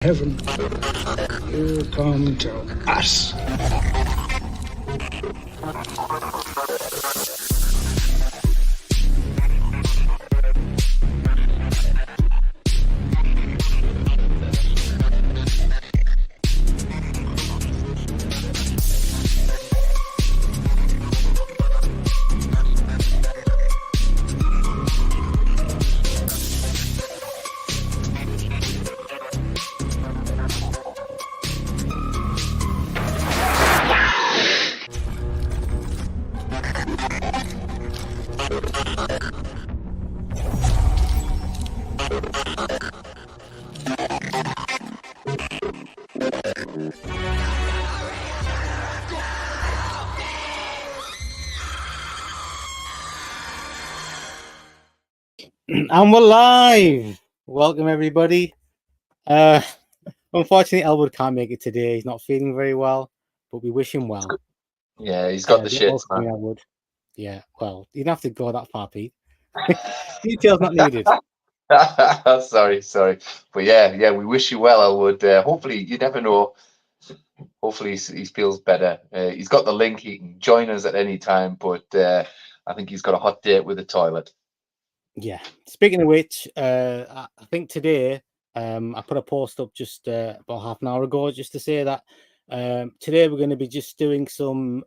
heaven, you come to us. And we're live. Welcome, everybody. Unfortunately, Elwood can't make it today. He's not feeling very well, but we wish him well. Yeah, he's got the shits, man. Elwood. Yeah, well, you don't have to go that far, Pete. Details not needed. sorry. But yeah, we wish you well, Elwood. Hopefully, you never know. Hopefully, he feels better. He's got the link. He can join us at any time, but I think he's got a hot date with the toilet. Yeah. Speaking of which, I think today I put a post up just about half an hour ago just to say that today we're going to be just doing some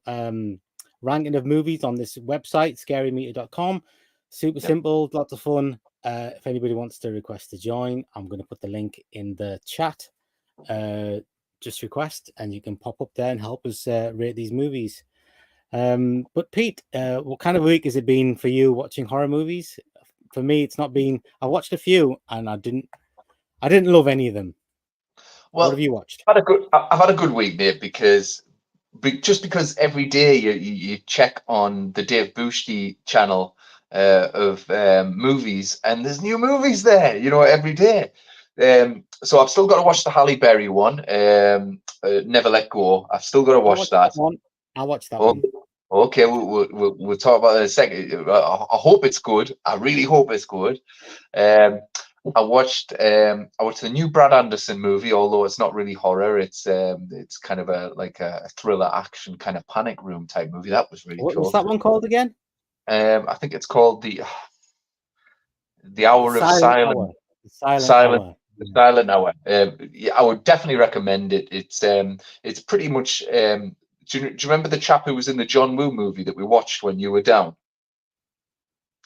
ranking of movies on this website, scarymeter.com. Super simple, lots of fun. If anybody wants to request to join, I'm going to put the link in the chat. Just request and you can pop up there and help us rate these movies. But Pete, what kind of week has it been for you watching horror movies? For me, it's not been. I watched a few and I didn't love any of them. Well, what have you watched? I've had a good week, mate, because every day you check on the Dave Bushti channel of movies, and there's new movies there, every day. So I've still got to watch the Halle Berry one, Never Let Go. I've still got to watch that. I'll watch that one. Okay, we'll talk about it in a second. I hope it's good. I really hope it's good. I watched the new Brad Anderson movie, although it's not really horror. It's kind of a thriller action kind of panic room type movie. That was really cool. What's that one called again? I think it's called the Hour of Silence. The Silent Hour. Yeah, I would definitely recommend it. It's pretty much. Do you remember the chap who was in the John Woo movie that we watched when you were down?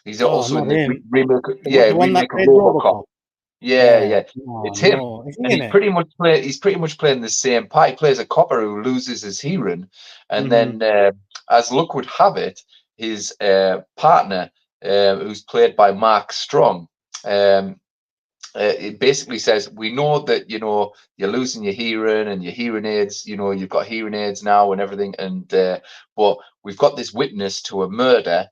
He's also in the remake. Yeah, remake of RoboCop. Yeah. It's him, and he's pretty much playing the same part. He plays a copper who loses his hearing, and then, as luck would have it, his partner, who's played by Mark Strong, it basically says, we know that you're losing your hearing and your hearing aids. You've got hearing aids now and everything, and but we've got this witness to a murder.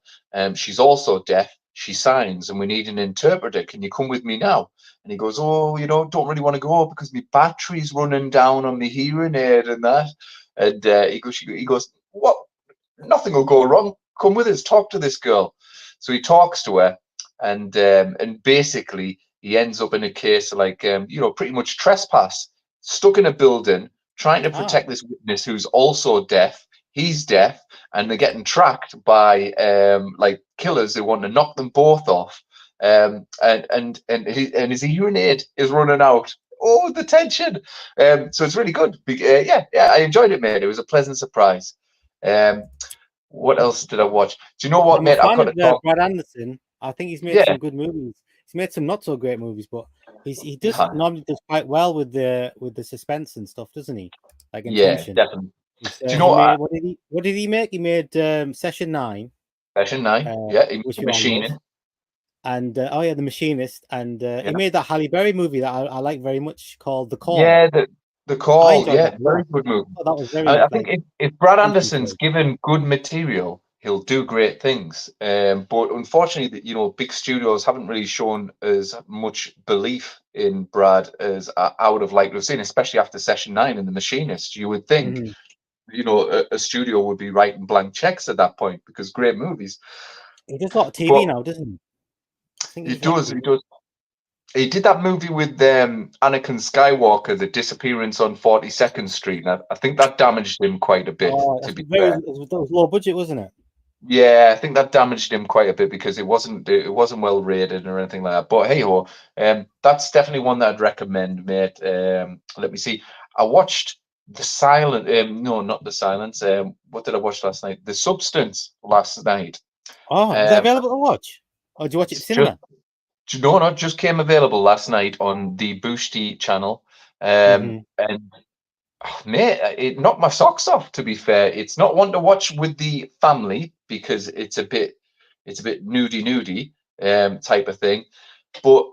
She's also deaf. She signs, and we need an interpreter. Can you come with me now? And he goes, oh, don't really want to go because my battery's running down on my hearing aid and that. And he goes, what? Nothing will go wrong. Come with us. Talk to this girl. So he talks to her, and basically he ends up in a case pretty much trespass, stuck in a building, trying to protect this witness who's also deaf. He's deaf, and they're getting tracked by killers who want to knock them both off. And his hearing aid is running out. Oh, the tension! So it's really good. Yeah, I enjoyed it, mate. It was a pleasant surprise. What else did I watch? Do you know what, mate? I've got to talk. Brad Anderson. I think he's made some good movies. He's made some not so great movies, but he does normally does quite well with the suspense and stuff, doesn't he? Like intention. Yeah, definitely. Do you know what did he make? He made Session 9. Session 9. He made The Machinist. And The Machinist, and he made that Halle Berry movie that I like very much called The Call. Yeah, the Call. Yeah, very good movie. That was very. I think if Brad Anderson's given good material, he'll do great things. But unfortunately, big studios haven't really shown as much belief in Brad as I would have liked to have seen, especially after Session 9 and The Machinist. You would think, a studio would be writing blank checks at that point because great movies. He does a lot of TV now, doesn't he? He does. He did that movie with Anakin Skywalker, The Disappearance on 42nd Street. And I think that damaged him quite a bit, Oh, to that's be very fair. it was low budget, wasn't it? Yeah, I think that damaged him quite a bit because it wasn't well rated or anything like that. But hey ho, that's definitely one that I'd recommend, mate. Let me see. I watched The Silent. No, not The Silence. What did I watch last night? The Substance last night. Oh, is that Um, available to watch? Or do you watch it at it's just cinema? no, no, just came available last night on the Boosty channel. Hmm. And mate, it knocked my socks off. To be fair, it's not one to watch with the family because it's a bit nudie type of thing. But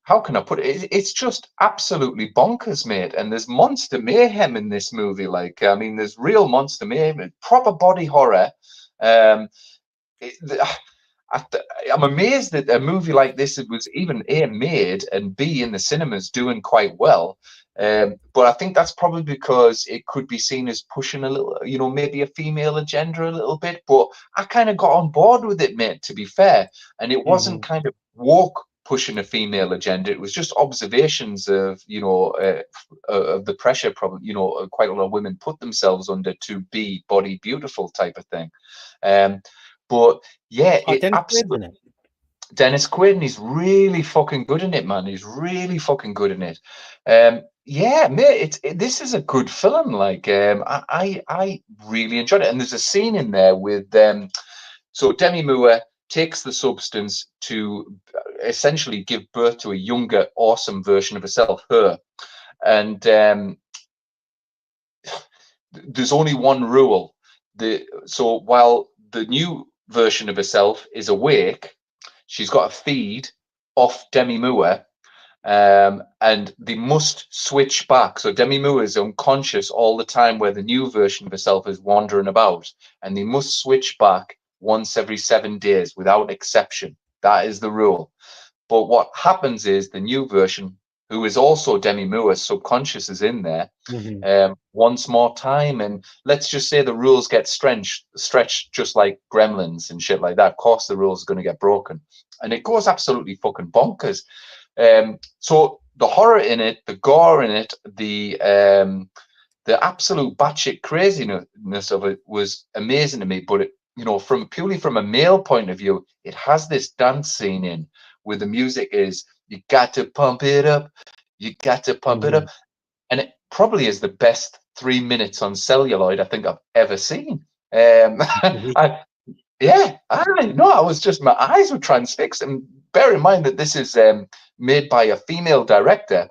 how can I put it? It's just absolutely bonkers, mate. And there's monster mayhem in this movie. Like, I mean, there's real monster mayhem, proper body horror. Um, it, the- I, I'm amazed that a movie like this was even A, made, and B, in the cinemas doing quite well. But I think that's probably because it could be seen as pushing a little, maybe a female agenda a little bit. But I kind of got on board with it, mate, to be fair. And it wasn't Hmm. kind of woke pushing a female agenda. It was just observations of, of the pressure probably, quite a lot of women put themselves under to be body beautiful type of thing. Um, but yeah, Oh, it Dennis Quaid's in absolutely. it. Dennis Quaid, he's really fucking good in it, man. He's really fucking good in it. Yeah, mate, this is a good film. Like, I really enjoyed it. And there's a scene in there with so Demi Moore takes the substance to essentially give birth to a younger, awesome version of herself, her. And there's only one rule. So while the new version of herself is awake, she's got to feed off Demi Moore, and they must switch back. So Demi Moore is unconscious all the time, where the new version of herself is wandering about, and they must switch back once every 7 days without exception. That is the rule. But what happens is the new version, who is also Demi Moore's subconscious, is in there Hmm. once more time. And let's just say the rules get stretched just like Gremlins and shit like that. Of course, the rules are going to get broken. And it goes absolutely fucking bonkers. So the horror in it, the gore in it, the absolute batshit craziness of it was amazing to me. But from purely from a male point of view, it has this dance scene in where the music is you got to pump it up, you got to pump it Hmm. up, and it probably is the best 3 minutes on celluloid I think I've ever seen. I, yeah, I was just my eyes were transfixed. And bear in mind that this is made by a female director.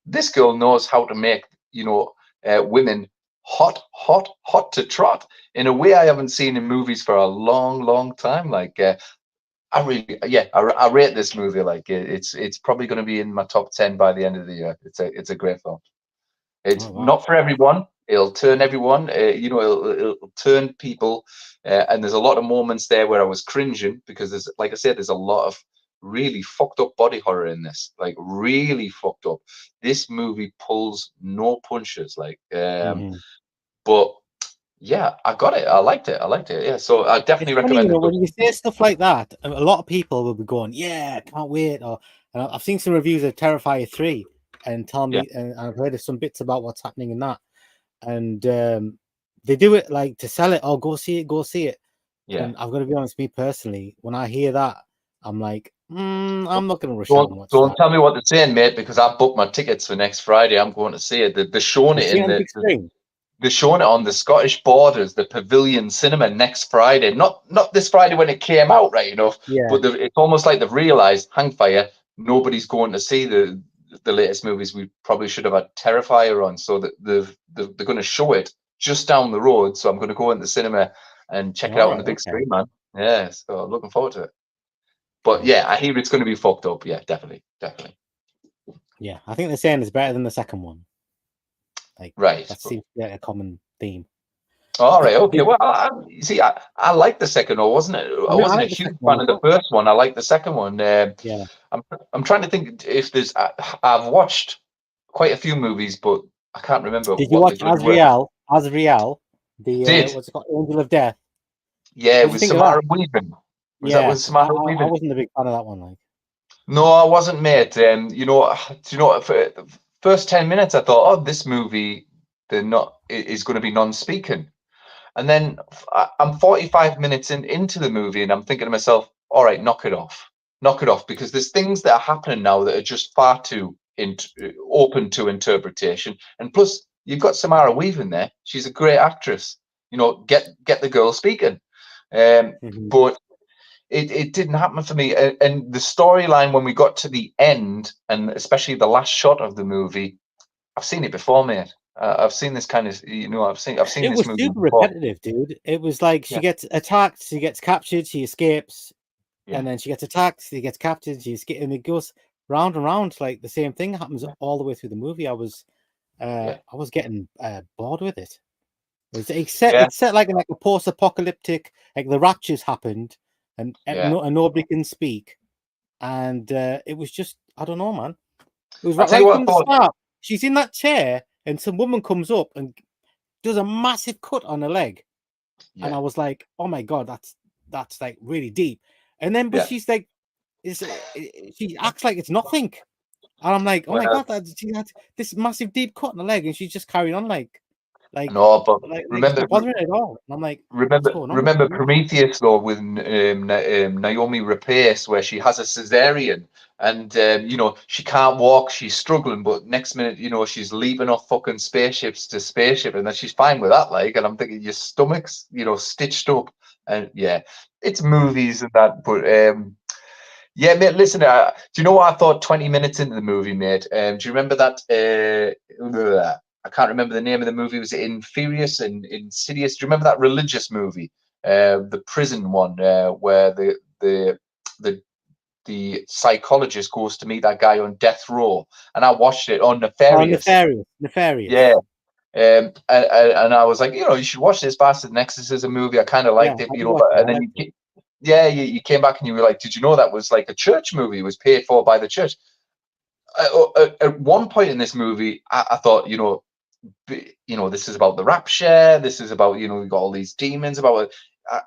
This girl knows how to make women hot, hot, hot to trot in a way I haven't seen in movies for a long, long time. Like I really, yeah, I rate this movie. Like it's probably going to be in my top 10 by the end of the year. It's a great film. Oh It's wow. not for everyone. It'll turn everyone. It'll turn people. And there's a lot of moments there where I was cringing because like I said, there's a lot of really fucked up body horror in this. Like really fucked up. This movie pulls no punches. Like, Hmm. but yeah, I got it. I liked it. I liked it. Yeah. So I It's definitely funny, recommend it. when you say stuff like that, a lot of people will be going, "Yeah, can't wait." And I've seen some reviews of Terrifier 3 and tell Yeah. me, and I've heard of some bits about what's happening in that. And they do it like to sell it. Oh, go see it, go see it. Yeah. And I've got to be honest, me personally, when I hear that, I'm like, I'm not going to rush out and Don't watch don't that. tell me what they're saying, mate, because I've booked my tickets for next Friday. I'm going to see it. They're showing You it see it in on the big screen. they're showing it on the Scottish Borders, the Pavilion Cinema next Friday. Not this Friday when it came out, right enough, Yeah. but it's almost like they've realised, Hangfire, nobody's going to see the latest movies. We probably should have had Terrifier on, so that they're going to show it just down the road. So I'm going to go into the cinema and check it All out on the right. big Okay. screen, man. Yeah, so looking forward to it. But Right. yeah, I hear it's going to be fucked up. Yeah, definitely, definitely. Yeah, I think they're saying it's better than the second one. Like Right. that seems to be a common theme. All right. Okay. Did Well, you see, I like the second one, wasn't it? I I mean, I wasn't a like the huge second one fan as of the well. first one. I like the second one. Yeah. I'm trying to think if there's. I've watched quite a few movies, but I can't remember Did you what they watch bloody were. Azrael, the Did what's it called, Angel of Death? yeah, What it do you was think of that? Samara Weaving. Was that Yeah, with I Samara Weaving? wasn't a big fan of that one. Like, No, I wasn't, mate. You know, do you know, for the first 10 minutes, I thought, oh, this movie, is going to be non-speaking. And then I'm 45 minutes into the movie, and I'm thinking to myself, all right, knock it off, because there's things that are happening now that are just far too open to interpretation. And plus, you've got Samara Weaving there; she's a great actress. You know, get the girl speaking. Mhm. But it didn't happen for me. And the storyline when we got to the end, and especially the last shot of the movie, I've seen it before, mate. I've seen this kind of, I've seen It this was movie super before. repetitive, dude. It was like she Yeah, gets attacked, she gets captured, she escapes, yeah, and then she gets attacked, she gets captured, she escapes, and it goes round and round. Like the same thing happens yeah, all the way through the movie. yeah, I was getting bored with it. yeah, It's set like a post-apocalyptic, like the raptures happened, and yeah. and nobody can speak, and it was just I don't know, man. It was I'll tell you right what I from the thought. start. She's in that chair, and some woman comes up and does a massive cut on her leg, and Yeah, I was like, "Oh my god, that's like really deep." And then, but yeah. she's like, she acts like it's nothing, and I'm like, "Oh my Well, god, she had this massive deep cut on the leg, and she's just carrying on like, no, but it's remember, not bothering her at all." And I'm like, "What's remember, going on with remember you?" Prometheus though with Naomi Rapace, where she has a cesarean, and she can't walk, she's struggling, but next minute, she's leaping off fucking spaceships to spaceship, and then she's fine with that, like, and I'm thinking your stomach's, stitched up, and yeah, it's movies and that, but yeah, mate. Listen, do you know what I thought 20 minutes into the movie, mate? Do you remember that? I can't remember the name of the movie. Was it Infurious and Insidious? Do you remember that religious movie, the prison one, where the the psychologist goes to meet that guy on death row? And I watched it on Oh, Nefarious. Yeah, nefarious. and I was like, you should watch this Bastard and Exorcism movie. I kind of Yeah, liked it, I did watch it. and I then liked it. yeah, you came back and you were like, did you know that was like a church movie? It was paid for by the church. At one point in this movie, I thought, this is about the rapture. This is about, we've got all these demons about it.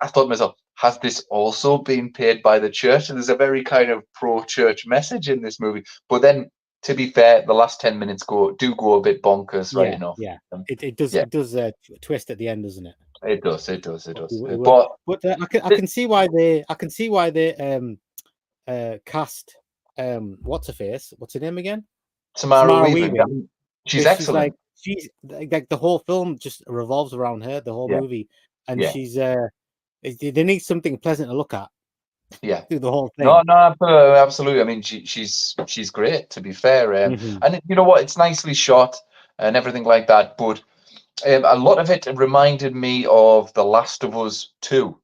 I thought to myself, has this also been paid by the church? And there's a very kind of pro-church message in this movie. But then, to be fair, the last 10 minutes do go a bit bonkers, right Yeah, enough. yeah. Um, It yeah, does twist at the end, doesn't it? it does, it does, it But does. but, But I th- can see why they cast what's her face? What's her name again? Tamara Samara Weaving, Weaving, she's because excellent. she's like the whole film just revolves around her, the whole Yeah, movie, and yeah, she's they need something pleasant to look at yeah. through the whole No, thing. no, absolutely. I mean, she's great, to be fair. Hmm. And you know what? It's nicely shot and everything like that. But a lot of it reminded me of The Last of Us 2,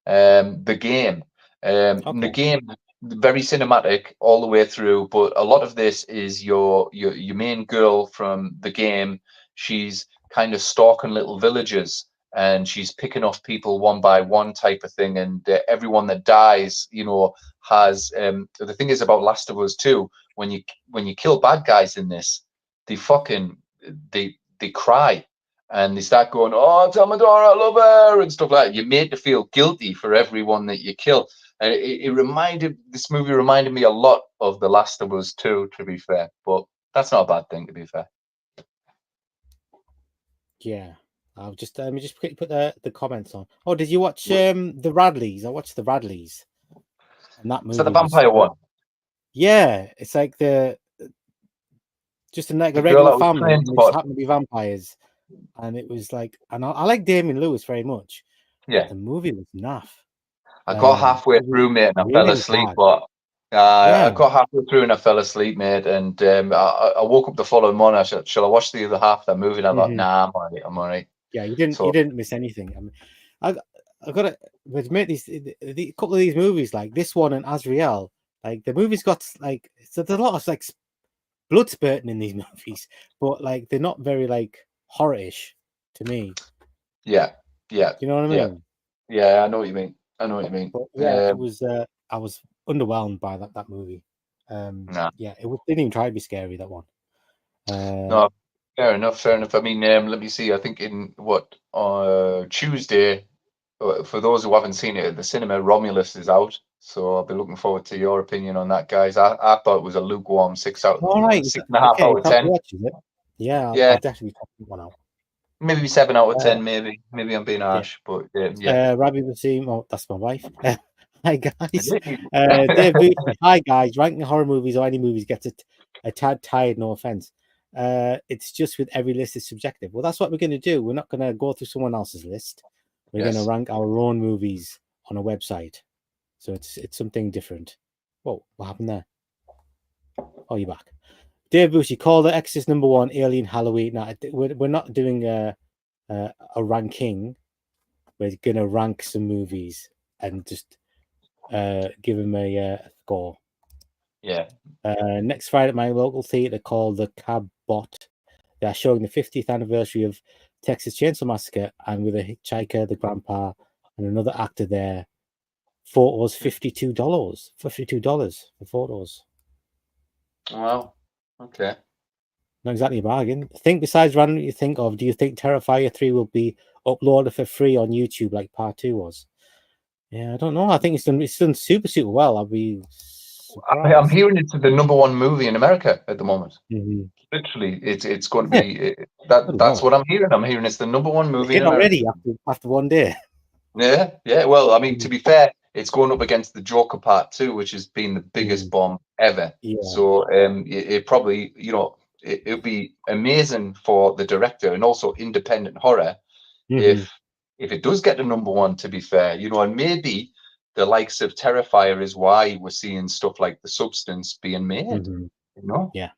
the game. The Okay. game, very cinematic all the way through, but a lot of this is your main girl from the game. She's kind of stalking little villages, and she's picking off people one by one, type of thing. And everyone that dies, has the thing is about Last of Us 2, when you kill bad guys in this, they fucking they cry, and they start going, "Oh, tell my daughter I love her," and stuff like that. You're made to feel guilty for everyone that you kill. And this movie reminded me a lot of The Last of Us 2, to be fair. But that's not a bad thing, to be fair. Yeah. I'll just let me just quickly put the comments on. Oh, did you watch Is the Radleys? I watched the Radleys, and that that the movie was vampire one? yeah, it's like like The a girl regular that was family, train and they just spot. happen to be vampires. And it was like, and I like Damien Lewis very much, but Yeah. the movie was naff. I got halfway It was through, mate, and I fell really asleep. bad. But I Yeah, got halfway through and I fell asleep, mate. And I woke up the following morning. I said, "Shall I watch the other half of that movie?" And I thought, hmm "Nah, I'm alright. I'm alright." yeah. You So didn't miss anything. I mean, I I got to admit the couple of these movies, like this one and Azrael, like the movies got like so there's a lot of like blood spurting in these movies, but like they're not very like horror-ish to me. yeah, yeah, Do you know what I yeah, mean? yeah. I know what you mean. I know what you mean. But yeah, it was. I was underwhelmed by that movie. Nah. Yeah, didn't even try to be scary. That one. No, fair enough, fair enough. I mean, let me see. I think in Tuesday, for those who haven't seen it at the cinema, Romulus is out. So I'll be looking forward to your opinion on that, guys. I thought it was a lukewarm All right. 6.5 Okay. out of 10. Watch, is it? Yeah, Yeah, I'll definitely check that one out. maybe 7 out of Uh, 10. Maybe I'm being harsh, but Rabbi Wasim, oh, that's my wife. Hi guys. Dave Booty, hi guys. Ranking horror movies or any movies gets a tad tired, no offense. It's just with every list is subjective. Well, that's what we're going to do. We're not going to go through someone else's list. We're going to rank our own movies on a website. So it's something different. Whoa, what happened there? Oh, you're back. Dave Booty, call the Exorcist #1, Alien, Halloween. Now, we're not doing a ranking. We're going to rank some movies and just give them a score. Yeah. Next Friday at my local theatre called the Cabbot, they are showing the 50th anniversary of Texas Chainsaw Massacre, and with a hitchhiker, the grandpa, and another actor there. Photos $52. $52 for photos. Wow. Okay. Not exactly a bargain. Think besides random you think of, do you think Terrifier 3 will be uploaded for free on YouTube like part 2 was? Yeah, I don't know. I think it's done super well. I'll be surprised. I'm hearing it's the #1 movie in America at the moment. Mm-hmm. Literally, it's going to be that's what I'm hearing. I'm hearing it's the #1 movie in America. Already after one day. Yeah. Well, I mean, to be fair, it's going up against the Joker Part 2, which has been the biggest bomb ever. Yeah. So it probably, it'll be amazing for the director and also independent horror if it does get to #1, to be fair, and maybe the likes of Terrifier is why we're seeing stuff like The Substance being made. Yeah.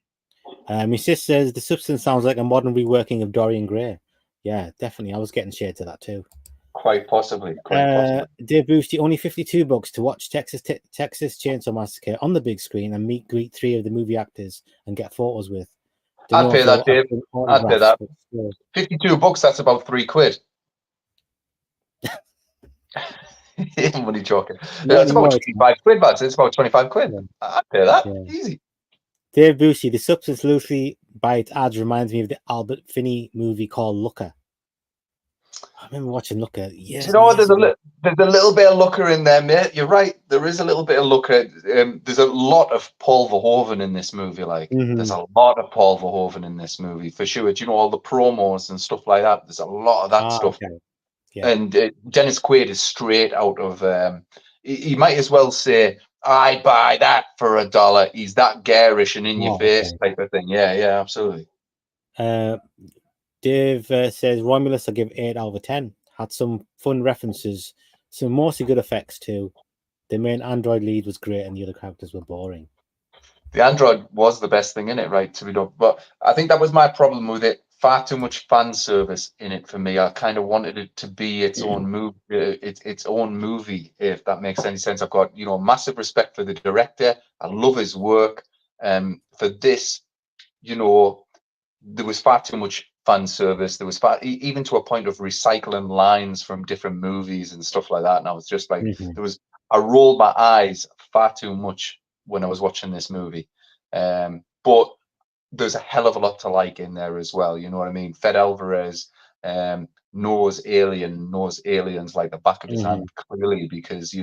My sis says The Substance sounds like a modern reworking of Dorian Gray. Yeah, definitely. I was getting shades of that too. Quite possibly. Dave Boosty, only $52 to watch Texas Chainsaw Massacre on the big screen and greet 3 of the movie actors and get photos with. I'd pay that, Dave. I'd pay that. $52, that's about £3. I'm only joking. It's about £25, but it's about £25. Yeah. I'd pay that. Yeah. Easy. Dave Boosty, The Substance loosely by its ads reminds me of the Albert Finney movie called Looker. I remember watching Looker. Yes. There's a little bit of Looker in there, mate. You're right. There is a little bit of Looker. There's a lot of Paul Verhoeven in this movie. There's a lot of Paul Verhoeven in this movie for sure. All the promos and stuff like that. There's a lot of that stuff. Okay. Yeah. And Dennis Quaid is straight out of. He might as well say, "I buy that for $1." He's that garish and in your face type of thing. Yeah, absolutely. Dave says Romulus, I give 8 out of 10. Had some fun references, some mostly good effects too. The main android lead was great, and the other characters were boring. The android was the best thing in it, right? To be done, but I think that was my problem with it. Far too much fan service in it for me. I kind of wanted it to be its own movie, its own movie. If that makes any sense, I've got massive respect for the director. I love his work. For this, there was far too much fan service. There was even to a point of recycling lines from different movies and stuff like that. And I was just like, I rolled my eyes far too much when I was watching this movie. But there's a hell of a lot to like in there as well. You know what I mean? Fed Alvarez knows aliens like the back of his hand clearly, because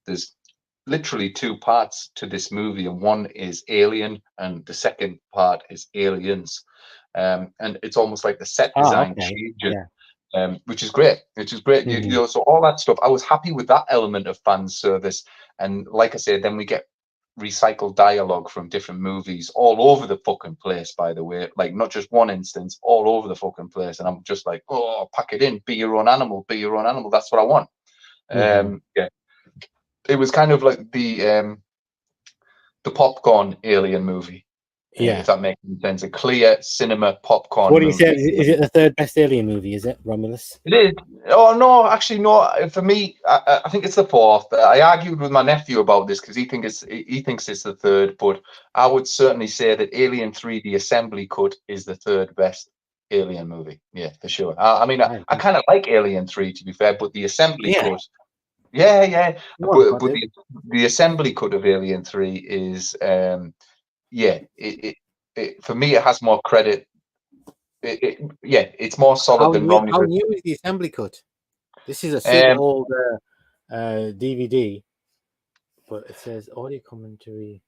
there's literally 2 parts to this movie, and one is Alien and the second part is Aliens. And it's almost like the set design changes, which is great. So all that stuff, I was happy with that element of fan service. And like I said, then we get recycled dialogue from different movies all over the fucking place, by the way, like not just one instance, all over the fucking place. And I'm just like, oh, pack it in, be your own animal, that's what I want. Yeah, it was kind of like the popcorn Alien movie. Yeah, if that makes sense. A clear cinema popcorn. What do you say? Is it the 3rd best Alien movie? Is it, Romulus? It is. Oh no, actually no. For me, I think it's the 4th. I argued with my nephew about this because he thinks it's the 3rd, but I would certainly say that Alien 3: The Assembly Cut is the 3rd best Alien movie. Yeah, for sure. I mean, I kind of like Alien 3, to be fair, but the Assembly Cut. Yeah. But the Assembly Cut of Alien 3 is. It for me, it has more credit. It's more solid than Romulus. How new is the Assembly Cut? This is a super old DVD. but it says audio commentary.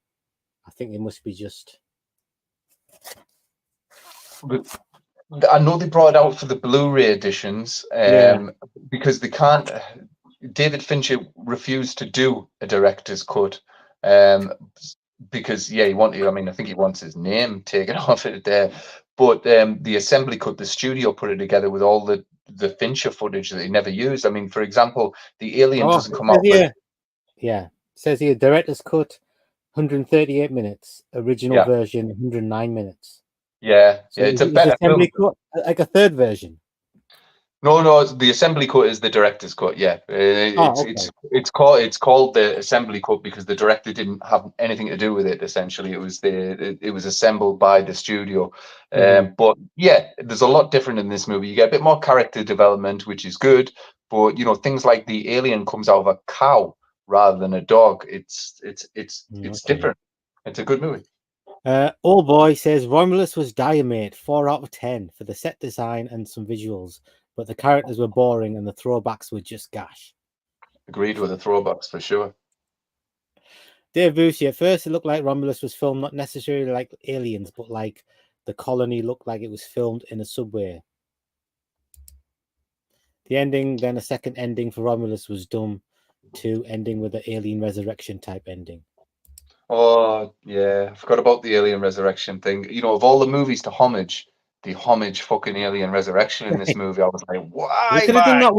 I think it must be just. But I know they brought it out for the Blu-ray editions, Yeah. because they can't. David Fincher refused to do a director's cut, um, because he wanted. I mean, I think he wants his name taken off it there. But the assembly cut, the studio put it together with all the Fincher footage that he never used. I mean, for example, the Alien doesn't It come says out. here, yeah, it says here director's cut, 138 minutes, original Yeah. version 109 minutes. Yeah, So it's a is better film. assembly cut like a third version? No, the assembly cut is the director's cut. Yeah, Okay. it's called the assembly cut because the director didn't have anything to do with it. Essentially, it was assembled by the studio. But yeah, there's a lot different in this movie. You get a bit more character development, which is good. But things like the alien comes out of a cow rather than a dog. It's different. It's a good movie. Old Boy says Romulus was dire, mate. 4 out of 10 for the set design and some visuals, but the characters were boring and the throwbacks were just gash. Agreed with the throwbacks for sure. Dave Busey, at first it looked like Romulus was filmed not necessarily like Aliens, but like the colony looked like it was filmed in a subway. The ending, then a second ending for Romulus was dumb too, ending with the alien resurrection type ending. Oh yeah, I forgot about the Alien Resurrection thing. Of all the movies to homage, the homage fucking Alien Resurrection in this movie, I was like, why? They could have done that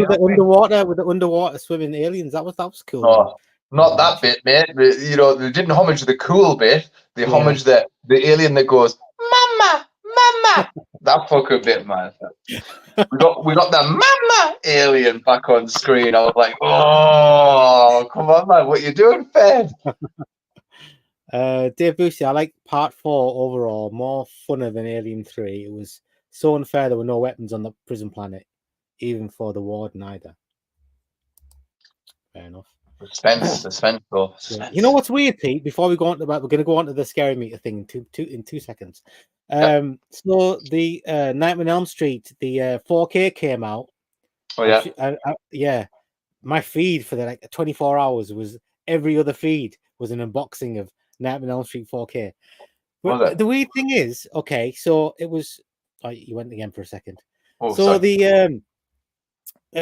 with the underwater swimming aliens. That was cool. Oh, not that bit, mate. They didn't homage the cool bit. They homage the alien that goes, "Mama, mama." That fucking bit, man. We got the mama alien back on screen. I was like, oh, come on, man, what you doing, Fed? Dave Busey, I like part 4 overall, more funner than Alien 3. It was so unfair there were no weapons on the prison planet, even for the warden either. Fair enough. Suspense, though. Suspense. You know what's weird, Pete? Before we go on to that, we're going to go on to the scary meter thing in 2 seconds. So the Nightmare on Elm Street, the 4K came out. Oh yeah. Yeah. My feed for the 24 hours was every other feed was an unboxing of Nightmare on Elm Street 4K. But the weird thing is, okay, so it was. Oh, you went again for a second. Oh, so sorry.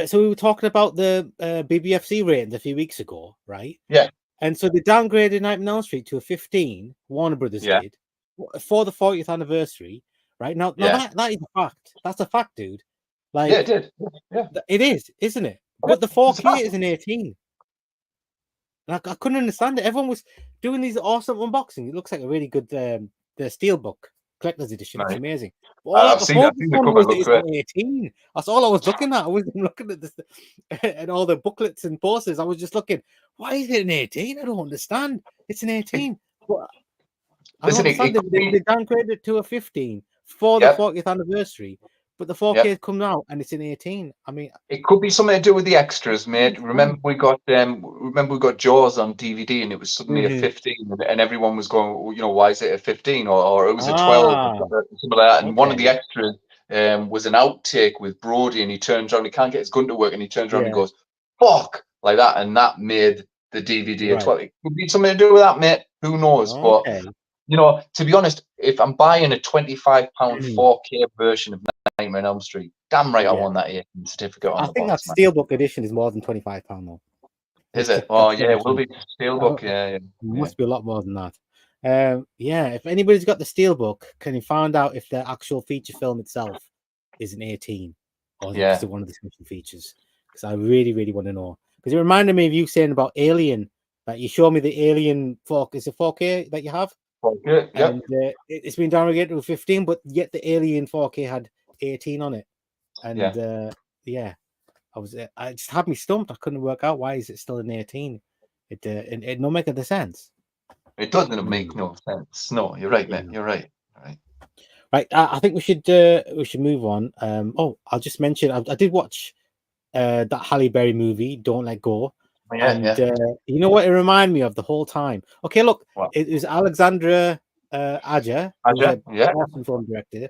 So we were talking about the BBFC ratings a few weeks ago, right? Yeah. And so they downgraded Nightmare on Elm Street to a 15. Warner Brothers did for the 40th anniversary, right? Now that is a fact. That's a fact, dude. Like, yeah, it did. Yeah, it is, isn't it? But the 4K is an 18. Like, I couldn't understand it. Everyone was doing these awesome unboxings. It looks like a really good the Steelbook collector's edition. It's amazing. I've seen the cover. Looks great. 18. That's all I was looking at. I wasn't looking at this and all the booklets and posters. I was just looking. Why is it an 18? I don't understand. It's an 18. I don't understand. They downgraded it to a 15 for the 40th anniversary. But the 4K has come out and it's in 18. I mean, it could be something to do with the extras, mate. Remember we got Jaws on DVD and it was suddenly a 15, and everyone was going, why is it a 15 or it was a 12, something like that. And one of the extras was an outtake with Brody, and he turns around, he can't get his gun to work, and he turns around and goes, "Fuck," like that, and that made the DVD a 12. It could be something to do with that, mate. Who knows? But to be honest, if I'm buying a £25 4K version of Nightmare on Elm Street, damn right I want that 18 certificate on the box. I think that Steelbook edition is more than £25 though. Is it? Oh yeah, it will be Steelbook. Yeah. Must be a lot more than that. If anybody's got the Steelbook, can you find out if the actual feature film itself is an 18 or is it one of the special features? Because I really, really want to know. Because it reminded me of you saying about Alien, that you showed me the Alien 4K. Is it 4K that you have? 4K, yeah. And it's been downgraded to 15, but yet the Alien 4K had 18 on it. And I just had me stumped. I couldn't work out why is it still an 18. It don't make any sense. It doesn't make no sense. No, you're right, man. You're right. Right. I think we should move on. I'll just mention I did watch that Halle Berry movie, Don't Let Go. You know what it reminded me of the whole time? Okay, look, it was Alexandra Aja, awesome film director.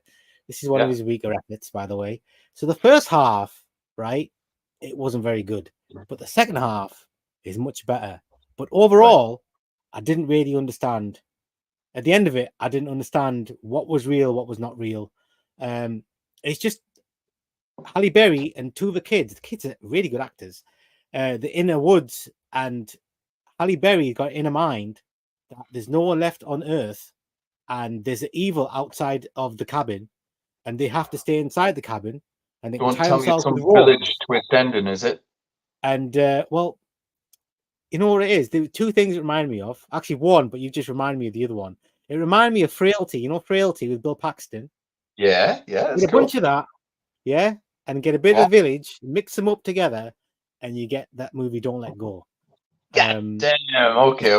This is one of his weaker efforts, by the way. So the first half, right, it wasn't very good, but the second half is much better. But overall, I didn't really understand. At the end of it, I didn't understand what was real, what was not real. It's just Halle Berry and two of the kids. The kids are really good actors. The Inner Woods, and Halle Berry got in her mind that there's no one left on Earth, and there's an evil outside of the cabin, and they have to stay inside the cabin, and they can Don't tie tell me it's themselves some with ropes. village twist ending, is it? And well, you know what it is? There were two things it reminded me of. Actually, one, but you just reminded me of the other one. It reminded me of Frailty. You know Frailty with Bill Paxton. Yeah, Get a bunch of that, yeah, and get a bit of Village, mix them up together, and you get that movie. Don't Let Go. Damn. Okay.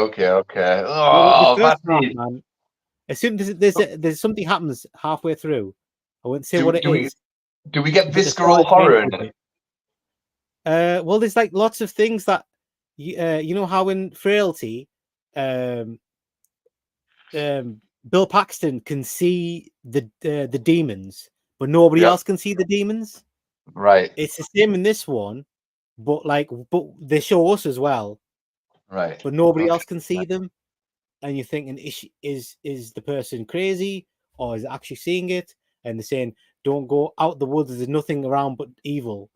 Oh, The first half, Vati. man. As soon as there's something happens halfway through, I won't say what it is. Do we get but the visceral story horror in changes it? a bit. Well, there's like lots of things that you know how in Frailty, Bill Paxton can see the demons, but nobody else can see the demons. Right. It's the same in this one, but they show us as well. Right. But nobody else can see them, and you're thinking, is the person crazy, or is it actually seeing it? And they're saying, don't go out the woods. There's nothing around but evil,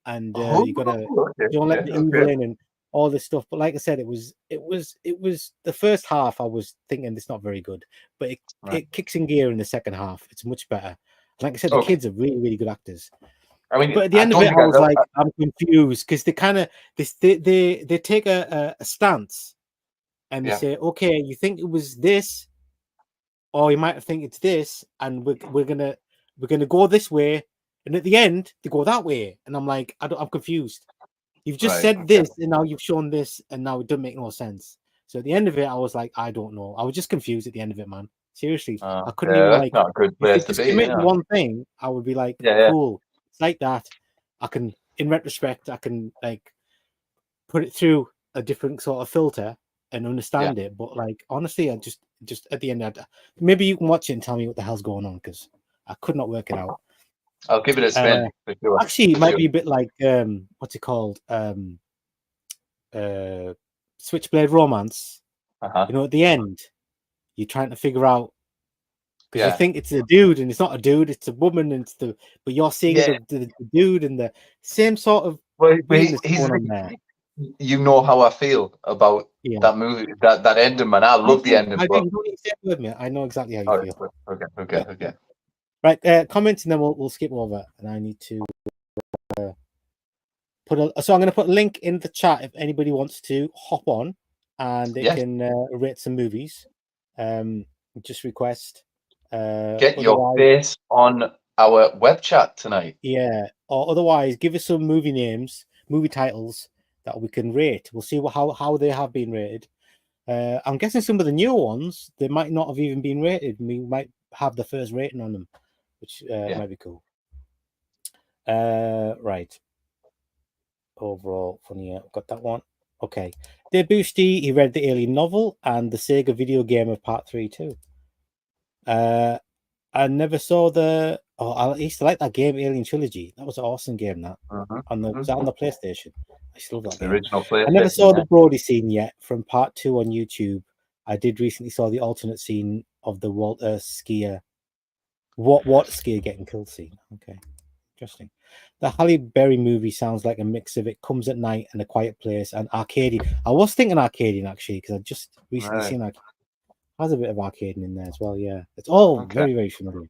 and you gotta don't let the evil in, and all this stuff. But like I said, it was the first half. I was thinking it's not very good, but it kicks in gear in the second half. It's much better. Like I said, the kids are really, really good actors. I mean, but at the end of it, I was like, I'm confused because they kind of they take a stance, and they say, okay, you think it was this, or you might think it's this, and we're gonna go this way, and at the end they go that way, and I'm like, I'm confused. You've just said this, and now you've shown this, and now it doesn't make no sense. So at the end of it, I was like, I don't know. I was just confused at the end of it, man. Seriously, I couldn't even like. Not a good place if they just commit one thing, I would be like, cool. It's like that. I can, in retrospect, I can like put it through a different sort of filter and understand it. But like, honestly, I just at the end, maybe you can watch it and tell me what the hell's going on, because I could not work it out. I'll give it a spin. Actually, it might be a bit like what's it called? Switchblade Romance. You know, at the end, you're trying to figure out, because you think it's a dude, and it's not a dude, it's a woman, and but you're seeing the dude, and the same sort of. Well, you know how I feel about that movie, that ending, man. I love the ending. I know exactly how you feel. Okay. Right, comments, and then we'll skip over, and I need to so I'm going to put a link in the chat if anybody wants to hop on, and they can rate some movies. Just request. Get your face on our web chat tonight. Yeah, or otherwise, give us some movie names, movie titles that we can rate. We'll see how they have been rated. I'm guessing some of the new ones, they might not have even been rated. We might have the first rating on them, which might be cool. Right. Overall, funny. Got that one. Okay. Dave Boosty, he read the Alien novel and the Sega video game of Part 3 too. I never saw I used to like that game, Alien Trilogy. That was an awesome game. That was that on the PlayStation. I still love that game. Original PlayStation. I never saw the Brody scene yet from Part 2 on YouTube. I did recently saw the alternate scene of the Walter skier. What skier getting killed scene? Okay, interesting. The Halle Berry movie sounds like a mix of It Comes at Night and A Quiet Place and Arcadian. I was thinking Arcadian actually, because I just recently seen has a bit of Arcadian in there as well. Yeah, it's all very, very familiar.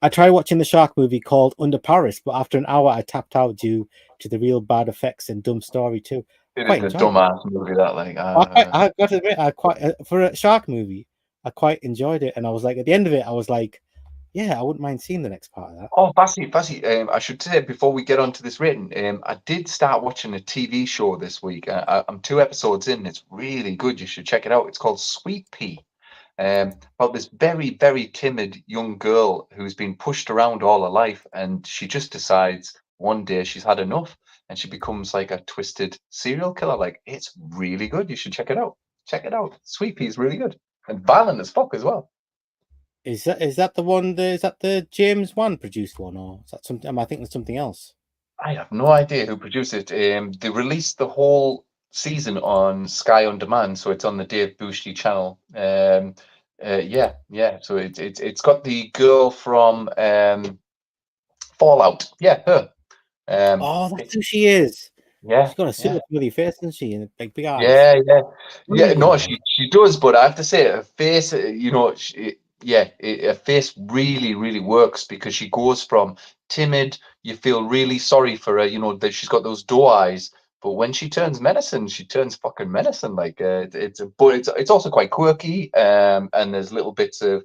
I tried watching the shark movie called Under Paris, but after an hour I tapped out due to the real bad effects and dumb story too. It is a dumbass movie that, like. I got to admit, for a shark movie, I quite enjoyed it, and I was like, at the end of it, I was like, yeah, I wouldn't mind seeing the next part of that. Oh, Bassy, I should say before we get on to this rating, I did start watching a TV show this week. I'm 2 episodes in. It's really good. You should check it out. It's called Sweet Pea. About this very, very timid young girl who's been pushed around all her life, and she just decides one day she's had enough, and she becomes like a twisted serial killer. Like, it's really good. You should check it out. Check it out. Sweet Pea is really good and violent as fuck as well. Is that the one? Is that the James Wan produced one, or is that something? I think it's something else. I have no idea who produced it. They released the whole season on Sky On Demand, so it's on the Dave Boosty channel. Yeah. So it's got the girl from Fallout. Yeah, her. Oh, that's who she is. Yeah, She's got a super bloody face, doesn't she? And big eyes. Yeah. No, Mm. she does, but I have to say, her face, her face really works because she goes from timid. You feel really sorry for her. That she's got those doe eyes, but when she turns menacing, she turns fucking menacing. Like it's also quite quirky. And there's little bits of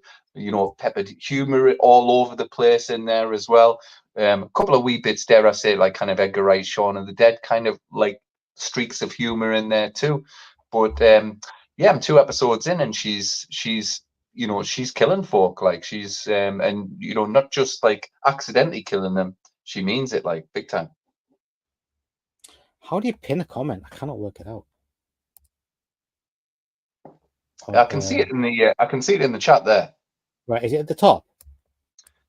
peppered humor all over the place in there as well. A couple of wee bits, dare I say, like kind of Edgar Wright, Shaun of the Dead, kind of like streaks of humor in there too. But yeah, I'm 2 episodes in, and she's killing folk. Like she's and not just like accidentally killing them. She means it like big time. How do you pin a comment? I cannot work it out. I can see it in the chat there. Right, is it at the top?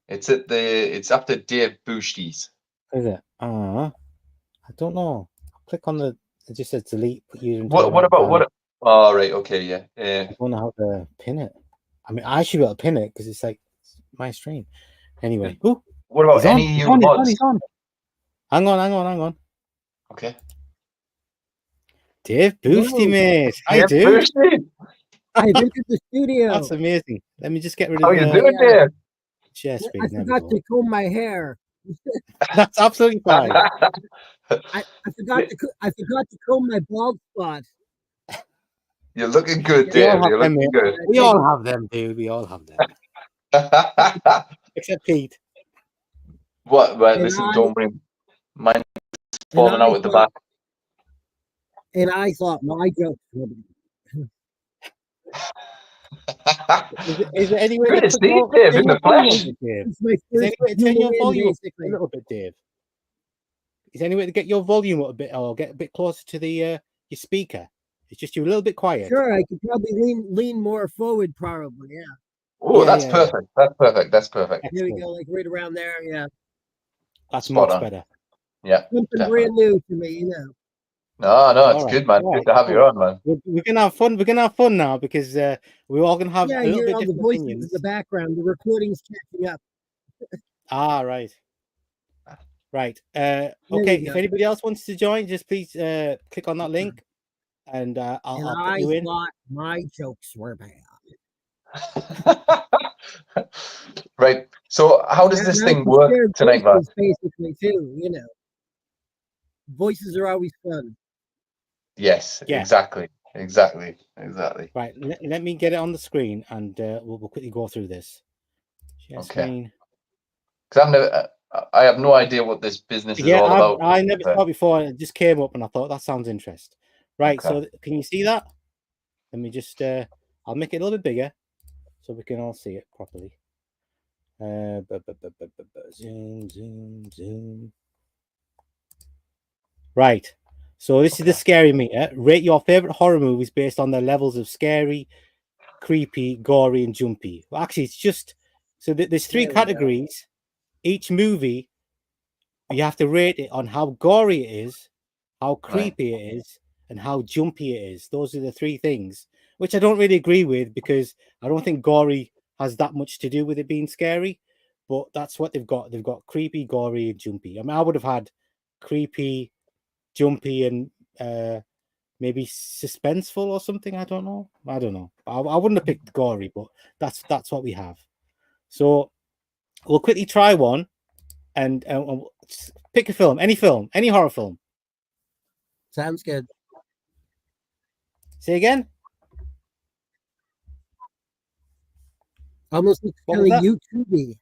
It's after Dave Boosties. Is it? I don't know. Click on the. It just says delete. Put user. What about? Oh, right. Okay. Yeah. I don't know how to pin it. I mean, I should be able to pin it because it's like my stream. Anyway. Ooh, what about any new mods? He's on. Hang on. Okay. Dave Boosty, mate. Hi, Dave dude. Boosty. I've been to the studio. That's amazing. Let me just get rid of How you doing, Dave? Share screen. I forgot to comb my hair. That's absolutely fine. I forgot to comb my bald spot. You're looking good, Dave. You're looking good. We all have them, dude. We all have them. Except Pete. What? Well, listen, don't worry. Mine's falling out at the back. And I thought my joke would be. Is there any way Good to see you, Dave, in the flesh. Is there any way to turn your volume up a little bit, Dave? Is there any way to get your volume up a bit, or get a bit closer to the your speaker? It's just you're a little bit quiet. Sure, I could probably lean more forward, probably. Yeah. Oh, that's perfect. That's perfect. There we go, like right around there. Yeah. That's much better. Yeah. Something brand new to me, No, it's good, man. Good to have you on, man. We're gonna have fun. We're gonna have fun now because we're all gonna have a little bit different opinions. In the background, the recording's catching up. Right. Okay. If anybody else wants to join, just please click on that link, and I'll put you in. Thought my jokes were bad. Right. So, how does this thing work tonight, man? Basically, too. Voices are always fun. Yes. Yeah. Exactly. Right. Let me get it on the screen, and we'll quickly go through this. Okay. Because I have no idea what this business is all about. I never saw it before, and it just came up, and I thought that sounds interesting. Right. Okay. So, can you see that? Let me just. I'll make it a little bit bigger, so we can all see it properly. Zoom. Right. So this is the scary meter. Rate your favorite horror movies based on their levels of scary, creepy, gory, and jumpy. Well, actually, it's just so there's 3 categories. Each movie, you have to rate it on how gory it is, how creepy it is, and how jumpy it is. Those are the 3 things, which I don't really agree with because I don't think gory has that much to do with it being scary. But that's what they've got. They've got creepy, gory, and jumpy. I mean, I would have had creepy, jumpy, and maybe suspenseful or something. I don't know. I wouldn't have picked gory, but that's what we have. So we'll quickly try one and pick a film, any horror film. Sounds good. Say again. Almost looks kind of YouTube-y,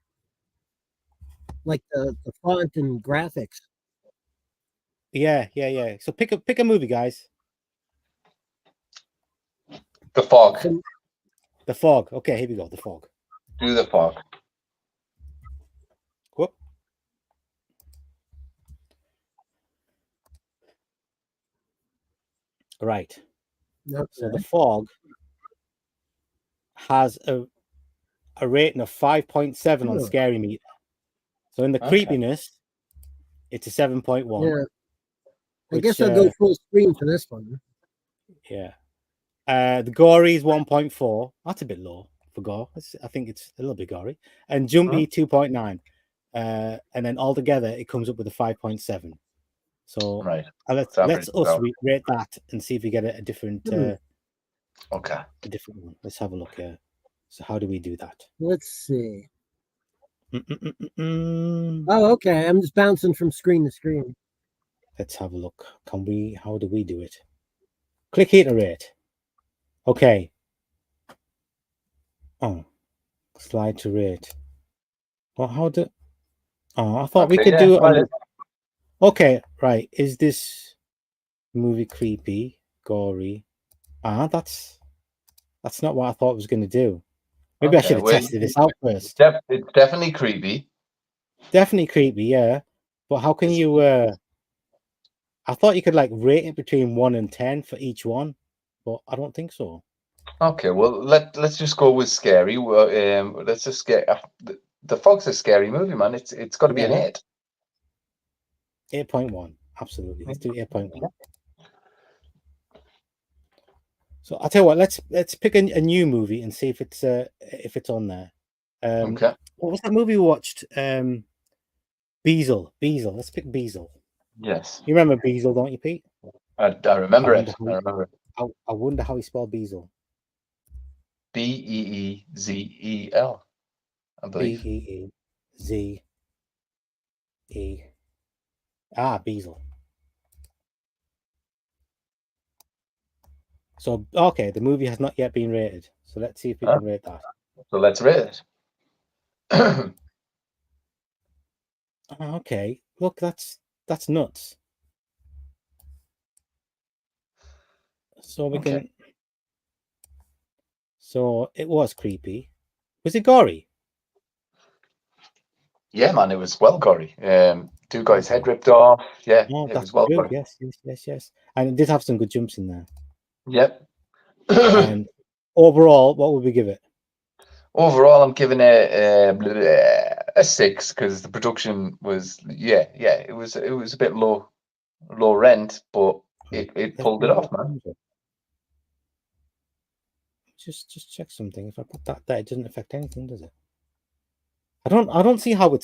like the font and graphics. Yeah. So pick a movie, guys. The Fog. The Fog. Okay, here we go. The Fog. Do The Fog. Whoop. Right. Okay. So The Fog has a rating of 5.7 on Scary Meter. So in the creepiness, it's a 7.1. I guess I'll go full screen for this one. Yeah. The gory is 1.4. That's a bit low for gore. I think it's a little bit gory. And jumpy 2.9. And then altogether it comes up with a 5.7. So Right. let's rate that and see if we get a different okay. A different one. Let's have a look here. So how do we do that? Let's see. Mm-mm-mm-mm. Oh, okay. I'm just bouncing from screen to screen. Let's have a look. How do we do it? Click here to rate. Okay. Oh, slide to rate. Well, I thought we could do it. Okay, right. Is this movie creepy, gory? That's not what I thought it was going to do. Maybe I should have tested this out first. It's definitely creepy. Definitely creepy, yeah. But how can you? I thought you could like rate it between 1 and 10 for each one, but I don't think so. Okay, well let's just go with scary. Let's just get the Fog's a scary movie, man. It's got to be an 8. 8.1, absolutely. Let's do 8.1. So I'll tell you what. Let's pick a new movie and see if it's on there. Okay. What was that movie we watched? Beazle. Let's pick Beazle. Yes. You remember Beazle, don't you, Pete? I remember it. I remember it. I wonder how he spelled Beazle. Beezel, I believe. Beeze. Beazle. So okay, the movie has not yet been rated. So let's see if we can rate that. So let's rate it. Okay. Look, that's nuts. So we can. So it was creepy. Was it gory? Yeah, man, it was well gory. Two guys' head ripped off. Yeah, it was well gory. Yes. And it did have some good jumps in there. Yep. And overall, what would we give it? Overall, I'm giving it a 6 because the production was it was a bit low rent, but it pulled it off, man. Just check something. If I put that there, it doesn't affect anything, does it? I don't see how I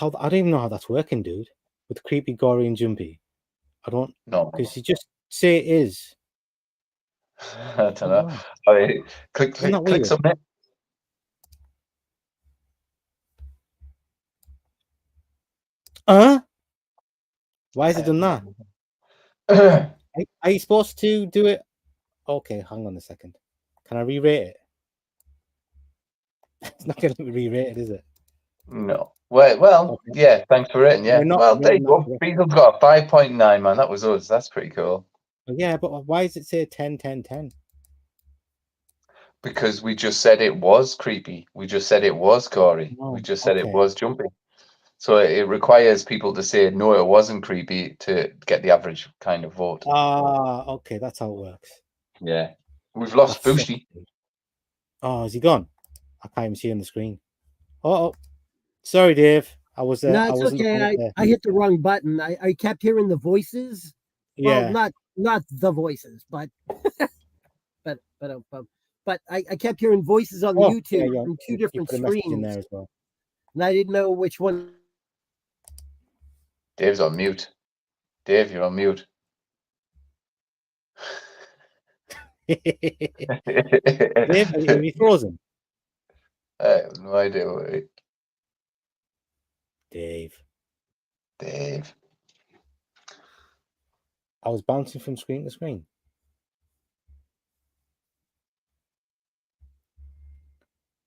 don't even know how that's working, dude. With creepy, gory, and jumpy. I don't know. Because you just say it is. I don't know. I click submit. Why has it done that? Are you supposed to do it? Okay, hang on a second. Can I re-rate it? It's not going to be re-rated, is it? No. Well, okay. Yeah. Thanks for rating. Yeah. There you go. Beazle's got a 5.9, man. That was us. That's pretty cool. Yeah, but why does it say 10, 10, 10? Because we just said it was creepy. We just said it was gory. We just said it was jumpy. So it requires people to say no, it wasn't creepy to get the average kind of vote. Okay, that's how it works. Yeah, we've lost Boosty. Oh, is he gone? I can't even see on the screen. Oh, sorry, Dave. I was. No, it's okay. I hit the wrong button. I kept hearing the voices. Yeah. Well, not the voices, but but I kept hearing voices on YouTube from two different screens in there as well. And I didn't know which one. Dave's on mute. Dave, you're on mute. Dave, are you frozen? I have no idea. Wait. Dave. I was bouncing from screen to screen.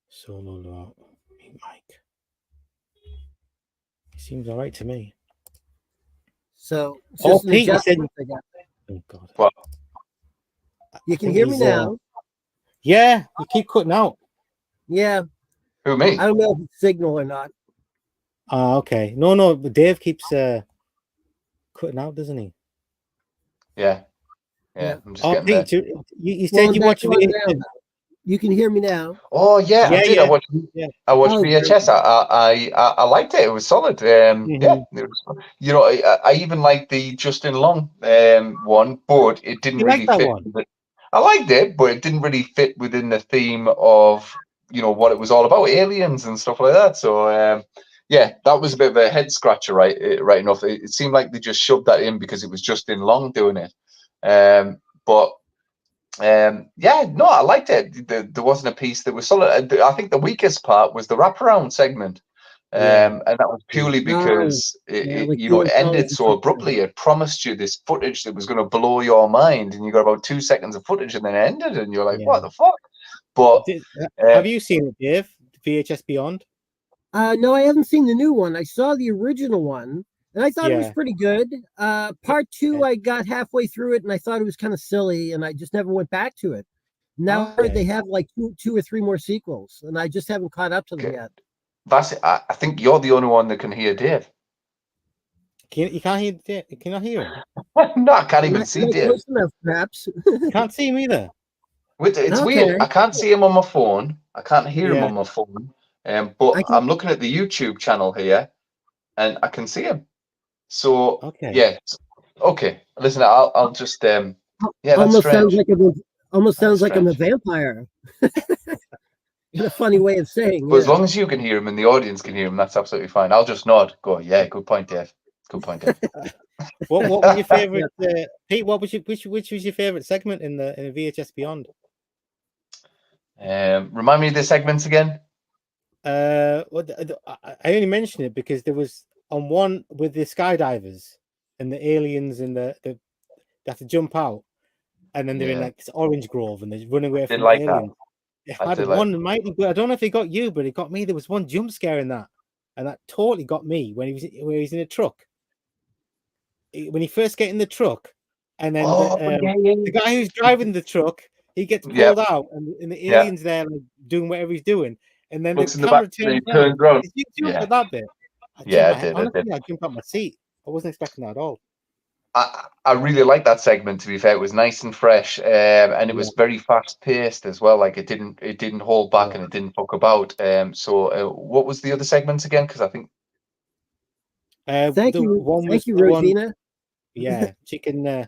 Solo Mike. He seems all right to me. So, Pete, you said. Oh God. What? You can hear me now. Yeah, you keep cutting out. Yeah. Who, me? I don't know if it's signal or not. Okay. No, but Dave keeps cutting out, doesn't he? Yeah. I'm just getting Pete, you said you watched You can hear me now. Oh yeah, I Yeah, did. yeah. I watched Oh, VHS. I liked it. It was solid. Yeah, Mhm. it was, I even liked the Justin Long one, but it didn't You like really that fit. one? I liked it, but it didn't really fit within the theme of what it was all about, aliens and stuff like that. So yeah, that was a bit of a head scratcher, right enough. It seemed like they just shoved that in because it was Justin Long doing it. But yeah, no, I liked it. There wasn't a piece that was solid. I think the weakest part was the wraparound segment. Yeah. And that was purely Oh, because yeah, it, like you know, Dylan it Collins ended and so stuff. abruptly. It promised you this footage that was going to blow your mind, and you got about 2 seconds of footage, and then it ended, and you're like, Yeah. "What the fuck?" But Have you seen it, Dave? VHS Beyond? No, I haven't seen the new one. I saw the original one, and I thought it was Yeah. pretty good. Part two, I got halfway through it, and I thought it was kind of silly, and I just never went back to it. Now I heard they Okay. have like two or three more sequels, and I just haven't caught up to them okay, yet. that's it. I think you're the only one that can hear Dave. You can't hear Dave? You cannot hear him? No, I can't Am even I, see am I Dave. close enough, perhaps? You can't see him either. It's weird. Okay. I can't see him on my phone. I can't hear him Yeah. on my phone. I But can. I'm looking at the YouTube channel here, and I can see him. So Okay. yeah, okay. Listen, I'll just yeah, that's Almost sounds strange. like almost That's sounds like I'm a strange. vampire. In a funny way of saying, But as yeah. long as you can hear him and the audience can hear him, that's absolutely fine. I'll just nod. Go, yeah, good point, Dave. Good point, Dave. What was your favorite, Pete? What was which was your favorite segment in the VHS Beyond? Remind me of the segments again. I only mention it because there was on one with the skydivers and the aliens and they have to jump out, and then they're in Yeah, like this orange grove and they're running away did from the like that. aliens. It I had did like. one mighty good. I don't know if it got you, but it got me. There was one jump scare in that, and that totally got me when he's in a truck. When he first get in the truck, and then Oh yeah. the guy who's driving the truck, he gets Yeah, pulled out, and the yeah. aliens there like doing whatever he's doing, and then the Looks in the back, camera then he turns turns down. around. Did you jump Yeah, at that bit? yeah, I did. I did. Honestly, I jumped out my seat. I wasn't expecting that at all. I really liked that segment. To be fair, it was nice and fresh, and it Yeah, was very fast paced as well. Like it didn't hold back yeah. and it didn't fuck about. So what was the other segments again? Because I think Thank The you, one was the one. Rosina. Yeah, chicken. Sorry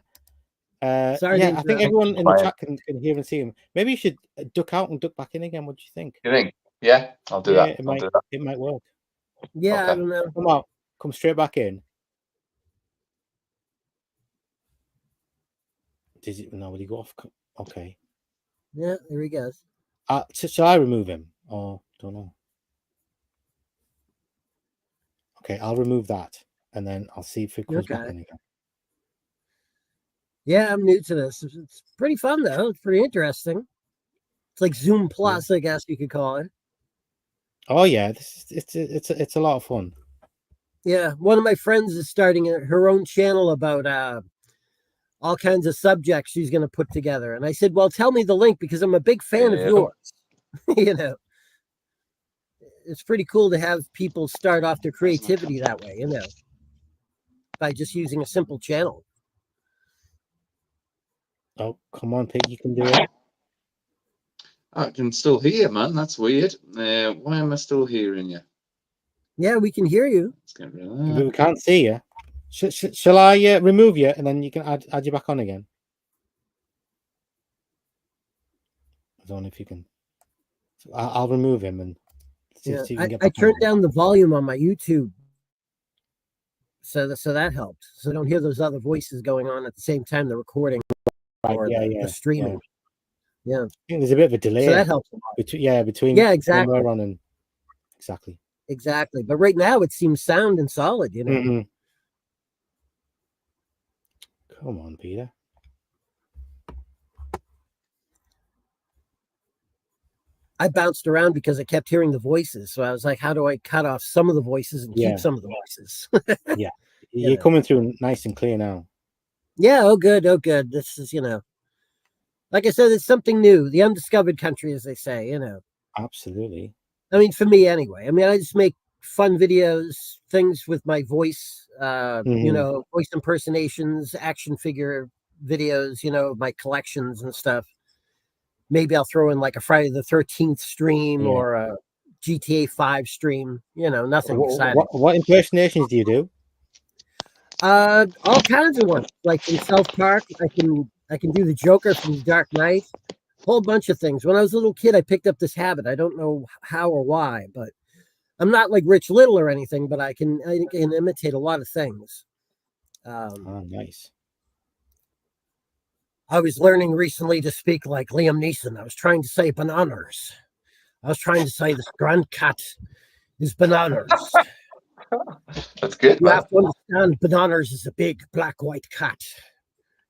to Yeah, I think interrupt. everyone in the fine. chat can hear and see him. Maybe you should duck out and duck back in again. What do you think? You think? Yeah, I'll do Yeah, that. I'll do that. it might work. Yeah, I Okay. don't know. Come out, come straight back in. Did it? No, will he go off? Okay. Yeah, there he goes. Shall I remove him? Or don't know. Okay, I'll remove that, and then I'll see if it comes back in again. Yeah, I'm new to this. It's pretty fun though. It's pretty interesting. It's like Zoom Plus, I guess you could call it. Oh yeah, it's a lot of fun. Yeah, one of my friends is starting her own channel about all kinds of subjects she's going to put together, and I said, "Well, tell me the link because I'm a big fan of yours." You know, it's pretty cool to have people start off their creativity that way. You know, by just using a simple channel. Oh, come on, Pete, you can do it. I can still hear, man. That's weird. Why am I still hearing you? Yeah, we can hear you. Let's get rid of that. But we can't see you. Shall I remove you and then you can add you back on again? I don't know if you can. So I'll remove him and see if you can get I back on turned again. down the volume on my YouTube, so that helped. So I don't hear those other voices going on at the same time the recording or the streaming. Yeah. I think there's a bit of a delay. So that helps a lot. Between exactly. when we're on and exactly. But right now it seems sound and solid, you know. Mm-hmm. Come on, Peter. I bounced around because I kept hearing the voices. So I was like, how do I cut off some of the voices and keep some of the voices? Yeah. You're coming through nice and clear now. Yeah, oh good. This is, like I said, it's something new. The undiscovered country, as they say, Absolutely. I mean, for me anyway. I mean, I just make fun videos, things with my voice, voice impersonations, action figure videos, my collections and stuff. maybe I'll throw in like a Friday the 13th stream Yeah. or a GTA 5 stream. Nothing exciting. What impersonations do you do? All kinds of ones. Like in South Park, I can do the Joker from The Dark Knight. Whole bunch of things. When I was a little kid, I picked up this habit. I don't know how or why, but I'm not like Rich Little or anything. But I can imitate a lot of things. Oh, nice. I was learning recently to speak like Liam Neeson. I was trying to say bananas. I was trying to say this grand cat is bananas. That's good, You man. have to understand bananas is a big black white cat,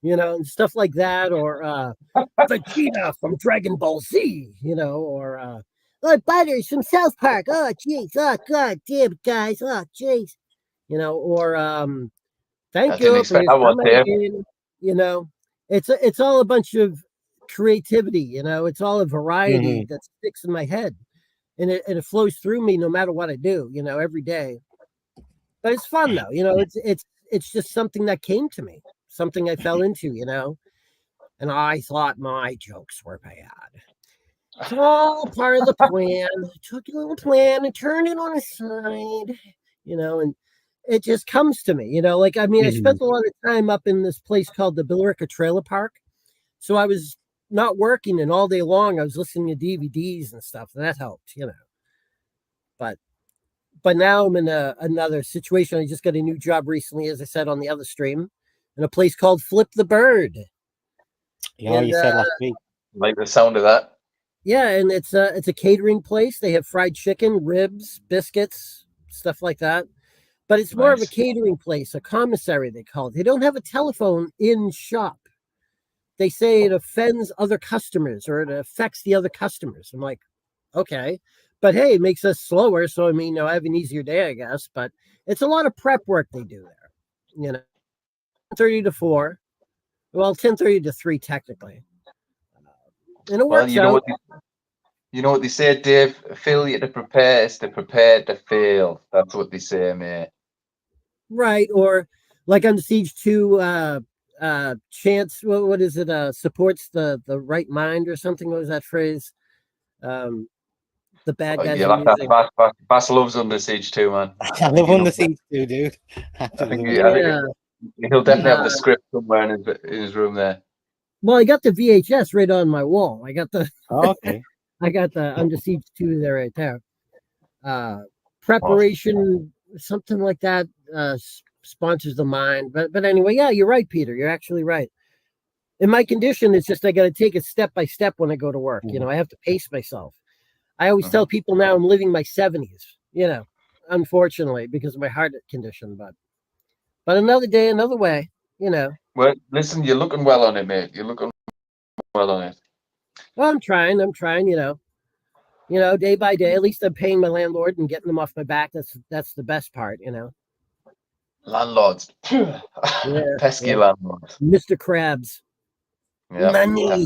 and stuff like that, or Vegeta from Dragon Ball Z, or Butters from South Park. Oh jeez, oh god damn it, guys, oh jeez, or I thank didn't you expect for that one, Dave. coming. It's all a bunch of creativity, it's all a variety that sticks in my head, and it flows through me no matter what I do, every day. But it's fun though, it's just something that came to me, something I fell into, and I thought my jokes were bad. It's all part of the plan. I took a little plan and turned it on its side, and it just comes to me, I spent a lot of time up in this place called the Billerica Trailer Park. So I was not working, and all day long I was listening to DVDs and stuff, and that helped, But now I'm in another situation. I just got a new job recently, as I said on the other stream, in a place called Flip the Bird. Yeah, you said last week. Like the sound of that. Yeah, and it's a catering place. They have fried chicken, ribs, biscuits, stuff like that. But it's more of a Nice. catering place, a commissary they call it. They don't have a telephone in shop. They say it offends other customers or it affects the other customers. I'm like, okay. But hey, it makes us slower. So, I have an easier day, I guess. But it's a lot of prep work they do there. 10:30 to 4. Well, 10:30 to 3, technically. And it Well, works you know out. what they say, Dave. Failure to prepare is to prepare to fail. That's what they say, mate. Right. Or like on the Siege 2, chance, what is it? Supports the right mind or something. What was that phrase? The bad guys You are like that. using. Bass loves Under Siege too, man. I love Under Siege too, dude. I think Yeah. he'll definitely have the script somewhere in his room there. Well, I got the VHS right on my wall. I got the Okay. I got the Under Siege 2 there right there. Preparation, something like that, sponsors the mind. But anyway, yeah, you're right, Peter. You're actually right. In my condition, it's just I got to take it step by step when I go to work. I have to pace myself. I always tell people now I'm living my 70s, unfortunately, because of my heart condition. But another day, another way, Well, listen, you're looking well on it, mate. You're looking well on it. Well, I'm trying, day by day. At least I'm paying my landlord and getting them off my back. That's the best part, Landlords. Pesky landlords. Mr. Krabs. Yep. Money.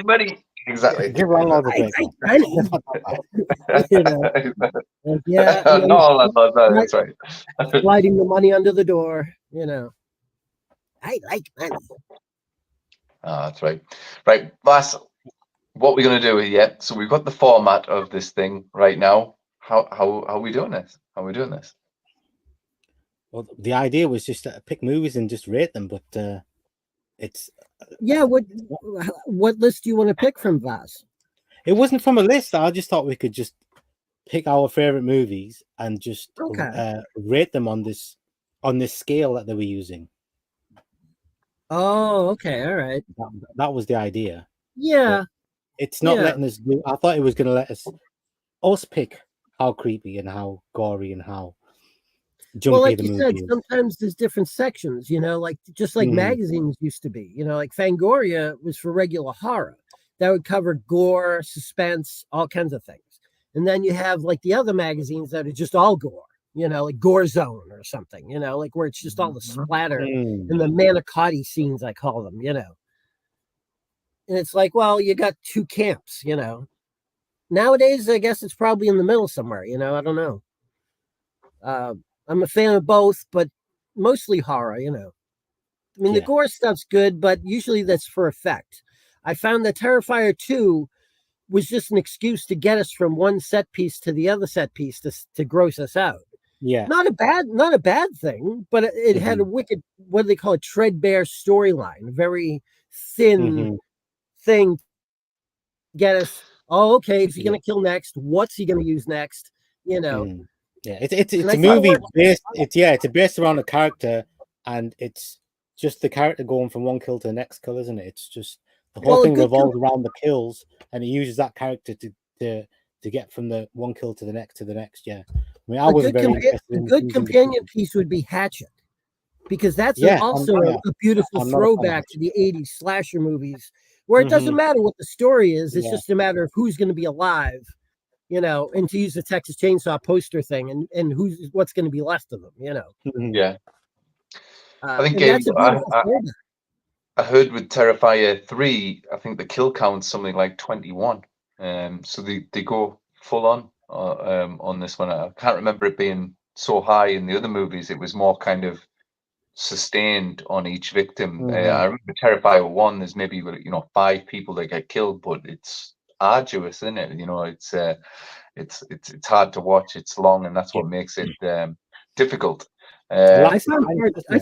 Money. Exactly. Give landlord a break. Money. Not all landlords, no, that's right. Sliding the money under the door, I like money. Oh, that's right. Right, Vass, what we're going to do here, so we've got the format of this thing right now. How are we doing this? Well, the idea was just to pick movies and just rate them, but it's what list do you want to pick from, Vass? it wasn't from a list. I just thought we could just pick our favorite movies and just rate them on this scale that they were using. Oh, okay, all right. That was the idea. Yeah. But it's not letting us do. I thought it was going to let us pick how creepy and how gory and how jumpy Well, like the you movie said, is. sometimes there's different sections, just like magazines used to be. Like Fangoria was for regular horror. That would cover gore, suspense, all kinds of things. And then you have like the other magazines that are just all gore, like Gore Zone or something, like where it's just all the splatter and the manicotti scenes, I call them, And it's like, well, you got two camps, Nowadays, I guess it's probably in the middle somewhere, I don't know. I'm a fan of both, but mostly horror, The gore stuff's good, but usually that's for effect. I found that Terrifier 2 was just an excuse to get us from one set piece to the other set piece to gross us out. Yeah. Not a bad thing, but it had a wicked, what do they call it, treadbare storyline, a very thin thing. Get us, oh, okay, is he going to kill next? What's he going to use next? You know. Yeah, it's a movie based. It's based around a character, and it's just the character going from one kill to the next kill, isn't it? It's just the whole thing revolves around the kills, and it uses that character to get from the one kill to the next. Yeah, I mean, I wasn't very interested. A good companion piece would be Hatchet, because that's also a beautiful throwback to the '80s slasher movies, where it doesn't matter what the story is; it's just a matter of who's going to be alive. You know, and to use the Texas Chainsaw poster thing, and what's going to be left of them, you know. Yeah, I think I heard with Terrifier 3, I think the kill count's something like 21. So they go full on this one. I can't remember it being so high in the other movies. It was more kind of sustained on each victim. I remember Terrifier 1. There's maybe 5 people that get killed, but it's arduous, isn't it? You know, it's hard to watch. It's long, and that's what makes it difficult. I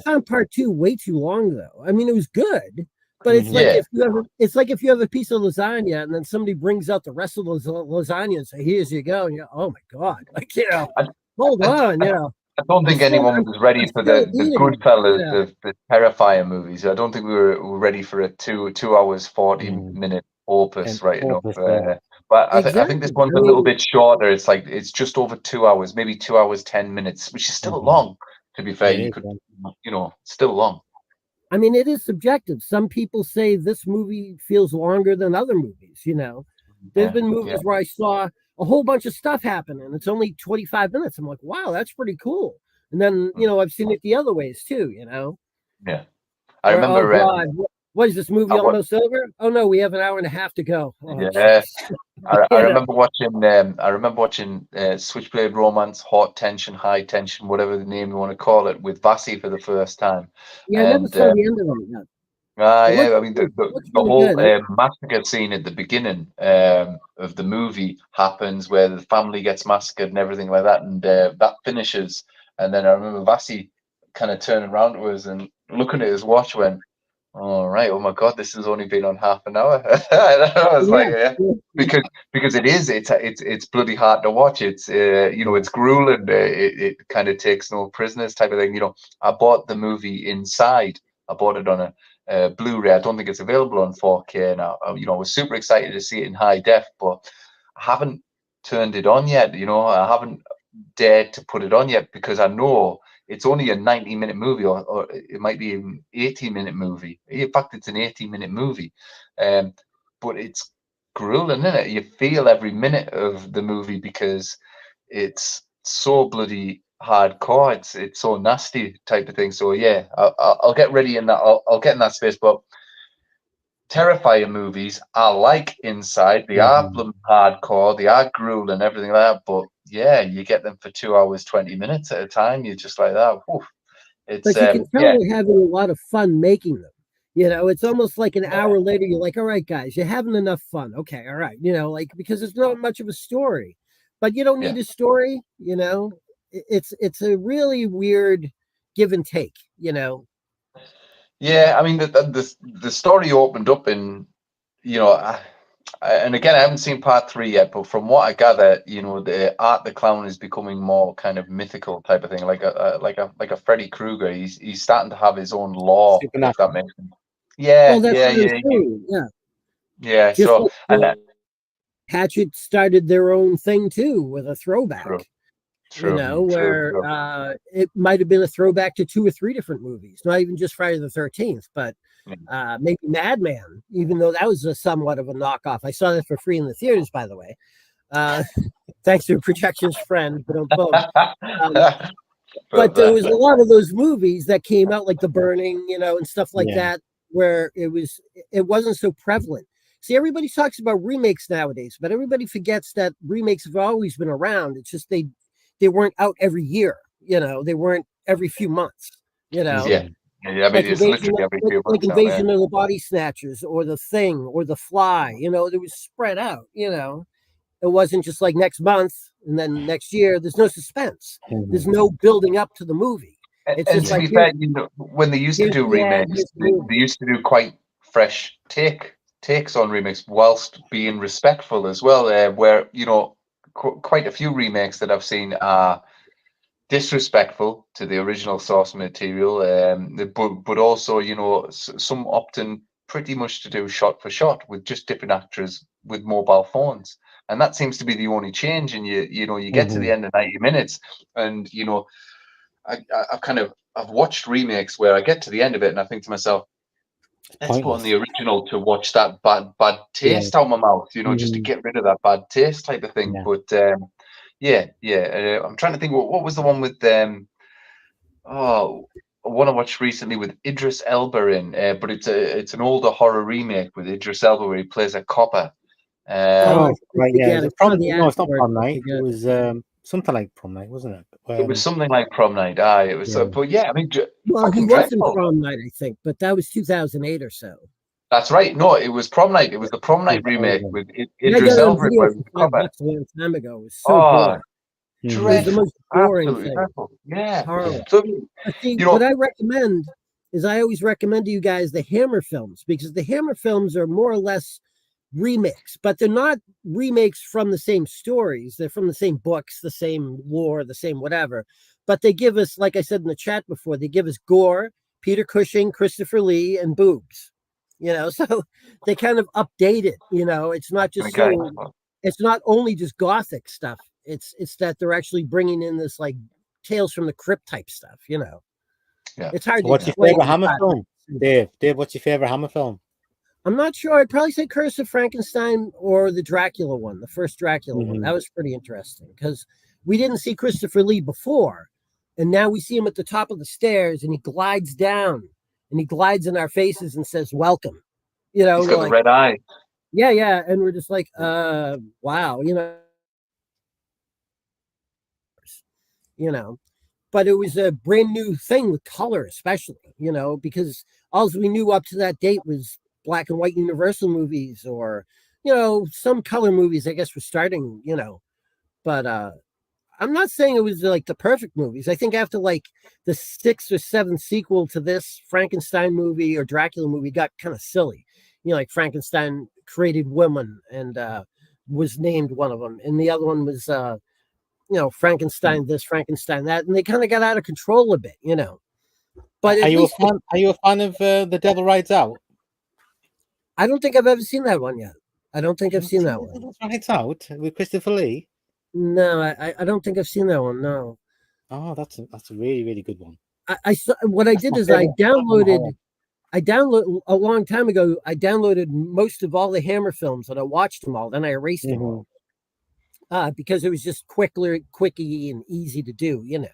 found part 2 way too long, though. I mean, it was good, but it's like if you have a piece of lasagna and then somebody brings out the rest of the lasagna and say, "Here's you go," and you're, oh my god, like, you know, hold on, you know. I don't think anyone was ready for the Goodfellas, the Terrifier movies. I don't think we were ready for a 2 hours 40-minute opus, right? But I think this one's a little bit shorter. It's like it's just over 2 hours, maybe 2 hours 10 minutes, which is still long. To be fair, you could, still long. I mean, it is subjective. Some people say this movie feels longer than other movies. You know, there's been movies where I saw a whole bunch of stuff happen, and it's only 25 minutes. I'm like, wow, that's pretty cool. And then I've seen it the other ways too. You know. Yeah, I remember. What is this movie almost over? Oh no, we have an hour and a half to go. Oh, yeah, I remember watching. I remember watching Switchblade Romance, Hot Tension, High Tension, whatever the name you want to call it, with Vasi for the first time. Yeah, I never saw the end of it yet. I mean the whole massacre scene at the beginning of the movie happens, where the family gets massacred and everything like that, and that finishes. And then I remember Vasi kind of turning around to us and looking at his watch, when, all right, oh my god, this has only been on half an hour. I was because it's bloody hard to watch. It's it's grueling. It kind of takes no prisoners type of thing. I bought the movie inside. I bought it on a Blu-ray. I don't think it's available on 4K now. I was super excited to see it in high def, but I haven't turned it on yet. I haven't dared to put it on yet, because I know it's only a 90-minute movie, or it might be an 80-minute movie. In fact, it's an 80-minute movie. But it's grueling, isn't it? You feel every minute of the movie because it's so bloody hardcore. It's so nasty type of thing. So yeah, I'll get ready in that. I'll get in that space. But Terrifier movies I like inside. They are bloody hardcore. They are grueling, everything like that. But yeah, you get them for 2 hours 20 minutes at a time. You're just like that. Whew. But you can tell they're having a lot of fun making them. It's almost like an hour later, you're like, all right, guys, you're having enough fun. Okay, all right. Because there's not much of a story, but you don't need a story. It's a really weird give and take. Yeah, I mean the story opened up in, and again, I haven't seen part 3 yet, but from what I gather, the Art the Clown is becoming more kind of mythical type of thing, like a Freddy Krueger. He's starting to have his own lore. If that makes sense. Yeah, yeah. Just so like Hatchet started their own thing too with a throwback. True. It might have been a throwback to 2 or 3 different movies, not even just Friday the 13th, but maybe Madman, even though that was somewhat of a knockoff. I saw that for free in the theaters, by the way. Thanks to a projections friend, but there was a lot of those movies that came out, like The Burning, and stuff like that, where it wasn't so prevalent. See, everybody talks about remakes nowadays, but everybody forgets that remakes have always been around. It's just they weren't out every year, they weren't every few months, Yeah. Yeah, I mean, it's literally every few like months now. Yeah. Invasion of the Body Snatchers or The Thing or The Fly. You know, it was spread out. You know, it wasn't just like next month and then next year. There's no suspense. There's no building up to the movie. It's And just to like be fair, you know, when they used to here's do the ad, remakes, here's the they movie. used to do quite fresh takes on remakes whilst being respectful as well. Where you know, quite a few remakes that I've seen are disrespectful to the original source material, but also you know some often pretty much to do shot for shot with just different actors with mobile phones, and that seems to be the only change. And you know you get to the end of 90 minutes, and you know I've watched remakes where I get to the end of it and I think to myself, let's put on the original to watch that bad taste out my mouth, you know, just to get rid of that bad taste type of thing. But I'm trying to think what was the one with one I watched recently with Idris Elba in, but it's an older horror remake with Idris Elba where he plays a copper. Right, yeah. It's not Prom Night. It was something like Prom Night, wasn't it? It was something like Prom Night. It was. But yeah, I mean, well, he fucking was in dreadful. Prom Night, I think, but that was 2008 or so. That's right. No, it was Prom Night. It was the Prom Night remake with Idris Elba. A long time ago. It was so boring. Dreadful. It was the most boring Absolutely thing. dreadful. Yeah. Horrible. So, But see, you know, what I recommend is I always recommend to you guys the Hammer films, because the Hammer films are more or less remakes, but they're not remakes from the same stories. They're from the same books, the same lore, the same whatever. But they give us, like I said in the chat before, they give us gore, Peter Cushing, Christopher Lee, and boobs. You know, so they kind of update it. You know, it's not just it's not only just gothic stuff. It's that they're actually bringing in this like Tales from the Crypt type stuff. You know, it's hard. So what's your favorite Hammer film, Dave? What's your favorite Hammer film? I'm not sure. I'd probably say Curse of Frankenstein or the Dracula one, the first Dracula one. That was pretty interesting because we didn't see Christopher Lee before, and now we see him at the top of the stairs, and he glides down, and he glides in our faces and says, "Welcome." You know, he's got the red eye. Yeah, and we're just like, wow, you know. But it was a brand new thing with color, especially, you know, because all we knew up to that date was black and white Universal movies, or, you know, some color movies, I guess, were starting, you know. But I'm not saying it was like the perfect movies. I think after like the 6th or 7th sequel to this Frankenstein movie or Dracula movie got kind of silly. You know, like Frankenstein created women and was named one of them, and the other one was you know, Frankenstein this, Frankenstein that, and they kind of got out of control a bit, you know. But are you a fan of The Devil Rides Out? I don't think I've ever seen that one yet. I don't think I've seen that one. Devil Rides Out with Christopher Lee? No, I don't think I've seen that one. No. Oh, that's a really, really good one. What I did is I downloaded a long time ago. I downloaded most of all the Hammer films and I watched them all. Then I erased them all because it was just quickie and easy to do. You know,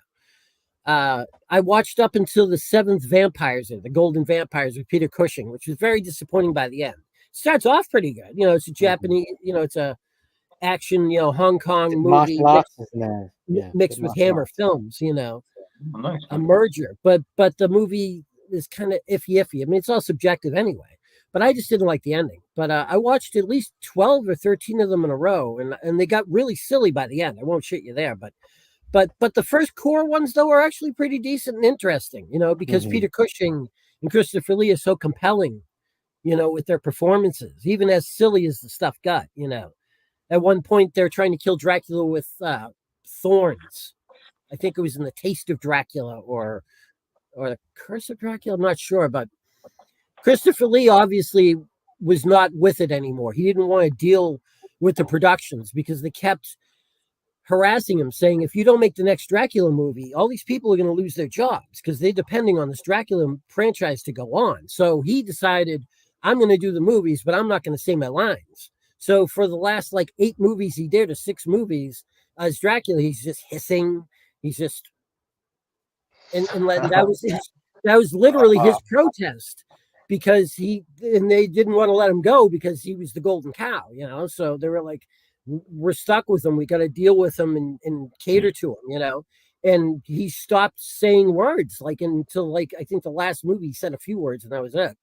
I watched up until the 7th Vampires, the Golden Vampires with Peter Cushing, which was very disappointing by the end. Starts off pretty good. You know, it's a Japanese. You know, it's a action. You know, Hong Kong movie mixed with Hammer films. You know, a merger. But the movie is kind of iffy. I mean, it's all subjective anyway. But I just didn't like the ending. But I watched at least 12 or 13 of them in a row, and they got really silly by the end. I won't shit you there, but the first core ones though are actually pretty decent and interesting. You know, because Peter Cushing and Christopher Lee are so compelling. You know, with their performances, even as silly as the stuff got. You know, at one point they're trying to kill Dracula with thorns. I think it was in The Taste of Dracula or The Curse of Dracula. I'm not sure, but Christopher Lee obviously was not with it anymore. He didn't want to deal with the productions because they kept harassing him, saying, if you don't make the next Dracula movie, all these people are going to lose their jobs because they're depending on this Dracula franchise to go on. So he decided, I'm going to do the movies, but I'm not going to say my lines. So for the last like 8 movies he did, or 6 movies as Dracula, he's just hissing. He's just, and that was literally his protest, because they didn't want to let him go because he was the golden cow, you know. So they were like, we're stuck with him. We got to deal with him and cater to him, you know. and he stopped saying words like until like I think the last movie he said a few words and that was it.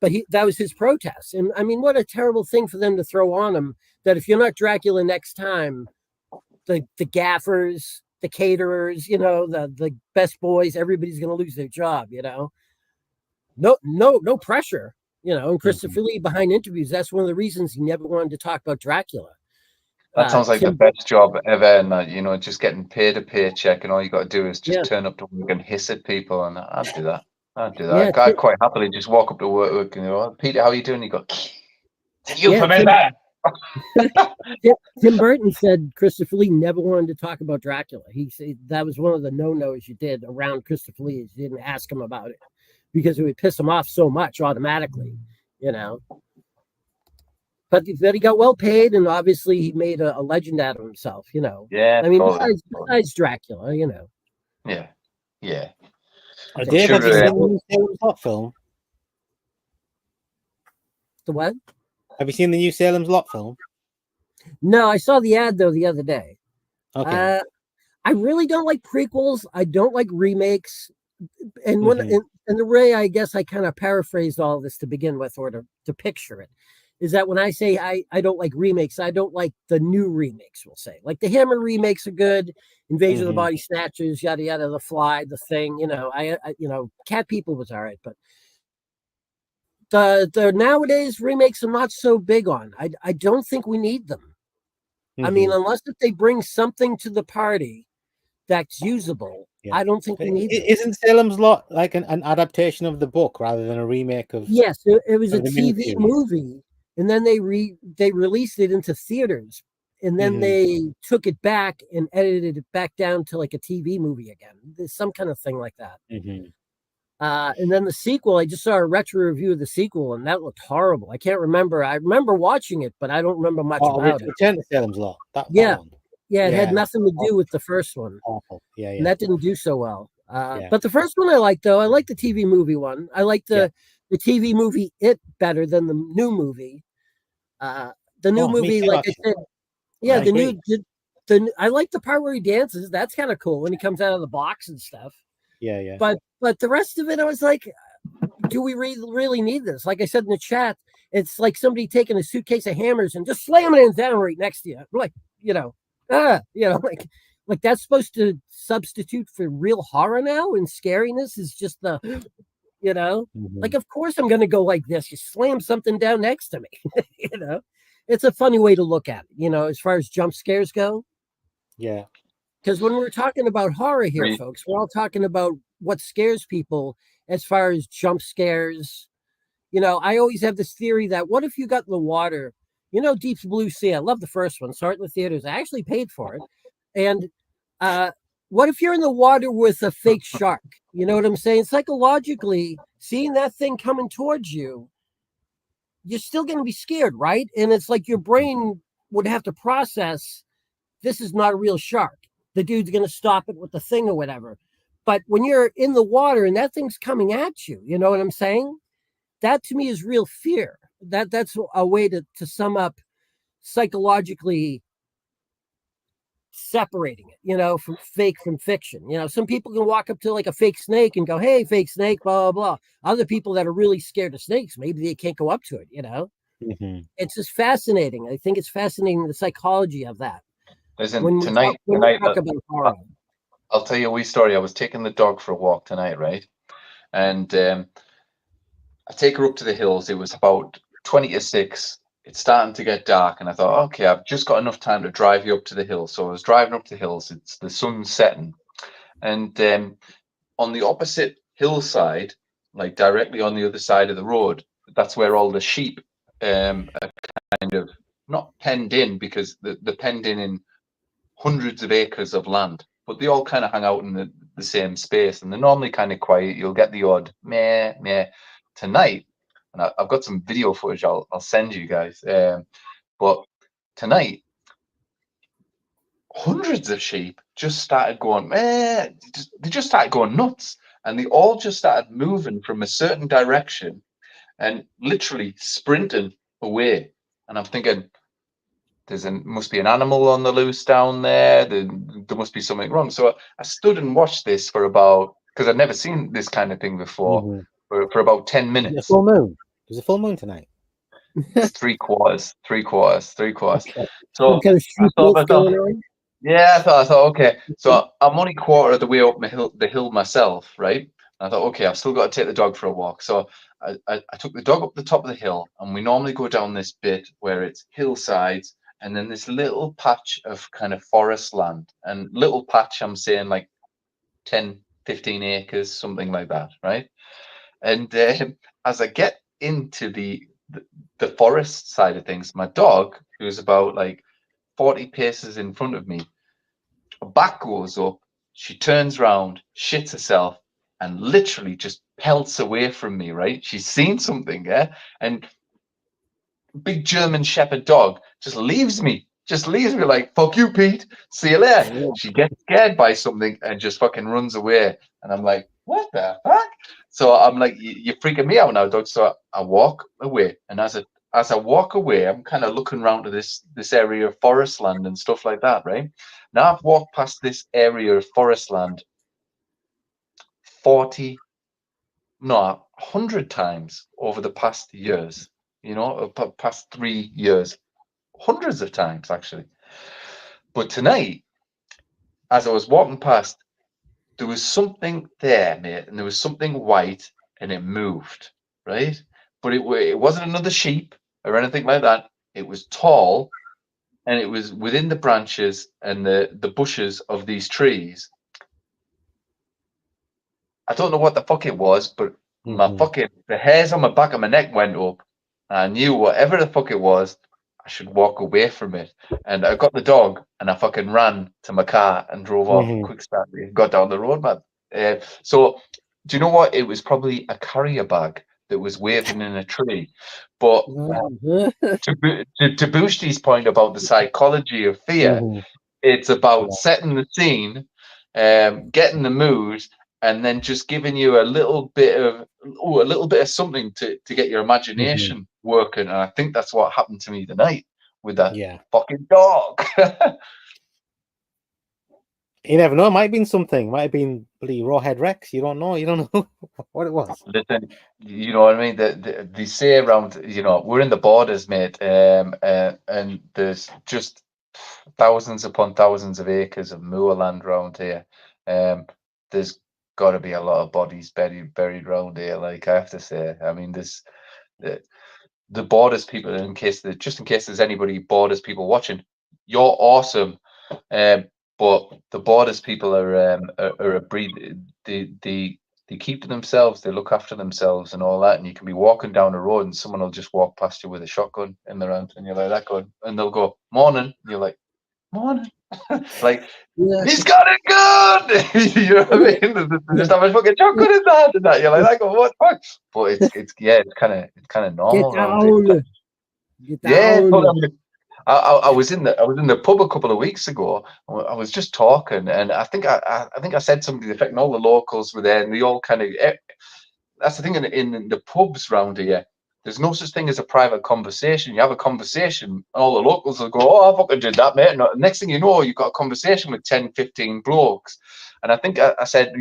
But that was his protest. And I mean, what a terrible thing for them to throw on him, that if you're not Dracula next time, the gaffers, the caterers, you know, the best boys, everybody's going to lose their job, you know. No pressure, you know. And Christopher Lee behind interviews, that's one of the reasons he never wanted to talk about Dracula. That sounds like the best job ever, and you know, just getting paid a paycheck, and all you got to do is just turn up to work and hiss at people, and I'd do that. I'd do that. I'd quite happily just walk up to work and go, Peter, how are you doing? You go, you from in there. Tim Burton said Christopher Lee never wanted to talk about Dracula. He said that was one of the no-nos you did around Christopher Lee. You didn't ask him about it because it would piss him off so much automatically, you know. But he got well paid, and obviously he made a legend out of himself, you know. Yeah. I mean, besides Dracula, you know. Yeah. Yeah. Dave, have you seen the new Salem's Lot film? The what? Have you seen the new Salem's Lot film? No, I saw the ad though the other day. Okay. I really don't like prequels. I don't like remakes. And when and the way I guess I kind of paraphrased all this to begin with, or to picture it, is that when I say I don't like remakes, I don't like the new remakes, we'll say. Like the Hammer remakes are good, Invasion of the Body Snatchers, yada yada, The Fly, The Thing, you know, I you know, Cat People was all right, but the nowadays remakes I'm not so big on. I don't think we need them. I mean, unless if they bring something to the party that's usable, I don't think we need them. Isn't Salem's Lot like an adaptation of the book rather than a remake of? Yes, it was a TV movie. And then they released it into theaters, and then they took it back and edited it back down to like a TV movie again. There's some kind of thing like that. And then the sequel, I just saw a retro review of the sequel, and that looked horrible. I can't remember. I remember watching it, but I don't remember much about it. Return to Salem's Lot. That one. It had nothing to do with the first one. Awful. Yeah. And that didn't do so well. But the first one I liked, though. I like the TV movie one. I like the TV movie It better than the new movie. The new movie, like I said, I like the part where he dances. That's kind of cool when he comes out of the box and stuff. Yeah. But the rest of it, I was like, do we really need this? Like I said in the chat, it's like somebody taking a suitcase of hammers and just slamming it down right next to you. Like, like that's supposed to substitute for real horror now, and scariness is just the, you know, like, of course I'm going to go like this. You slam something down next to me, you know, it's a funny way to look at it, you know, as far as jump scares go. Yeah. Because when we're talking about horror here, folks, we're all talking about what scares people as far as jump scares. You know, I always have this theory that what if you got in the water, you know, Deep Blue Sea. I love the first one. Saw it in the theaters. I actually paid for it. And what if you're in the water with a fake shark? You know what I'm saying? Psychologically, seeing that thing coming towards you, you're still going to be scared, right? And it's like your brain would have to process, this is not a real shark. The dude's going to stop it with the thing or whatever. But when you're in the water and that thing's coming at you, you know what I'm saying? That to me is real fear. That's a way to sum up psychologically separating it, you know, from fake from fiction. You know, some people can walk up to like a fake snake and go, hey, fake snake, blah, blah, blah. Other people that are really scared of snakes, maybe they can't go up to it, you know. It's just fascinating. I think it's fascinating, the psychology of that. Listen, tonight, I'll tell you a wee story. I was taking the dog for a walk tonight, right? And I take her up to the hills. It was about 20 to 6. It's starting to get dark, and I thought, okay, I've just got enough time to drive you up to the hills. So I was driving up the hills. It's the sun's setting, and on the opposite hillside, like directly on the other side of the road, that's where all the sheep are kind of not penned in, because they're penned in hundreds of acres of land, but they all kind of hang out in the same space, and they're normally kind of quiet. You'll get the odd meh, meh. Tonight, and I've got some video footage I'll send you guys, but tonight, hundreds of sheep just started going meh. They just started going nuts, and they all just started moving from a certain direction and literally sprinting away. And I'm thinking, must be an animal on the loose down there. There must be something wrong. So I stood and watched this for about, because I'd never seen this kind of thing before, Mhm. for about 10 Is it a minutes. full moon? There's a full moon tonight. It's three quarters. Okay. So Some kind of I shoot thought wolf myself, going on. yeah, I thought, okay. So I'm only quarter of the way up the hill myself, right? I thought, okay, I've still got to take the dog for a walk. So I took the dog up the top of the hill, and we normally go down this bit where it's hillsides and then this little patch of kind of forest land. And little patch, I'm saying like 10, 15 acres, something like that, right? And as I get into the forest side of things, my dog, who's about like 40 paces in front of me, her back goes up, she turns around, shits herself, and literally just pelts away from me, right? She's seen something, yeah? And big German Shepherd dog just leaves me like, fuck you, Pete. See you later. She gets scared by something and just fucking runs away. And I'm like, what the fuck? So I'm like, you're freaking me out now, dog. So I walk away. And as I walk away, I'm kind of looking around to this area of forest land and stuff like that, right? Now I've walked past this area of forest land 100 times over the past years, past 3 years. Hundreds of times, actually. But tonight, as I was walking past, there was something there, mate, and there was something white, and it moved, right? But it wasn't another sheep or anything like that. It was tall, and it was within the branches and the bushes of these trees. I don't know what the fuck it was, but the hairs on the back of my neck went up. And I knew whatever the fuck it was, I should walk away from it. And I got the dog and I fucking ran to my car and drove off quick start. Got down the road, man. So do you know what? It was probably a carrier bag that was waving in a tree. But to Boosty's point about the psychology of fear, it's about setting the scene, getting the mood, and then just giving you a little bit of something to get your imagination working. And I think that's what happened to me tonight with that fucking dog. You never know. It might have been something. It might have been bloody Rawhead Rex. You don't know. You don't know what it was. Listen, you know what I mean? They say around, we're in the borders, mate, and there's just thousands upon thousands of acres of moorland around here. There's got to be a lot of bodies buried around here. Like, I have to say, I mean, the borders people. In case there's anybody borders people watching, you're awesome. But the borders people are a breed. They keep to themselves. They look after themselves and all that. And you can be walking down the road and someone will just walk past you with a shotgun in their hand, and you're like, that good, and they'll go, morning. And you're like, morning. Like, he's got it good. You know what I mean? They just have a fucking shotgun in their hand and that. You're like, that what the fuck? But it's kind of normal. Get down. Yeah. I was in the pub a couple of weeks ago. I was just talking, and I think I said something to the effect, and all the locals were there, and they all kind of. That's the thing in the pubs round here. There's no such thing as a private conversation. You have a conversation, and all the locals will go, "Oh, I fucking did that, mate." And next thing you know, you've got a conversation with 10, 15 blokes. And I think I said,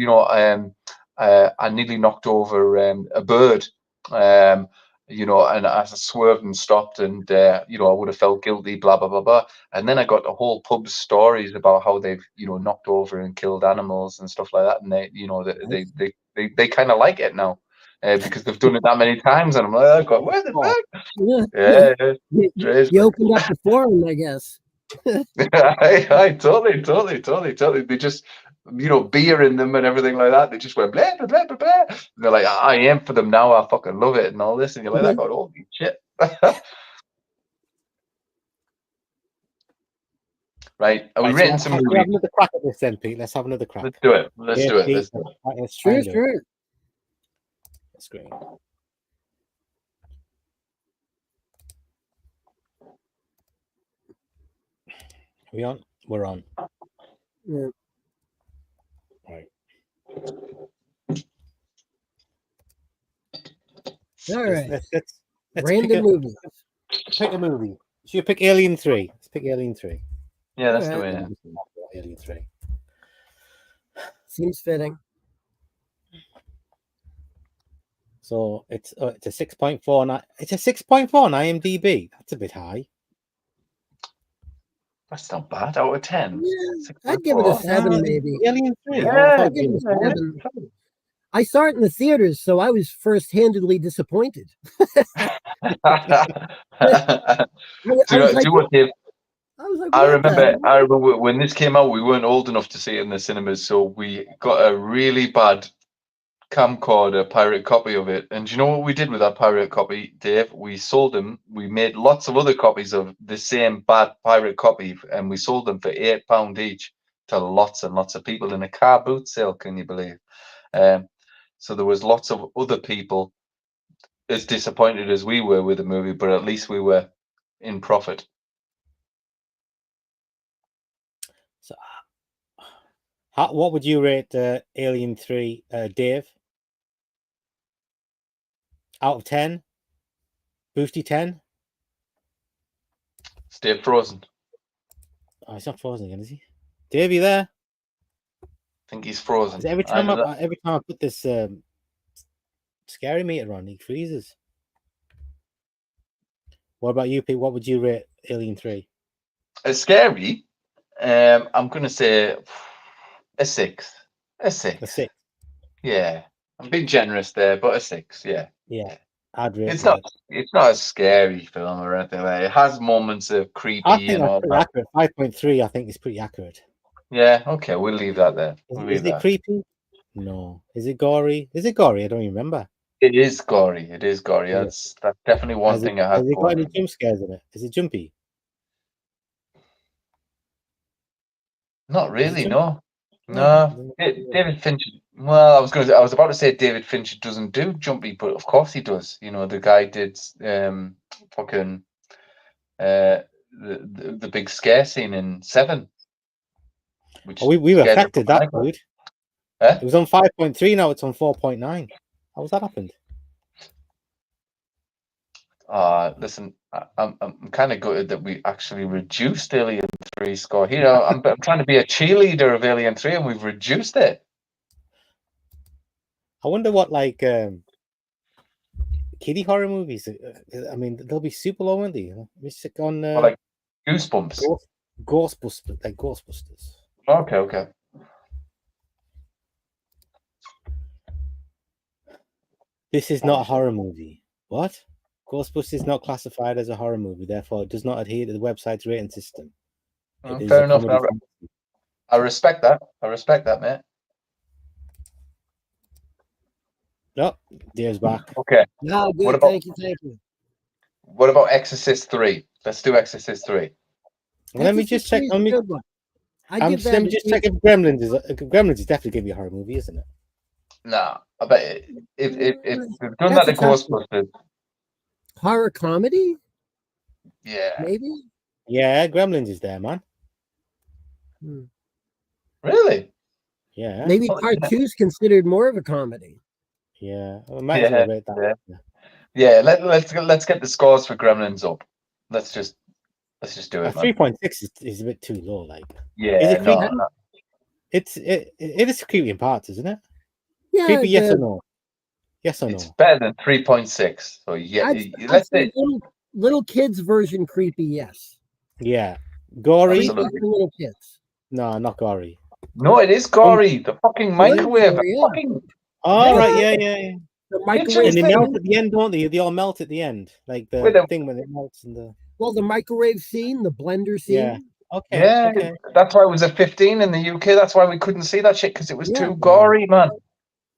I nearly knocked over a bird. And as I swerved and stopped, and I would have felt guilty, blah blah blah blah. And then I got the whole pub stories about how they've knocked over and killed animals and stuff like that, and they kind of like it now because they've done it that many times. And I'm like, oh, where the fuck? You opened up the forum, I guess. I totally. They just, beer in them and everything like that. They just went blah blah blah blah blah. And they're like, I am for them now. I fucking love it and all this. And you're like, that got holy shit. Right? Are we rating some movies? Let's have another crack at this, then, Pete. Let's have another crack. Let's do it. Let's do it. Let's try and do it. Sure. That's great. Are we on? We're on. Yeah. Right. All right. Let's Random movies. pick a movie. So you pick Alien 3. Let's pick Alien 3. Yeah, that's All the right. way. Alien 3. Seems fitting. So it's a 6.4. It's a 6.4 on IMDb. That's a bit high. That's not bad. Out of 10. Yeah, I'd give it a 6.4. 7, maybe. Alien 3. Yeah, Oh, I thought I'd give you it were a 7. I saw it in the theaters, so I was first-handedly disappointed. do I you was know, like, do what, Dave? I was like, I what the remember, hell? when this came out, we weren't old enough to see it in the cinemas, so we got a really bad camcorder pirate copy of it. And do you know what we did with that pirate copy, Dave? We sold them. We made lots of other copies of the same bad pirate copy, and we sold them for £8 each to lots and lots of people in a car boot sale. Can you believe? So there was lots of other people as disappointed as we were with the movie, but at least we were in profit. So, what would you rate Alien 3, Dave? Out of 10? Boosty 10? Stay frozen. Oh, he's not frozen again, is he? Dave, you there? I think he's frozen. 'Cause every time I put this scary meter on, he freezes. What about you, Pete? What would you rate Alien 3? It's scary. I'm gonna say a 6. A 6. A 6. Yeah. I'm being generous there, but a 6, yeah. Yeah. I'd rate It's it. not a scary film or anything like that. It has moments of I creepy think and all that's that. pretty accurate. 5.3, I think is pretty accurate. Yeah, okay, we'll leave that there. We'll Is leave it that. creepy? No. Is it gory? Is it gory? I don't even remember. It is gory. It is gory. Yeah. That's definitely one thing I have Has it got going. any jump scares in it? Is it jumpy? Not really, no. No. David Fincher. Well, I was about to say David Fincher doesn't do jumpy, but of course he does. You know, the guy did fucking the big scare scene in Seven. Which Oh, we've scared the affected that, fuck out of me. dude. Eh? It was on 5.3, now it's on 4.9. How's that happened? Listen, I'm kind of gutted that we actually reduced Alien 3 score. Here, I'm trying to be a cheerleader of Alien 3, and we've reduced it. I wonder what kiddie horror movies. I mean, they'll be super low, won't they? We stick on Like Goosebumps. Ghostbusters, like Ghostbusters. Okay. This is not a horror movie. What? Ghostbusters is not classified as a horror movie, therefore it does not adhere to the website's rating system. It is Fair a enough. comedy I respect that. I respect that, mate. No, Dave's back. Okay. No, good. What about- Thank you. What about Exorcist 3? Let's do Exorcist 3. Let me just check. Exorcist III is a good one. I'd give that Let me a just eight. check if Gremlins is definitely going to be a horror movie, isn't it? Nah, I bet if we've done That's that to a tough one. Ghostbusters, Horror comedy, yeah. maybe. Yeah, Gremlins is there, man. Really? Yeah, Maybe Oh, part yeah. 2 is considered more of a comedy. yeah. I might as well rate that. Yeah. Let's get the scores for Gremlins up. Let's just do it, man. 3.6 is a bit too low. Like, Yeah, is it no, creepy? no. It is creepy in parts, isn't it? Yeah, Creepy, yes or no? Yes or It's no? better than 3.6. So yeah, I'd let's say say little kids version creepy, yes. Yeah. Gory? Absolutely. Creepy for little kids. No, not gory. no. It is gory. The fucking microwave. gory, yeah. Fucking Oh, Yeah. right, yeah. The microwave And they Interesting. melt at the end, don't they? They all melt at the end, like the With a- thing when it melts in the. Well, the microwave scene, the blender scene. Yeah. Okay. Yeah, Okay. that's why it was a 15 in the UK. That's why we couldn't see that shit because it was Yeah. too gory, man.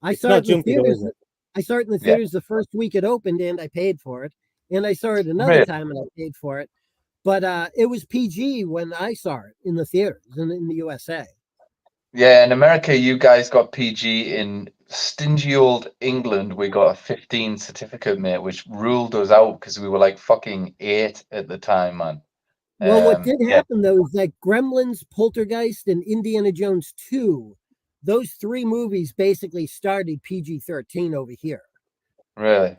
I It's saw not it in the jumpy though, theaters. is it? I saw it in the Yeah. theaters the first week it opened, and I paid for it. And I saw it another Really? time, and I paid for it. But it was PG when I saw it in the theaters in the USA. Yeah, in America, you guys got PG. In stingy old England, we got a 15 certificate, mate, which ruled us out because we were like fucking 8 at the time, man. Well, what did yeah. happen though is that Gremlins, Poltergeist, and Indiana Jones 2, those 3 movies basically started PG-13 over here. Really?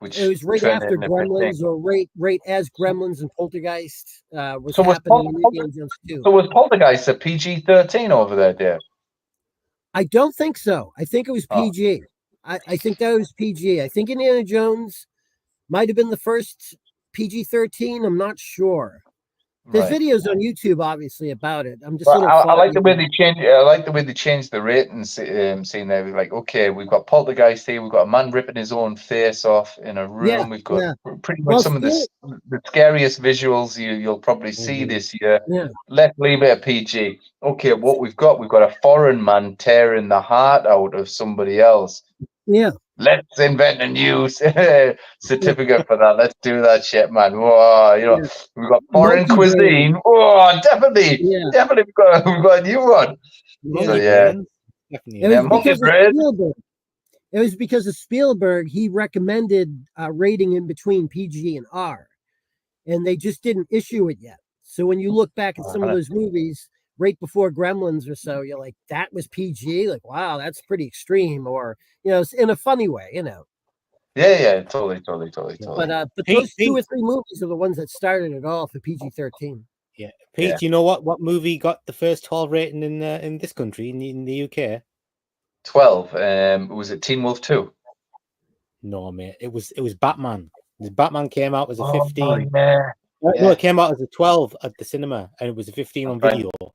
which It was right turned after into 15. Gremlins, or right as Gremlins and Poltergeist was So was happening in Indiana Jones 2. So was Poltergeist a PG-13 over there, Dave? I don't think so. I think it was Oh. PG. I think that was PG. I think Indiana Jones might have been the first PG-13. I'm not sure. There's Right. videos on YouTube, obviously, about it. I'm just Well, I like foggy the way about they it. change. I like the way they changed the ratings. Scene there, like, okay, we've got Poltergeist here. We've got a man ripping his own face off in a room. Yeah, We've got yeah. pretty much Well, some of still, the scariest visuals you'll probably see Mhm. this year. yeah, Let's leave it at PG. Okay, what we've got a foreign man tearing the heart out of somebody else. yeah. Let's invent a new certificate for that. Let's do that shit, man. Whoa, you know, Yeah. we've got foreign Monkey brain. cuisine. Oh, definitely, Yeah. definitely, we've got a new one. Monkey yeah. brains, definitely. It Yeah, was monkey because of bread. Spielberg. It was because of Spielberg. He recommended rating in between PG and R, and they just didn't issue it yet. So when you look back at some of Uh-huh. those movies right before Gremlins or so, you're like, that was PG. Like, wow, that's pretty extreme, or in a funny way, Yeah, totally. But Pete, those 2 Pete. or 3 movies are the ones that started it all for PG-13. Yeah, Pete. Yeah. Do you know what movie got the first 12 rating in this country in the UK? 12. Was it Teen Wolf 2? No, mate. It was Batman. Batman came out as a Oh, 15. yeah. No, it came out as a 12 at the cinema, and it was a 15 on That's right. video.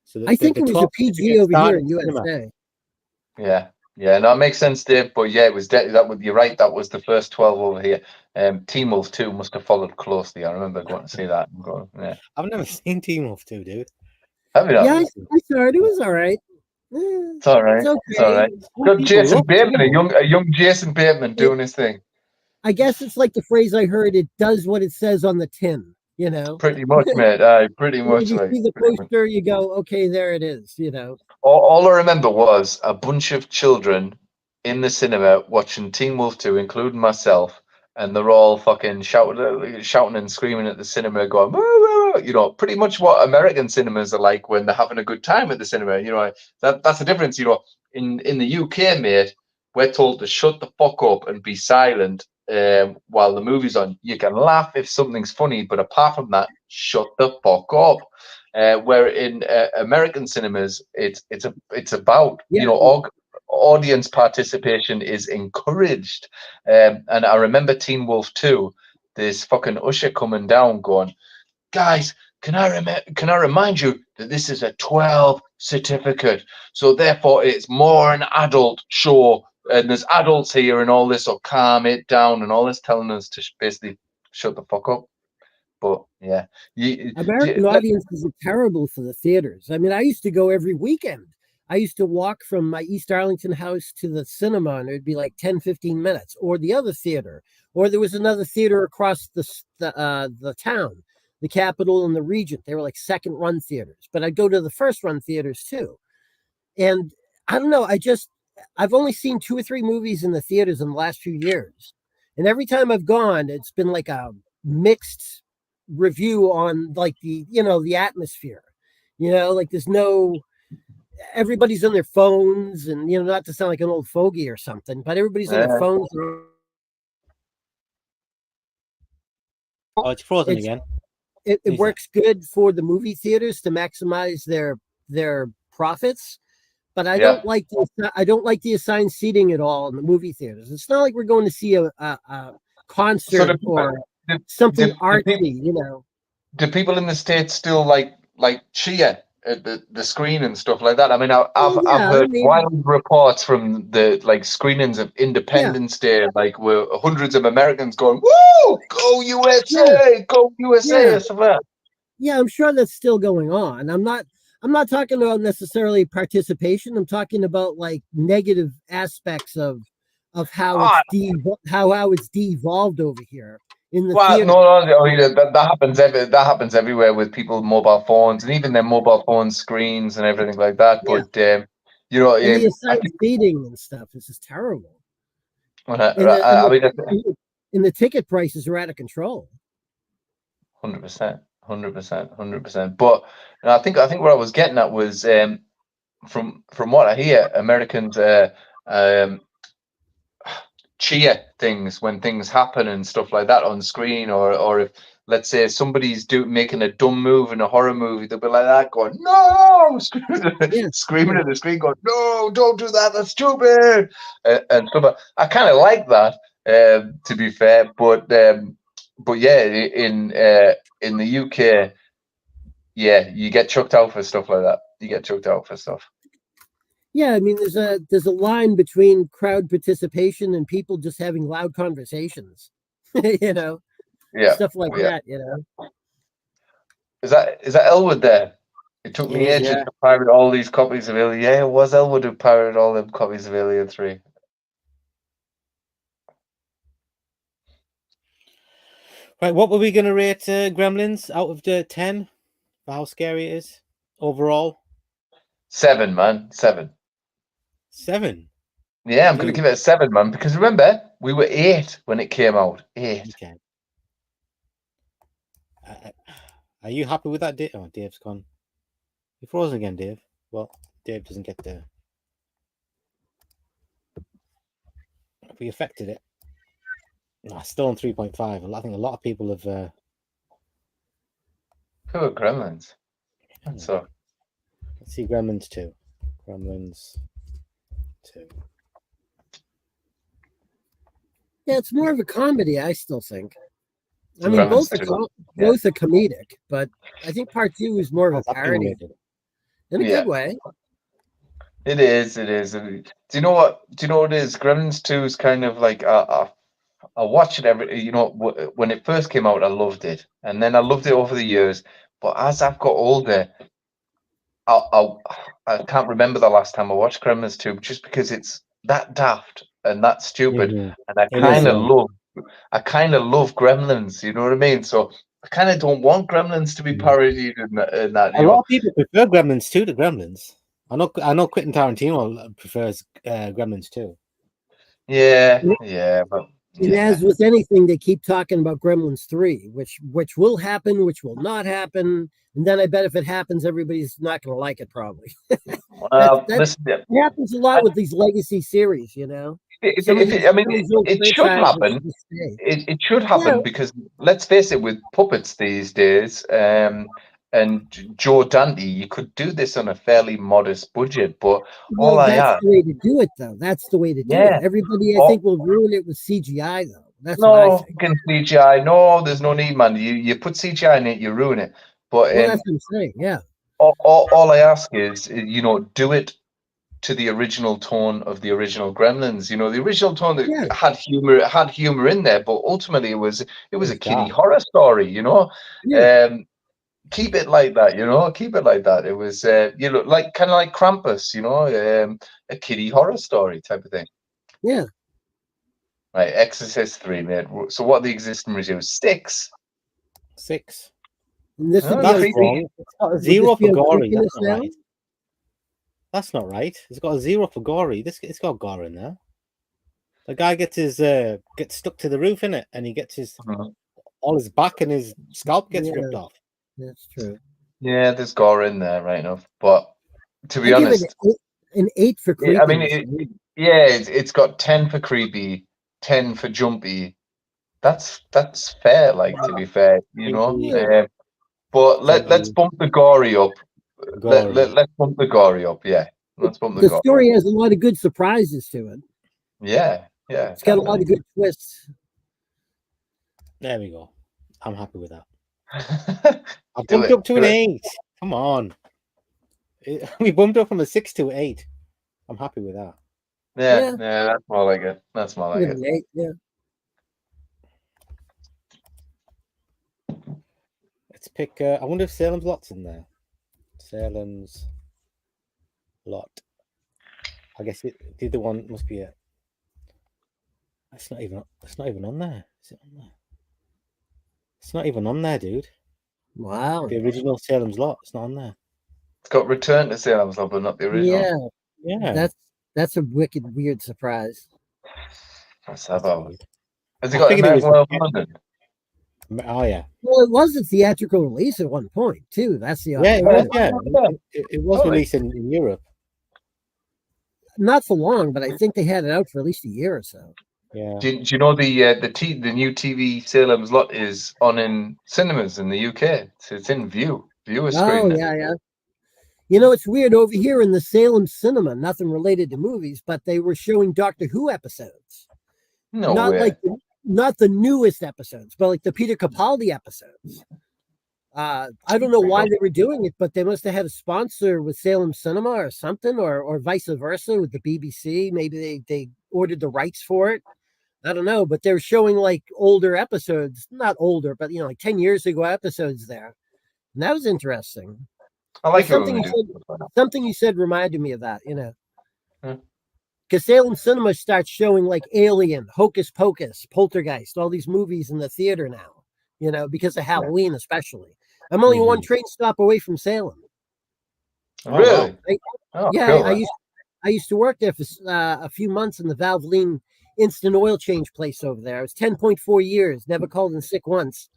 So I think the it was a 12 PG certificate over here started in at the cinema. USA. Yeah, no, it makes sense, Dave. But yeah, it was you're right. That was the first 12 over here. Teen Wolf 2 must have followed closely. I remember going to see that. And going, yeah. I've never seen Teen Wolf 2, dude. Have you not? Yeah, I saw it. It was all right. It's all right. It's okay. It's all right. Some Got people Jason love Bateman, Teen Wolf. a young Jason Bateman doing his thing. I guess it's like the phrase I heard, it does what it says on the tin, Pretty much, mate. Pretty When much. you Like, see the pretty much. poster, you go, okay, there it is, All I remember was a bunch of children in the cinema watching Teen Wolf 2, including myself, and they're all fucking shouting and screaming at the cinema, going, "Woo, woo, woo," pretty much what American cinemas are like when they're having a good time at the cinema. That's the difference. In the UK, mate, we're told to shut the fuck up and be silent while the movie's on. You can laugh if something's funny, but apart from that, shut the fuck up. Where in American cinemas, it's about audience participation is encouraged. And I remember Teen Wolf 2, this fucking usher coming down, going, "Guys, can I remind you that this is a 12 certificate, so therefore it's more an adult show, and there's adults here and all this, so calm it down," and all this, telling us to basically shut the fuck up. But yeah, American audiences are terrible for the theaters. I mean, I used to go every weekend. I used to walk from my East Arlington house to the cinema, and it'd be like 10, 15 minutes, or the other theater, or there was another theater across the town, the Capitol and the Regent. They were like second run theaters, but I'd go to the first run theaters too. And I don't know, I've only seen 2 or 3 movies in the theaters in the last few years. And every time I've gone, it's been like a mixed review on like the atmosphere, like there's everybody's on their phones, and not to sound like an old fogey or something, but everybody's on their phones. Oh, it's frozen again. It works good for the movie theaters to maximize their profits, but I don't like the assigned seating at all in the movie theaters. It's not like we're going to see a concert or something artsy, Do people in the States still like cheer at the screen and stuff like that? I mean, I've heard wild reports from the screenings of Independence Day, where hundreds of Americans going, "Woo, go USA, go USA," or something like that. Yeah, I'm sure that's still going on. I'm not talking about necessarily participation. I'm talking about like negative aspects of how it's de-evolved over here in the theater. That happens everywhere with people's mobile phones, and even their mobile phone screens and everything like that. Yeah. But and the assigned seating and stuff, this is terrible. And the ticket prices are out of control. 100%. But I think what I was getting at was from what I hear, Americans cheer things when things happen and stuff like that on screen, or if, let's say, somebody's making a dumb move in a horror movie, they'll be like that, going, no, Yeah. screaming at the screen, going, no, don't do that, that's stupid, and stuff. I kind of like that, to be fair, but yeah, in the UK, yeah, you get chucked out for stuff like that. You get chucked out for stuff. Yeah, I mean, there's a line between crowd participation and people just having loud conversations. You know, Yeah, stuff like yeah. that. You know, Is that Elwood there? It took me It is, ages yeah. to pirate all these copies of Alien. Yeah, it was Elwood who pirated all them copies of Alien 3. Right, what were we going to rate Gremlins out of the 10 for how scary it is overall? 7, man. 7. 7. Yeah, I'm going to give it a 7, man, because remember, we were 8 when it came out. 8. Okay. Are you happy with that, Dave? Oh, Dave's gone. You frozen again, Dave. Well, Dave doesn't get there. We affected it. No, still on 3.5. I think a lot of people have. Poor Gremlins. So, Let's see, Gremlins 2. Gremlins 2. yeah, it's more of a comedy. I still think. I mean, Gremlins both are 2. both are comedic, but I think part 2 is more of a That's parody animated. in a Yeah. good way. It is. It is. Do you know what? Do you know what it is? Gremlins 2 is kind of like I watch it every. You know, when it first came out, I loved it, and then I loved it over the years. But as I've got older, I can't remember the last time I watched Gremlins 2, just because it's that daft and that stupid, Mhm. and I It is, kind of yeah. love Gremlins. You know what I mean? So I kind of don't want Gremlins to be Mhm. parodied in that. A lot of people prefer Gremlins 2 to Gremlins. I know Quentin Tarantino prefers Gremlins 2. Yeah, but And as with anything, they keep talking about Gremlins 3, which will happen, which will not happen. And then I bet if it happens, everybody's not going to like it probably. listen, It happens a lot with these legacy series, you know. it should happen. It should happen, Yeah. because let's face it, with puppets these days, and Joe Dante, you could do this on a fairly modest budget, but all I that's ask, the way to do it, though. That's the way to do Yeah. it. Everybody, I think, will ruin it with CGI, though. That's what I no think. fucking CGI. No, there's no need, man. You put CGI in it, you ruin it. But Well, that's what I'm saying. Yeah. all I ask is, do it to the original tone of the original Gremlins. You know, the original tone that Yeah. had humor. It had humor in there, but ultimately it was a kiddie dark. horror story. You know, Yeah. Keep it like that. You know, keep it like that. It was like kind of like Krampus. You know, a kiddie horror story type of thing. Yeah. Right, Exorcist 3, mate. So what are the existing reviews? 6. 6. And this Oh, would be That's on- wrong. It's got a would 0 this be for on gory. Cricket That's not now? right. That's not right. It's got a 0 for gory. It's got gore in there. The guy gets stuck to the roof, innit? And he gets all his back and his scalp gets Yeah. ripped off. That's true. Yeah, there's gore in there, right enough. But to be I give honest, it an 8 for creepy. I mean, it's got 10 for creepy, 10 for jumpy. That's fair, like, to be fair, you know. Yeah. But let's bump the gory up. Gory. Let's bump the gory up. Yeah, let's bump the The gory. story has a lot of good surprises to it. Yeah. It's got a lot of good twists. There we go. I'm happy with that. I Do bumped it, up to do an it. 8. Come on. We bumped up from a 6 to 8. I'm happy with that. Yeah, that's more like it. That's more like Give it. it an 8, yeah. Let's pick. I wonder if Salem's Lot's in there. Salem's Lot. I guess the other one must be a. It's not even on there. Is it on there? It's not even on there, dude. Wow. The original Salem's Lot. It's not on there. It's got Return to Salem's Lot, but not the original. Yeah. Yeah. That's a wicked weird surprise. What's That's that about? weird. Has it I got figured it American was- Werewolf in London? Oh yeah. Well, it was a theatrical release at one point too. That's the Yeah, it was. Yeah, Yeah. it was Totally. released in Europe. Not for long, but I think they had it out for at least a year or so. Yeah. Do you know the new TV Salem's Lot is on in cinemas in the UK? It's in viewer Oh screen. yeah. You know, it's weird over here in the Salem cinema, nothing related to movies, but they were showing Doctor Who episodes. No Not way. like not the newest episodes, but like the Peter Capaldi episodes. I don't know why they were doing it, but they must have had a sponsor with Salem Cinema or something, or vice versa with the BBC. Maybe they ordered the rights for it. I don't know, but they're showing like older episodes, not older, but you know, like 10 years ago episodes there. And that was interesting. I like it when Something we you do. said, something you said reminded me of that, you know. Hmm. Because Salem Cinema starts showing like Alien, Hocus Pocus, Poltergeist, all these movies in the theater now, you know, because of Halloween, especially. I'm only one train stop away from Salem. Really? Oh, cool. I used to work there for a few months in the Valvoline instant oil change place over there. I was 10.4 years, never called in sick once.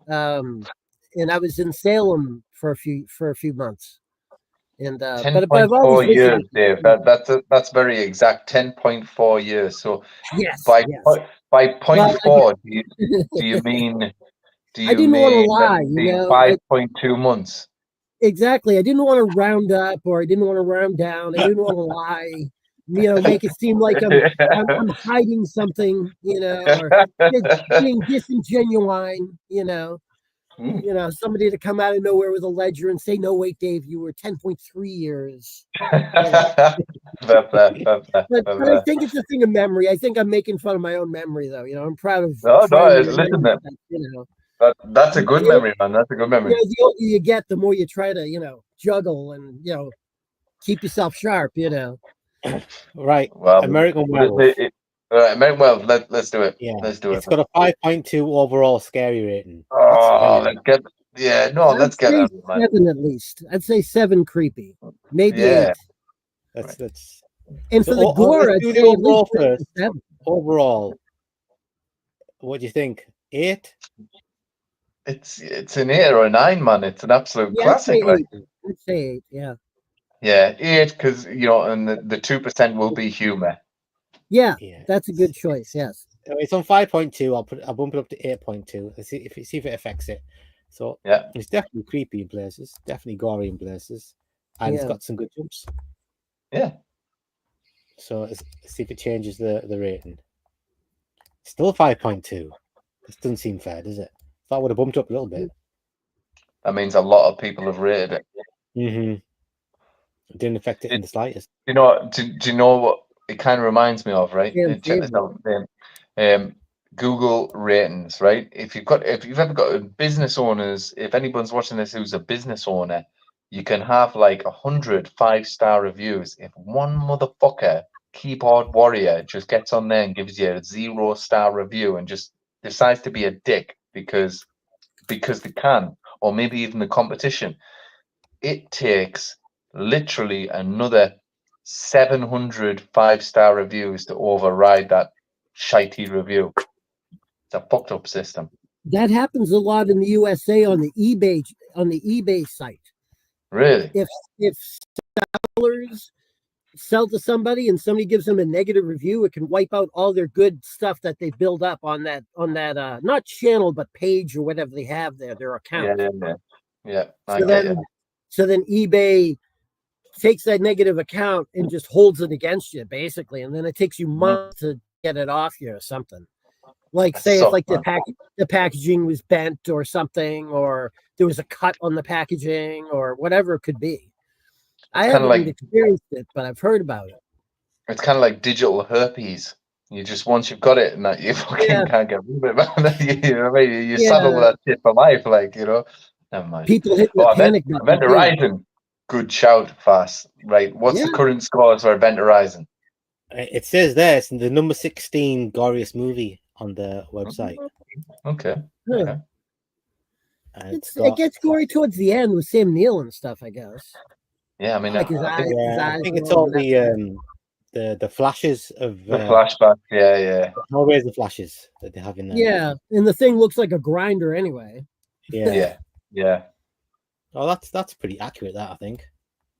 And I was in Salem for a few months. And but I've 10.4 always years, visited. Dave. That's very exact. 10.4 years. So Yes. by point Well, four, do you mean I didn't want to lie, that you know. 5.2 months? Exactly. I didn't want to round up or I didn't want to round down. I didn't want to lie, you know, make it seem like I'm hiding something, you know, or being disingenuine, you know. You know, somebody to come out of nowhere with a ledger and say, "No, wait, Dave, you were 10.3 years." Fair. But I think it's a thing of memory. I think I'm making fun of my own memory, though. You know, I'm proud of. No, listen, man. You know, That's a good memory, man. That's a good memory. You know, the older you get, the more you try to, you know, juggle and you know, keep yourself sharp. You know. Right. Well, American Werewolf. All right, American Werewolf. Let's do it. Yeah. Let's do it. It's got a 5.2 overall scary rating. Let's get. Yeah, no, let's get that. 7 at least. I'd say 7 creepy, maybe 8. That's. And for the gore, I'd say at least 7. Overall, what do you think? 8? It's an 8 or a 9, man. It's an absolute classic. I'd say 8. Yeah. Yeah, 8 because you know, and the 2% will be humor. Yeah, that's a good choice. Yes. It's on 5.2. I'll bump it up to 8.2. Let's see if it affects it. So yeah, it's definitely creepy in places, definitely gory in places, and it's got some good jumps. Yeah. So let's see if it changes the rating. Still 5.2. This doesn't seem fair, does it? Thought I would have bumped up a little bit. That means a lot of people have rated it. It didn't affect it in the slightest. You know, do you know what it kind of reminds me of, right? Yeah, check this out. Google ratings, right? If you've ever got business owners, if anyone's watching this who's a business owner, you can have like 100 5-star reviews. If one motherfucker, keyboard warrior, just gets on there and gives you a 0-star review and just decides to be a dick because they can, or maybe even the competition, it takes literally another 700 5-star reviews to override that shitey review. It's a fucked up system. That happens a lot in the USA on the eBay site. Really? If sellers sell to somebody and somebody gives them a negative review, it can wipe out all their good stuff that they build up on that not channel but page or whatever they have there, their account. Yeah. So then eBay takes that negative account and just holds it against you, basically, and then it takes you months to get it off you or something. Like, say, if like the packaging was bent or something, or there was a cut on the packaging or whatever it could be. I haven't experienced it, but I've heard about it. It's kind of like digital herpes. You just, once you've got it, and that you fucking can't get rid of it. You know what I mean? You saddle with that shit for life, like, you know. Never mind. People hit the panic button. Event Horizon. Good shout, Fast. Right. What's the current scores for Event Horizon? It says there it's the number 16 goriest movie on the website. Okay. Yeah. It gets gory towards the end with Sam Neill and stuff, I guess. Yeah, I mean, I think it's all the flashes of the flashback. Yeah. Always the flashes that they have in there. Yeah, and the thing looks like a grinder anyway. Yeah. Oh, that's pretty accurate. That I think.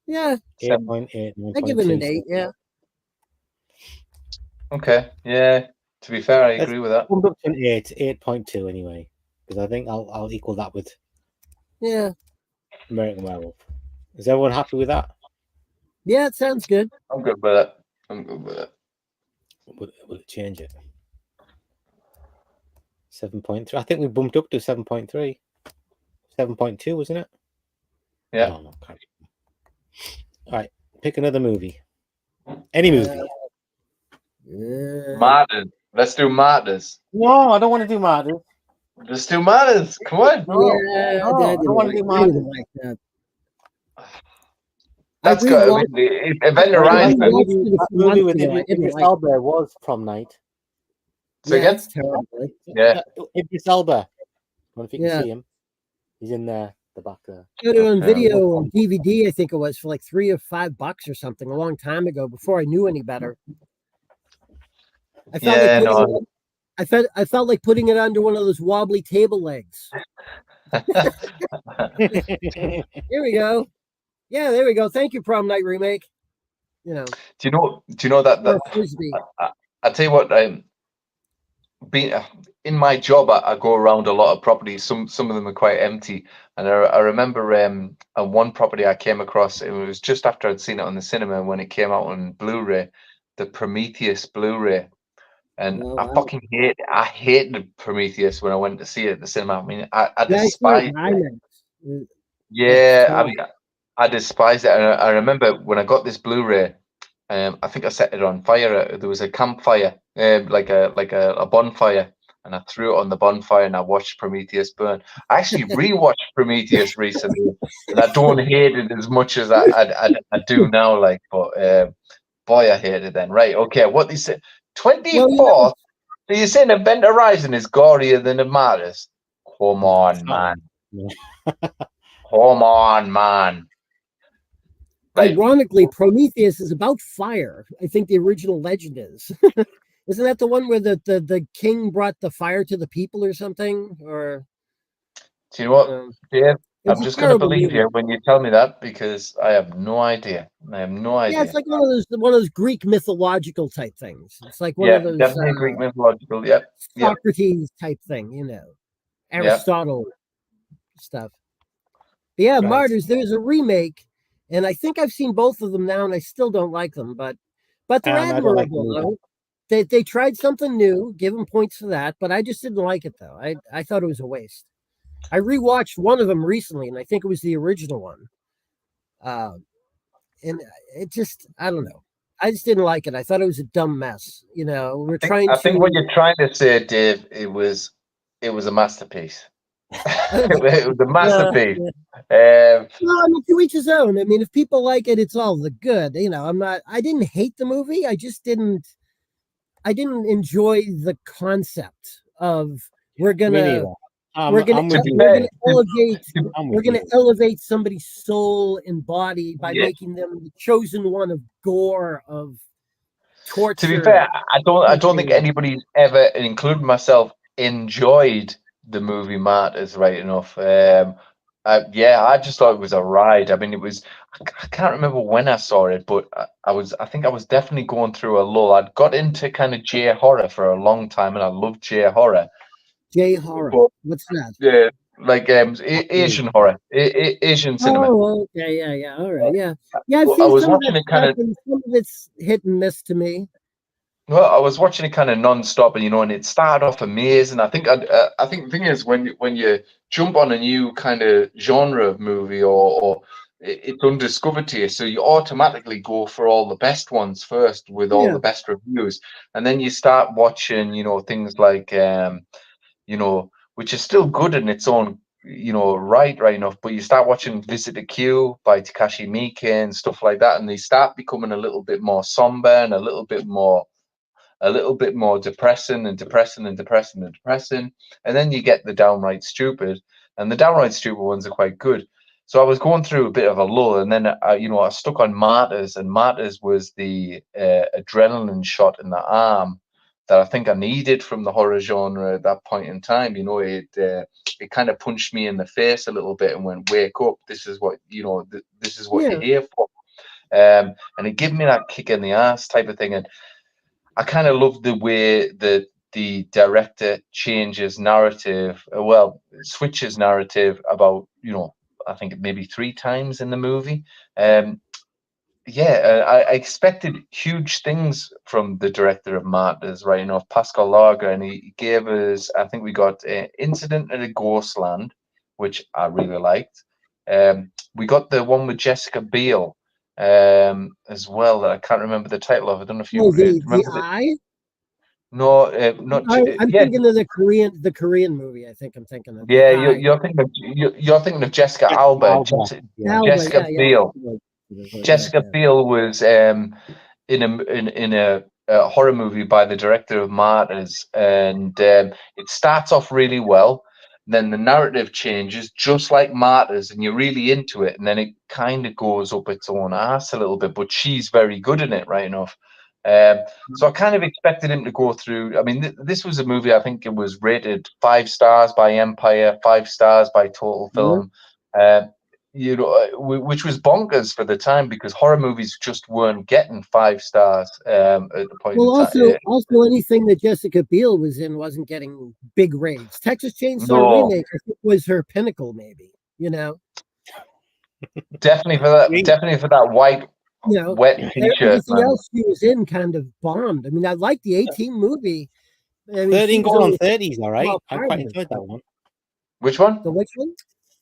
Yeah. 8.8. I give it an 8. Yeah. Okay. Yeah. To be fair, I Let's agree with that. Bumped up to an 8.2 anyway, because I think I'll equal that with Yeah. American Werewolf. Is everyone happy with that? Yeah, it sounds good. I'm good with it. I'm good with it. Will it change it? 7.3. I think we bumped up to 7.3. 7.2, wasn't it? I Yeah. don't know. All right, pick another movie. Any movie. Martyrs. Let's do Martyrs. No, I don't want to do Martyrs. Let's do Martyrs. Come on. Yeah, No, I I don't want to do didn't Martyrs. like that. That's I good. I rewatched- mean, Event I Horizon. rewatched it a That few movie months with ago. I didn't Idris like Elba was Prom Night. So yeah, again? it's terrible. Yeah. Idris Elba. I don't know if you can Yeah. see him. He's in there, the back there. Got it on Okay. video on DVD, I think it was, for like $3 or $5 or something a long time ago before I knew any better. I felt Yeah, like putting no. it, I felt like putting it under one of those wobbly table legs. Here we go. Yeah, there we go. Thank you, Prom Night remake. You know, Do you know that or Frisbee. I tell you what, being in my job, I go around a lot of properties. Some of them are quite empty, and I remember on one property I came across. It was just after I'd seen it on the cinema when it came out on Blu-ray, the Prometheus Blu-ray, and Oh, I wow. fucking hated Prometheus when I went to see it at the cinema. I mean, I Yeah, I saw it despise in it. IMAX. Yeah, Yeah, I mean, I despise it. And I remember when I got this Blu-ray, I think I set it on fire. There was a campfire, like a bonfire, and I threw it on the bonfire and I watched Prometheus burn. I actually rewatched Prometheus recently, and I don't hate it as much as I do now. Like, but boy, I hated it then. Right? Okay, what they say? 24th. So you're saying Event Horizon is gorier than the Martyrs? Come on, man. Come on, man. Right. Ironically, Prometheus is about fire. I think the original legend is. Isn't that the one where the king brought the fire to the people or something? Or Do you know what, Dave? it's I'm a just going to terrible believe movie. you when you tell me that because I have no idea. I have no idea. Yeah, it's like one of those Greek mythological type things. It's like one Yeah, of those definitely Greek mythological. Yep. Yep. Socrates type thing, you know, Yeah. Aristotle stuff. But yeah, Right. Martyrs. There's a remake, and I think I've seen both of them now, and I still don't like them. But they're I don't like the admirable. movie. Though. They tried something new, give them points for that, but I just didn't like it though. I thought it was a waste. I rewatched one of them recently, and I think it was the original one. And it just, I don't know. I just didn't like it. I thought it was a dumb mess. You know, I think what you're trying to say, Dave, it was a masterpiece. It was a masterpiece. No, I mean, to each his own. I mean, if people like it, it's all the good. You know, I didn't hate the movie. I didn't enjoy the concept of we're gonna elevate somebody's soul and body by making them the chosen one of gore, of torture. To be fair, I don't think anybody's ever, including myself, enjoyed the movie Martyrs right enough. I just thought it was a ride. I mean, I can't remember when I saw it, but I think I was definitely going through a lull. I'd got into kind of J horror for a long time, and I loved J horror. J horror. What's that? Yeah, like Asian horror, Asian cinema. Oh, okay, yeah, all right, yeah. I've I seen was some watching of that stuff, and some of it's hit and miss to me. Well, I was watching it kind of non-stop, and it started off amazing. I think the thing is when you jump on a new kind of genre of movie or it's undiscovered to you, so you automatically go for all the best ones first with all the best reviews, and then you start watching, things like which is still good in its own, right enough, but you start watching Visit the Q by Takashi Miike and stuff like that, and they start becoming a little bit more somber and a little bit more depressing, and then you get the downright stupid, and the downright stupid ones are quite good. So I was going through a bit of a lull, and then I stuck on Martyrs, and Martyrs was the adrenaline shot in the arm that I think I needed from the horror genre at that point in time. It kind of punched me in the face a little bit and went, wake up, this is what this is what you're here for. And it gave me that kick in the ass type of thing. And I kind of loved the way that the director changes narrative, switches narrative about, I think maybe 3 times in the movie. I expected huge things from the director of Martyrs, right? Pascal Lager, and he gave us, I think we got Incident at a Ghostland, which I really liked. We got the one with Jessica Biel as well, that I can't remember the title of. I don't know if you remember the Eye. No, not. I'm thinking of the Korean movie. I think I'm thinking of. Yeah, you're thinking of Jessica Alba. Jessica Biel. Jessica Biel was in a horror movie by the director of Martyrs, and it starts off really well. Then the narrative changes, just like Martyrs, and you're really into it, and then it kind of goes up its own ass a little bit. But she's very good in it, right enough. So I kind of expected him to go through. I mean, this was a movie. I think it was rated 5 stars by Empire, 5 stars by Total Film. Which was bonkers for the time, because horror movies just weren't getting 5 stars at the point. Well, also anything that Jessica Biel was in wasn't getting big ratings. Texas Chainsaw Remake, I think, was her pinnacle, maybe. Definitely for that white. Wet t-shirt. Everything else she was in kind of bombed. I mean, I like the 18 movie. 13 going on 30s, all right. I quite enjoyed that one. Which one? The which one?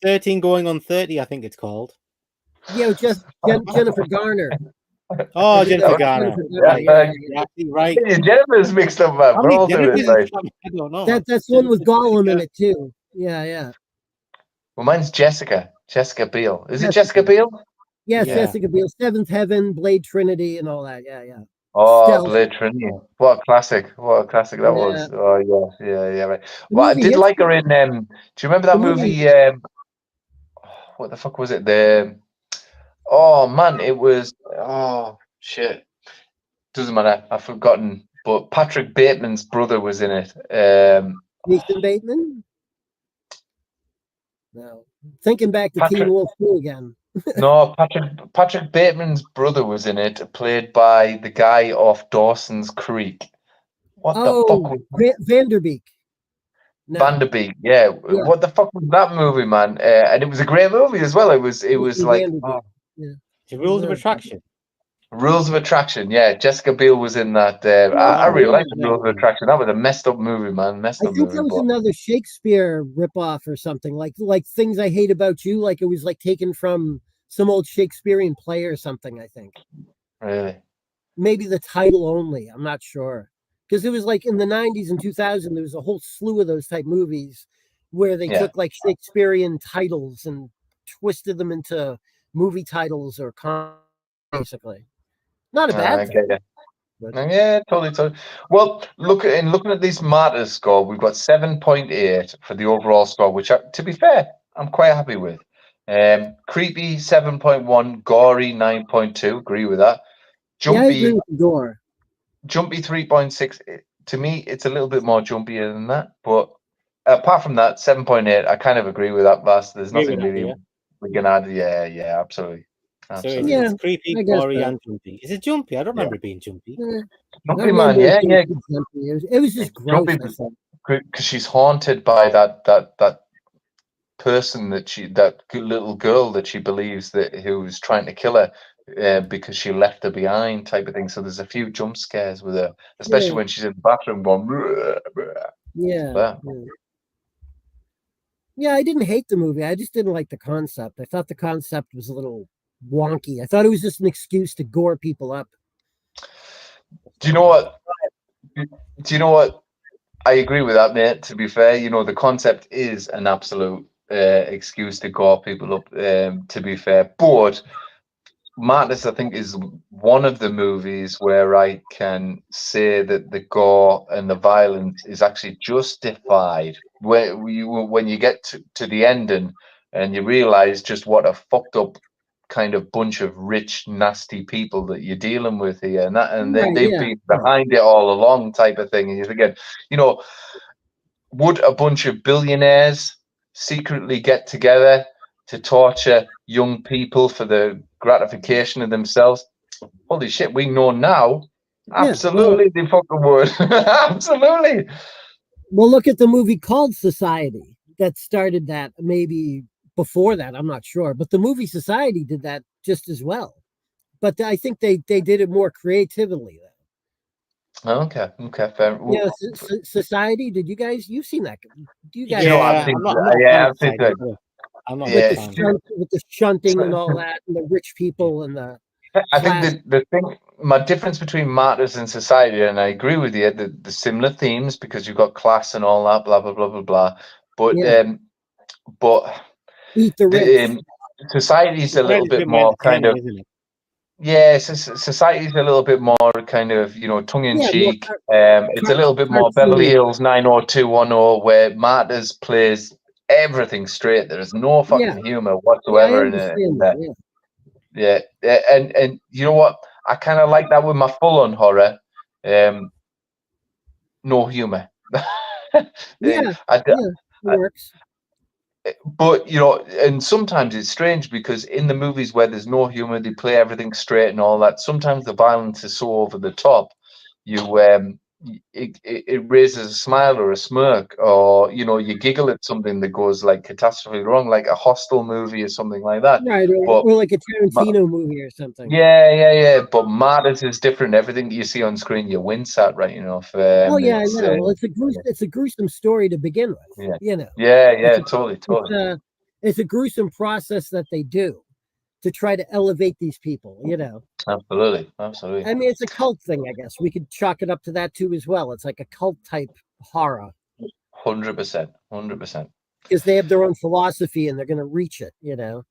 13 going on 30, I think it's called. Yeah, just Jennifer Garner. Oh, Jennifer Garner. Right. Jennifer's mixed up, man. I don't know. That's one with Gollum in it too. Yeah. Well, mine's Jessica Biel. Is it Jessica Biel? Yes, Jessica Biel, Seventh Heaven, Blade Trinity, and all that. Yeah. Oh, Stealth. Blade Trinity! What a classic that was. Oh yeah. Right. Well, I did like her in. Do you remember that movie? What the fuck was it? It was. Oh shit! Doesn't matter. I've forgotten. But Patrick Bateman's brother was in it. Jason Bateman. No, thinking back to Teen Wolf 2 again. No, Patrick Bateman's brother was in it, played by the guy off Dawson's Creek. What the fuck was Vanderbeek? No. Vanderbeek, yeah. What the fuck was that movie, man? And it was a great movie as well. It was like The Rules of Attraction. Rules of Attraction, yeah. Jessica Biel was in that. I really liked the Rules of Attraction. That was a messed up movie, man. I think that was another Shakespeare ripoff or something, like Things I Hate About You. Like it was like taken from some old Shakespearean play or something, I think. Really? Maybe the title only. I'm not sure. Because it was like in the 90s and 2000, there was a whole slew of those type movies where they took like Shakespearean titles and twisted them into movie titles or basically. Not a bad thing. Yeah, totally. Well, looking at this Martyrs score, we've got 7.8 for the overall score, which, to be fair, I'm quite happy with. Creepy 7.1, gory 9.2. Agree with that. Jumpy, I agree with gore. Jumpy 3.6. To me, it's a little bit more jumpier than that. But apart from that, 7.8. I kind of agree with that, Vass. There's nothing really we can add. Yeah, absolutely. So it's creepy, gory, and jumpy. Is it jumpy? I don't remember it being jumpy. Jumpy, man. Yeah. It was just gross. Because she's haunted by that person that little girl that she believes who was trying to kill her because she left her behind, type of thing. So there's a few jump scares with her, especially when she's in the bathroom going. Yeah, I didn't hate the movie. I just didn't like the concept. I thought the concept was a little wonky. I thought it was just an excuse to gore people up. Do you know what? I agree with that, mate. To be fair, the concept is an absolute excuse to gore people up. To be fair, but Martyrs, I think, is one of the movies where I can say that the gore and the violence is actually justified. When you get to the ending and you realize just what a fucked up kind of bunch of rich, nasty people that you're dealing with here, and they've been behind it all along, type of thing. And you're thinking, would a bunch of billionaires secretly get together to torture young people for the gratification of themselves? Holy shit, we know now Absolutely, they fucking would. Absolutely. Well, look at the movie called Society that started that. Maybe before that, I'm not sure, but the movie Society did that just as well. But I think they did it more creatively. Okay, fair. Yeah, Society. Did you guys? You've seen that? Do you guys? You know, I've Yeah, seen, I'm not a yeah, fan I've of seen Society, that. but I'm not a Yeah, big fan. With the shunting and all that, and the rich people and the. I think the thing, my difference between Martyrs and Society, and I agree with you, the similar themes because you've got class and all that, blah blah blah blah blah. But Yeah. but Eat the rich. Society's a little Society's bit bit more more kind of, entertaining, isn't it? yeah. Society's a little bit more kind of, you know, tongue in Yeah, cheek. more It's a little bit more Beverly cartoony. Hills 90210, where Martyrs plays everything straight. There is no Yeah. fucking humor Yeah, I whatsoever in understand that. that. Yeah. And you know what? I kind of like that with my full-on horror. No humor. Yeah, I, it works. but you know, and sometimes it's strange because in the movies where there's no humor, they play everything straight and all that. Sometimes the violence is so over the top, it raises a smile or a smirk, or you know, you giggle at something that goes like catastrophically wrong, like a Hostel movie or something like that. Right, But or like a Tarantino movie or something. yeah. But Martyrs is different. Everything that you see on screen, you wince at, right? You know, Oh yeah, I know. Well, it's a gruesome story to begin with. Yeah. You know. Yeah, totally. It's a gruesome process that they do to try to elevate these people. You know. Absolutely. I mean, it's a cult thing, I guess. We could chalk it up to that too as well. It's like a cult type horror 100%. because they have their own philosophy and they're going to reach it. You know.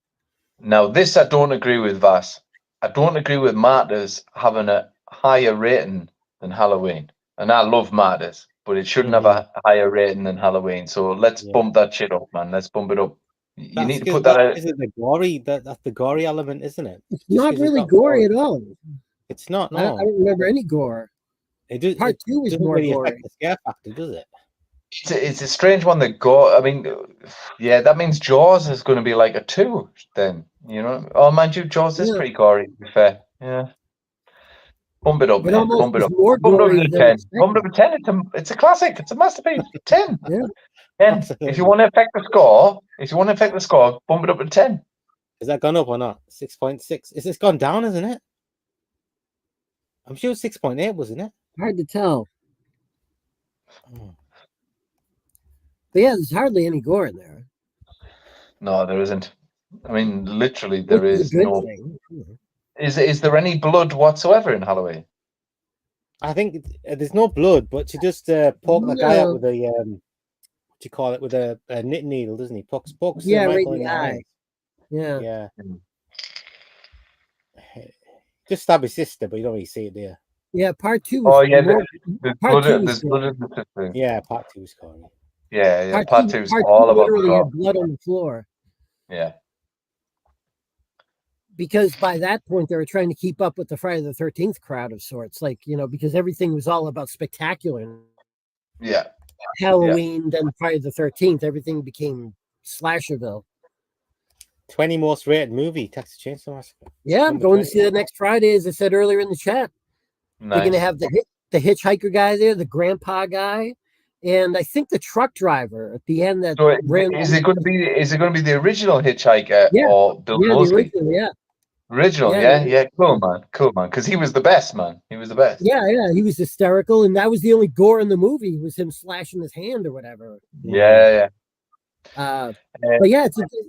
Now, this I don't agree with, Vass. I don't agree with Martyrs having a higher rating than Halloween. And I love Martyrs, but it shouldn't have a higher rating than Halloween. So let's bump that shit up, man. Let's bump it up. You need to put that out. Is it the gory? That's the gory element, isn't it? It's not really gory at all. It's not. No. I don't remember any gore. Part 2 is more really gory. affect the scare factor, does it? It's a strange one that go. I mean, yeah, that means Jaws is going to be like a 2 then, you know. Oh, mind you, Jaws is pretty gory, to be fair. Yeah. Bump it up, man. Bump it up. Bump it up to 10. Bump it up to 10. It's a classic. It's a masterpiece. 10. Yeah. 10. Absolutely. If you want to affect the score, bump it up to 10. Has that gone up or not? 6.6. It's gone down, isn't it? I'm sure 6.8, wasn't it? Hard to tell. But yeah, there's hardly any gore in there. No, there isn't. I mean, literally, there is no. Thing. Is there any blood whatsoever in Halloween? I think there's no blood, but she just poke the guy out with a what do you call it, with a knitting needle, doesn't he? Pokes yeah, right in the eye. Yeah. Just stab his sister, but you don't really see it there. Yeah, part 2. Oh yeah, there's blood in the sister. Yeah, part 2 is gory. Yeah. Part 2 is all about the blood on the floor. Yeah. Because by that point they were trying to keep up with the Friday the 13th crowd of sorts, like, you know, because everything was all about spectacular. Yeah. Halloween, then Friday the 13th, everything became Slasherville. 20 most rated movie, Texas Chainsaw Massacre. Yeah, I'm going to see that next Friday, as I said earlier in the chat. Nice. They're going to have the hitchhiker guy there, the grandpa guy, and I think the truck driver at the end. That so is it going to be the original hitchhiker or Bill Moseley? Original, yeah. Cool, man. Because he was the best, man. He was the best. Yeah. He was hysterical, and that was the only gore in the movie. Was him slashing his hand or whatever. Yeah. But yeah,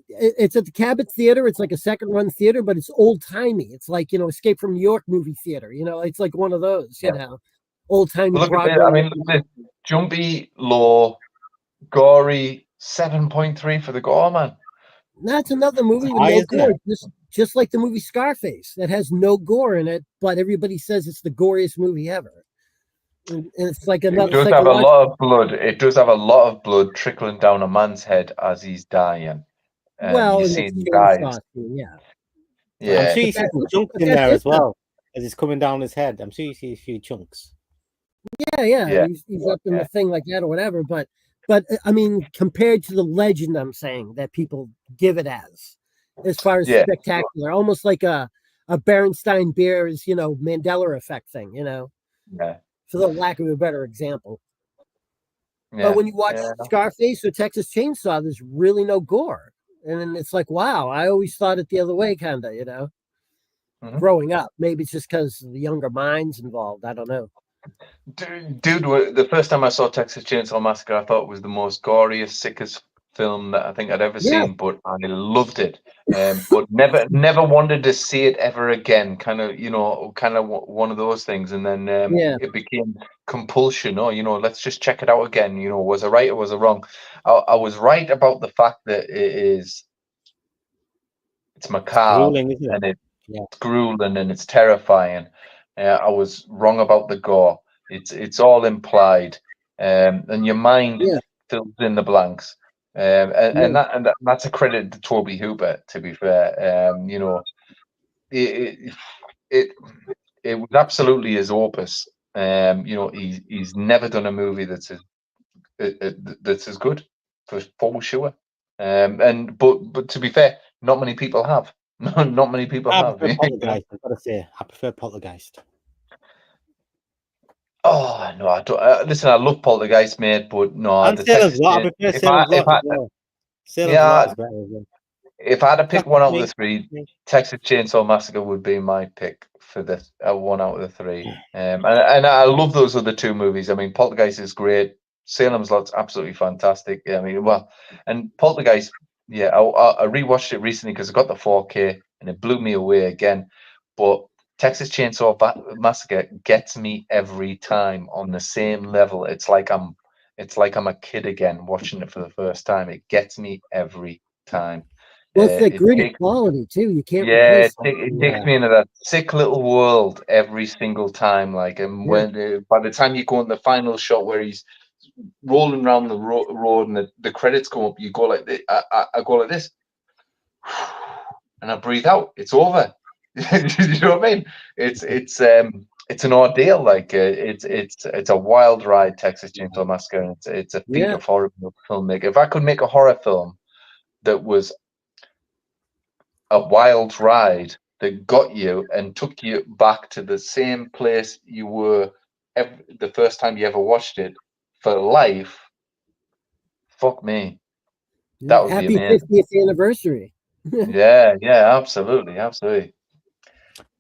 it's at the Cabot Theater. It's like a second-run theater, but it's old-timey. It's like, you know, Escape from New York movie theater. You know, it's like one of those. You know, old-timey. Look at it. I mean, look at this. Jumpy, low, gory, 7.3 for the gore, man. That's another movie with no gore. Just like the movie Scarface, that has no gore in it, but everybody says it's the goriest movie ever. And it's like another. It does have a lot of blood. It does have a lot of blood trickling down a man's head as he's dying. Well, you see the guys. Yeah. I'm sure you see some chunks in there as well as it's coming down his head. I'm sure you see a few chunks. Yeah. He's up in the thing like that or whatever. But I mean, compared to the legend, I'm saying that people give it as far as spectacular, almost like a Berenstein Bears, you know, Mandela effect thing, you know. Yeah. for the lack of a better example. Yeah. But when you watch yeah. Scarface or Texas Chainsaw, there's really no gore. And then it's like, wow, I always thought it the other way, kind of, Mhm. growing up. Maybe it's just because the younger minds involved. I don't know. Dude, the first time I saw Texas Chainsaw Massacre, I thought it was the most goriest, sickest film that I think I'd ever Yeah. seen, but I loved it. But never wanted to see it ever again. Kind of, one of those things. And then Yeah. it became compulsion. Oh, let's just check it out again. Was I right or was I wrong? I was right about the fact that it's macabre grueling, isn't it? and it's Yeah. grueling and it's terrifying. I was wrong about the gore. It's all implied, and your mind Yeah. fills in the blanks. And that's a credit to Toby Hooper. To be fair, it was absolutely his opus. He's never done a movie that's as good for sure. But to be fair, not many people have. Not many people I have. prefer Poltergeist. I've got to say, I prefer Poltergeist. Oh no, I don't. Listen, I love Poltergeist, mate, but no, And the Salem's Texas Lot. I Chainsaw. prefer Salem's Lot as well. Salem's Lot is better as well. If I had to pick That's one out of me. the three, Texas Chainsaw Massacre would be my pick for the one out of the three. And I love those other two movies. I mean, Poltergeist is great. Salem's Lot's absolutely fantastic. I mean, and Poltergeist, yeah, I rewatched it recently because I got the 4K and it blew me away again. But Texas Chainsaw Massacre gets me every time on the same level. It's like I'm a kid again watching it for the first time. It gets me every time. Well, it's that It gritty takes- quality too. You can't yeah, replace it takes me into that sick little world every single time. Like, and when by the time you go in the final shot where he's rolling around the road and the credits come up, you go like this. I go like this, and I breathe out. It's over. You know what I mean? It's an ordeal. Like it's a wild ride. Texas Chainsaw Massacre. And it's a feat of horror filmmaking. If I could make a horror film that was a wild ride that got you and took you back to the same place you were the first time you ever watched it for life, fuck me. That would Happy be amazing. 50th anniversary. Yeah, absolutely.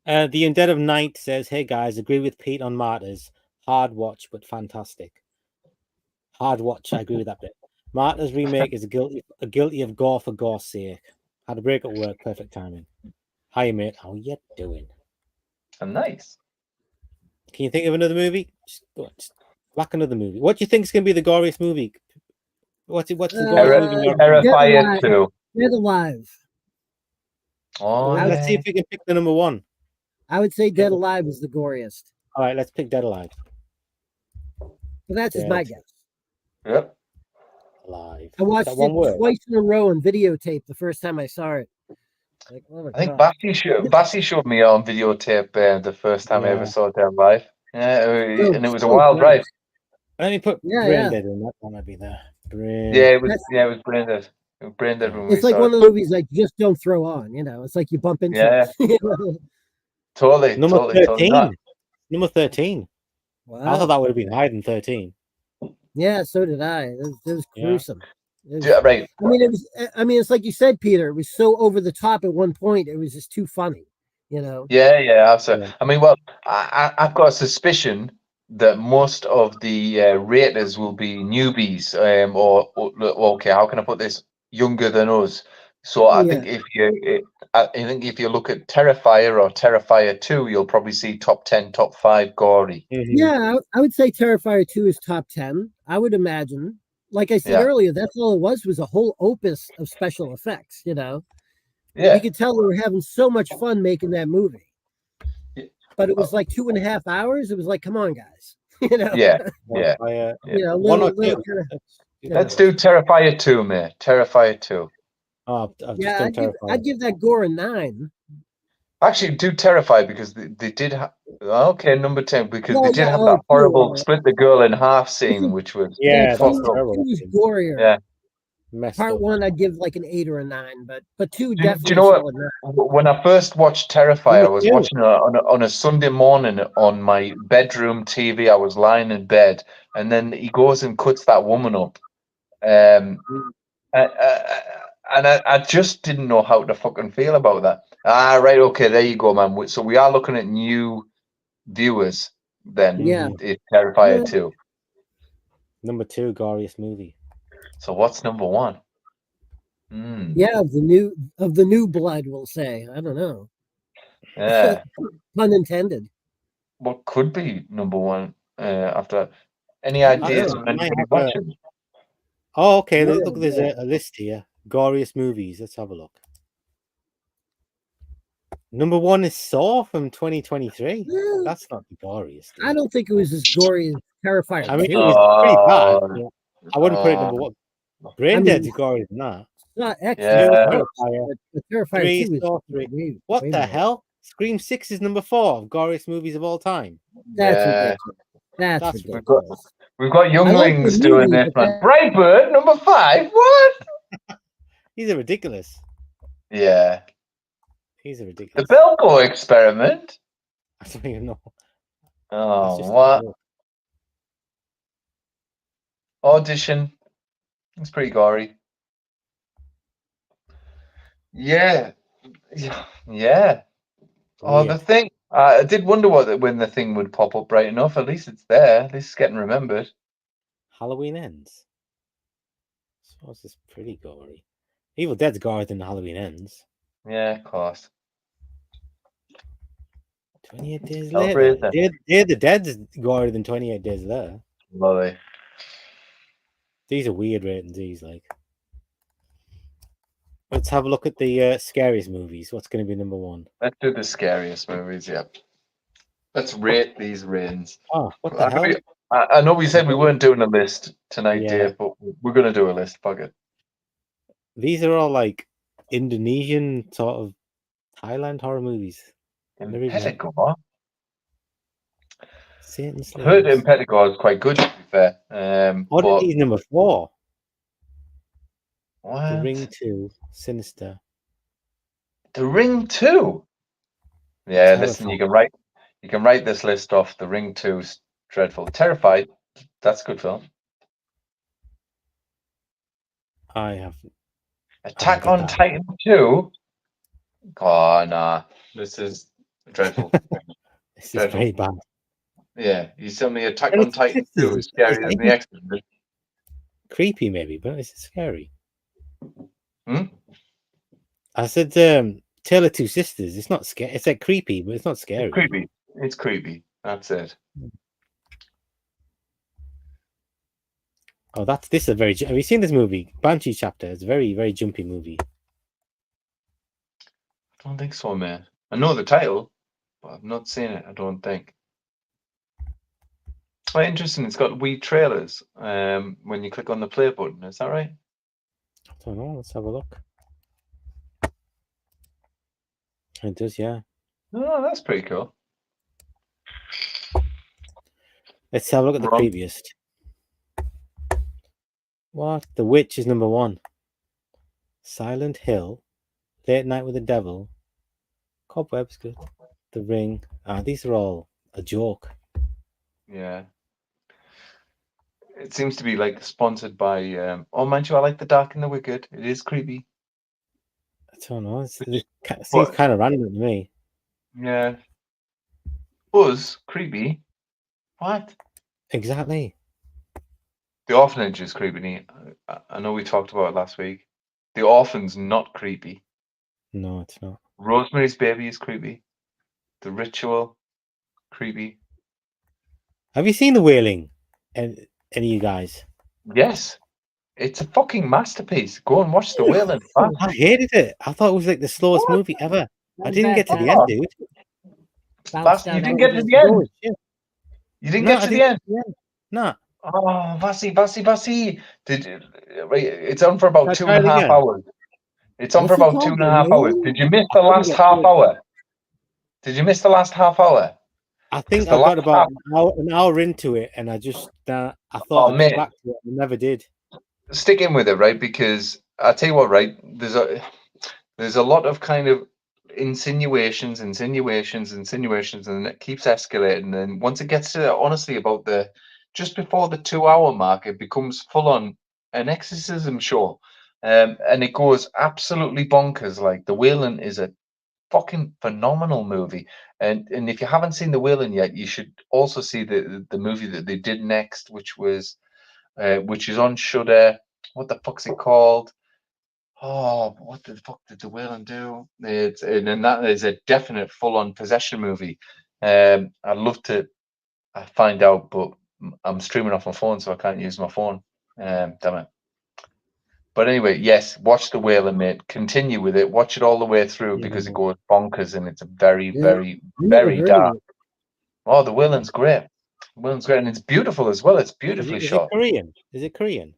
The Undead of Night says, "Hey guys, agree with Pete on Martyrs. Hard watch, but fantastic. Hard watch. I agree with that bit. Martyrs remake is guilty of gore for gore's sake. Had a break at work, perfect timing. Hi mate, how you doing? I'm nice. Can you think of another movie? Just whack another movie. What do you think is going to be the goriest movie? What's the goriest movie? Terrifier 2. Dead Alive. Oh, let's see if we can pick the number one. I would say Dead Alive is the goriest. All right, let's pick Dead Alive. But that's just my guess. Yep. Alive. I watched it twice in a row on videotape the first time I saw it. Like, oh my I think God. Bassy showed me on videotape the first time I ever saw Dead Alive. Yeah, and it was a wild ride. Let me put Brain Dead in. That might be there. It was Brain Dead. Brain Dead when it's like one of the movies like just don't throw on, It's like you bump into it. Totally. Number 13. Number 13. Wow. I thought that would have been higher than 13. Yeah, so did I. It was gruesome. Right. I mean, it's like you said, Peter. It was so over the top at one point. It was just too funny, Yeah, absolutely. Yeah. I mean, well, I've got a suspicion that most of the raters will be newbies, or okay, how can I put this? Younger than us. So I think if you look at Terrifier or Terrifier 2, you'll probably see top 10, top 5 gory. Mm-hmm. Yeah, I would say Terrifier 2 is top 10. I would imagine. Like I said earlier, that's all it was a whole opus of special effects, Yeah. You could tell they were having so much fun making that movie. But it was like 2.5 hours. It was like, come on, guys. Yeah. Let's do Terrifier 2, mate. Terrifier 2. Oh, I'd give that gore a 9. Actually, do Terrifier because they did have. Okay, number 10 because they did have that horrible split the girl in half scene, which was terrible. It was gorier. Yeah. Messed Part up. 1, I'd give like an 8 or a 9, but 2 Do definitely you know what? solid 9. When I first watched Terrifier, I was Number two. watching it on a Sunday morning on my bedroom TV. I was lying in bed, and then he goes and cuts that woman up. And I just didn't know how to fucking feel about that. Right, okay, there you go, man. So we are looking at new viewers then. Yeah. It's Terrifier Yeah. 2. Number 2, goriest movie. So what's number 1? Yeah, of the new blood, we'll say. I don't know. Yeah. Pun intended. What could be number 1 after? Any don't ideas know. of I might anybody have a- watching? Oh, okay. Yeah, Look, there's a list here. Goriest movies. Let's have a look. Number 1 is Saw from 2023. Yeah. That's not the goriest. I don't think it was as gory as Terrifier. I mean, 2. it's pretty bad. Oh, but I wouldn't put it number 1. Brain I mean, Dead's gorier than that. It's not X. Yeah. Terrifier. But Terrifier 3, 2 is Saw 3. way- What way the more. hell? Scream 6 is number 4 of goriest movies of all time. That's Yeah. ridiculous. That's That's ridiculous. We've got younglings the doing movie, this, but man. Brightbird, number 5. What? These are ridiculous. Yeah. These are The ridiculous. Belko experiment. I don't even know. That's Oh, just what? a joke. Audition. It's pretty gory. Yeah. Yeah. Oh, the Weird. thing. I did wonder when the thing would pop up right enough. At least it's there. At least it's getting remembered. Halloween Ends. So this is pretty gory. Evil Dead's gorier than Halloween Ends. Yeah, of course. 28 Days Celebrate Later. them. Day of the Dead's gorier than 28 Days Later. Lovely. These are weird ratings, these, like. Let's have a look at the scariest movies. What's going to be number 1? Let's do the scariest movies. Yeah. Let's rate these ratings. Oh, what the hell? I know we said we weren't doing a list tonight, Yeah. Dave, but we're going to do a list. Fuck it. These are all like Indonesian sort of Thailand horror movies. Never even heard- Impetigo. Satan's I heard Slaves. Impetigo is quite good, to be fair. But Oddity's number 4. The what? Ring 2, Sinister. The Ring 2. Yeah, listen, Terrified. you can write this list off. The Ring 2's dreadful. Terrified. That's a good film. I have. Attack get on that. Titan 2. Oh nah. This is dreadful. This is Dreadful. very bad. Yeah, you tell me Attack And on it's Titan 2 is scarier than the Exorcist. Creepy, maybe, but it's scary. Hmm? I said, Tale of Two Sisters. It's not scary. It's like creepy, but it's not scary. It's creepy. It's creepy. That's it. Oh, this is a very. Have you seen this movie, Banshee Chapter? It's a very, very jumpy movie. I don't think so, man. I know the title, but I've not seen it. I don't think. Quite interesting. It's got wee trailers. When you click on the play button, is that right? I don't know. Let's have a look. It does, yeah. Oh, that's pretty cool. Let's have a look at the Wrong. creepiest. What? The Witch is number 1. Silent Hill, Late Night with the Devil, Cobwebs good. The Ring. These are all a joke. Yeah. It seems to be like sponsored by. Oh, mind you, I like The Dark and the Wicked. It is creepy. I don't know. It seems What? kind of random to me. Yeah. Buzz, creepy. What? Exactly. The Orphanage is creepy. I know we talked about it last week. The Orphan's not creepy. No, it's not. Rosemary's Baby is creepy. The Ritual, creepy. Have you seen The Wailing? And any of you guys? Yes. It's a fucking masterpiece. Go and watch The Wailing. fast. I hated it. I thought it was like the slowest What? movie ever. I Not didn't bad. get to the end, dude. Bounced You out didn't of get to it. the end. Oh, shit. You didn't No, get I to the didn't end. get to the end. No. Oh, Vasi. Right, it's on for about Shall I try 2.5 it again? hours. It's on for What's it about called? 2.5 hours. Did you miss the I couldn't last get half through it. hour? Did you miss the last half hour? I think the I got last about an hour into it, and I just I Oh, thought I'd mate. get back to it. I never did. stick in with it, right? Because I tell you what, right? There's a lot of kind of insinuations, and it keeps escalating. And once it gets to honestly about just before the 2 hour mark, it becomes full on an exorcism show, and it goes absolutely bonkers. Like The Wailing is a fucking phenomenal movie, and if you haven't seen The Wailing yet, you should also see the movie that they did next, which is on Shudder. What the fuck's it called? Oh, what the fuck did The Wailing do? And that is a definite full-on possession movie. I'd love to find out, but I'm streaming off my phone, so I can't use my phone. Damn it. But anyway, yes, watch The Wailing, mate. Continue with it. Watch it all the way through because it goes bonkers, and it's a very, Yeah, very, I never very heard dark. of it. Oh, The Wailing's great. The Wailing's great, and it's beautiful as well. It's beautifully Is it shot. Korean? Is it Korean?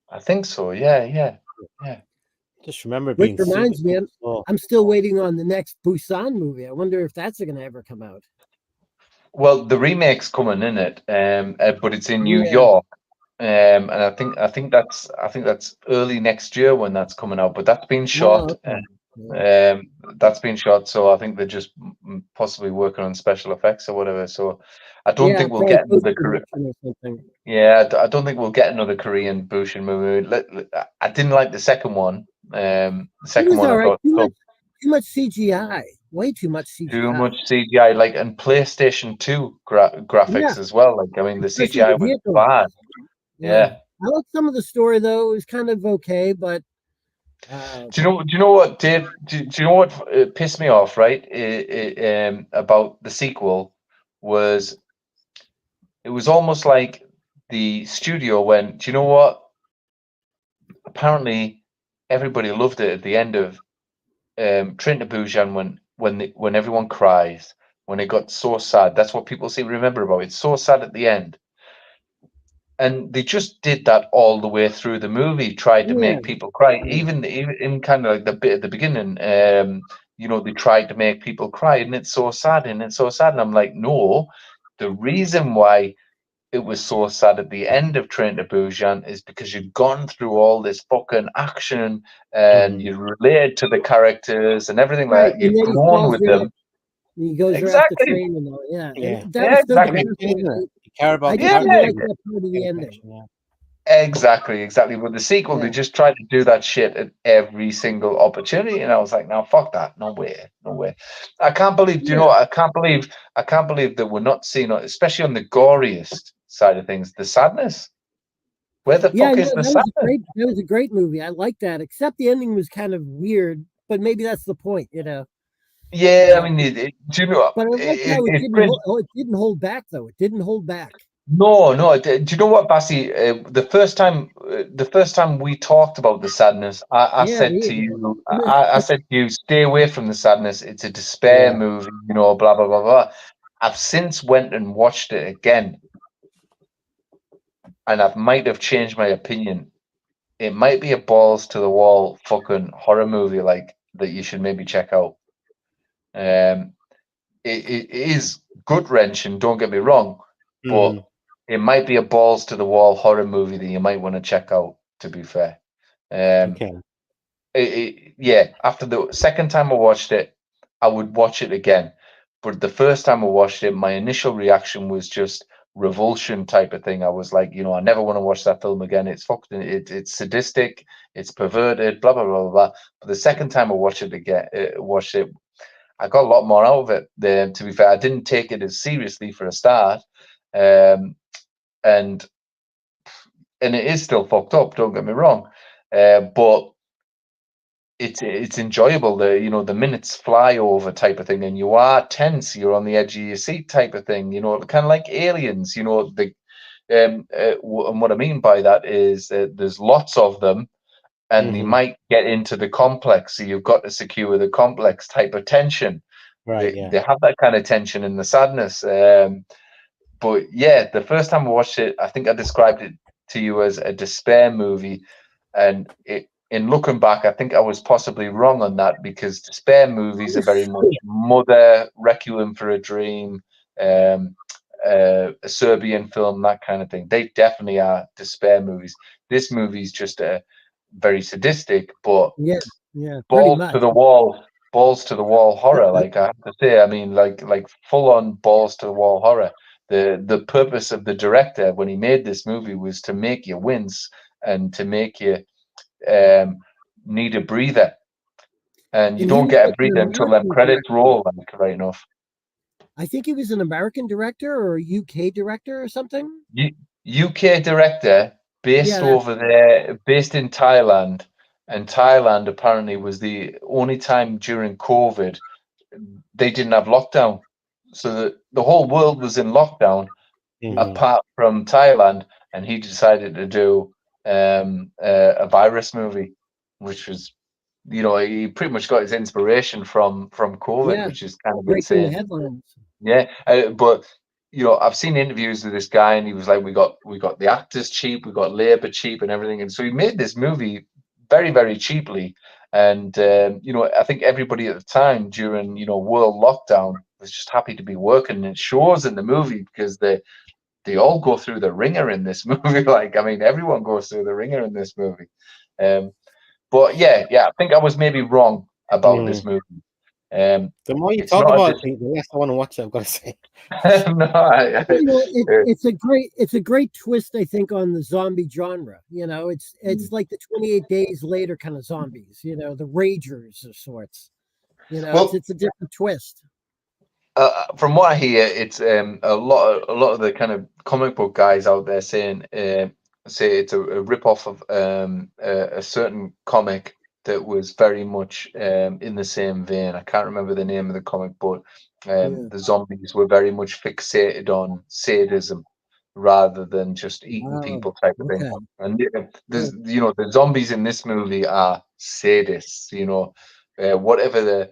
I think so. Yeah. Just remember it Which being reminds me, super slow. I'm still waiting on the next Busan movie. I wonder if that's going to ever come out. Well, the remake's coming in it, but it's in New Yeah. York, and I think that's early next year when that's coming out. But that's been shot, okay. that's been shot. So I think they're just possibly working on special effects or whatever. So I don't think we'll probably get another post-production or something. Yeah, I don't think we'll get another Korean Bushin movie. I didn't like the second one. The It second was one I all right. thought Too much CGI. Way too much CGI. too much CGI, like, and PlayStation 2 graphics Yeah. as well. Like, I mean, the Especially CGI the was vehicles. bad. Yeah. I like some of the story though. It was kind of okay, but Do you know what, Dave? Do you know what pissed me off? Right, about the sequel was it was almost like the studio went, do you know what? Apparently, everybody loved it at the end of Train to Busan when everyone cries, when it got so sad. That's what people seem to remember about it. It's so sad at the end. And they just did that all the way through the movie, tried to make people cry. Even in kind of like the bit at the beginning, they tried to make people cry, and it's so sad, and it's so sad. And I'm like, no, the reason why it was so sad at the end of Train to Busan is because you'd gone through all this fucking action and you related to the characters and everything like that. You've grown with them. He goes Exactly. off the train and all. Yeah. Exactly. You care about I the didn't character. like that part of the ending. Exactly. With the sequel, they just tried to do that shit at every single opportunity, and I was like, "No, fuck that! No way! I can't believe. Do you know what? I can't believe that we're not seeing, especially on the goriest side of things, the sadness. Where the fuck is the sadness? That was a great movie. I like that, except the ending was kind of weird. But maybe that's the point, you know. Yeah, I mean, do you know? But I like how it didn't hold back, though. It didn't hold back. No. Do you know what, Bassi? The first time we talked about the sadness, I said to you, stay away from the sadness. It's a despair movie, blah blah blah blah. I've since went and watched it again, and I might have changed my opinion. It might be a balls to the wall fucking horror movie like that you should maybe check out. It is gut wrenching. Don't get me wrong, but it might be a balls to the wall horror movie that you might want to check out, to be fair. Okay. After the second time I watched it, I would watch it again. But the first time I watched it, my initial reaction was just revulsion type of thing. I was like, I never want to watch that film again. It's it's sadistic, it's perverted, blah blah blah blah blah. But the second time I watched it, I got a lot more out of it. To be fair, I didn't take it as seriously for a start. And it is still fucked up, don't get me wrong, but it's enjoyable. The minutes fly over type of thing, and you are tense. You're on the edge of your seat type of thing. Kind of like Aliens. And what I mean by that is there's lots of them, and they might get into the complex, so you've got to secure the complex type of tension. Right. They have that kind of tension in the sadness. But yeah, the first time I watched it, I think I described it to you as a despair movie. And in looking back, I think I was possibly wrong on that, because despair movies are very much Mother, Requiem for a Dream, a Serbian film, that kind of thing. They definitely are despair movies. This movie's just very sadistic, but Yeah, pretty balls much. to the wall horror. Like I have to say, I mean, like full on balls to the wall horror. The purpose of the director when he made this movie was to make you wince and to make you need a breather. And you And don't he get a was an breather until them American credits director. roll, like, right enough. I think he was an American director or a UK director or something. UK director based Yeah, over there, based in Thailand. And Thailand apparently was the only time during COVID they didn't have lockdown. So the whole world was in lockdown apart from Thailand, and he decided to do a virus movie, which was, you know, he pretty much got his inspiration from COVID, yeah, which is kind of breaking the insane. headlines. Yeah, but you know, I've seen interviews with this guy, and he was like, "We got the actors cheap, we got labor cheap, and everything." And so he made this movie very, very cheaply. And you know, I think everybody at the time during, you know, world lockdown was just happy to be working. And it shows in the movie because they all go through the ringer in this movie. Like, I mean, everyone goes through the ringer in this movie. But yeah, I think I was maybe wrong about this movie. The more you It's talk not a about it, the less I want to watch it, I've got to say. no, You know, it's a great twist, I think, on the zombie genre. You know, it's like the 28 Days Later kind of zombies. You know, the Ragers of sorts. You know, Well, it's a different twist. from what I hear, it's a lot of the kind of comic book guys out there saying say it's a rip-off of a certain comic that was very much in the same vein. I can't remember the name of the comic, but the zombies were very much fixated on sadism rather than just eating people type of thing. And there's, you know, the zombies in this movie are sadists. You know, whatever the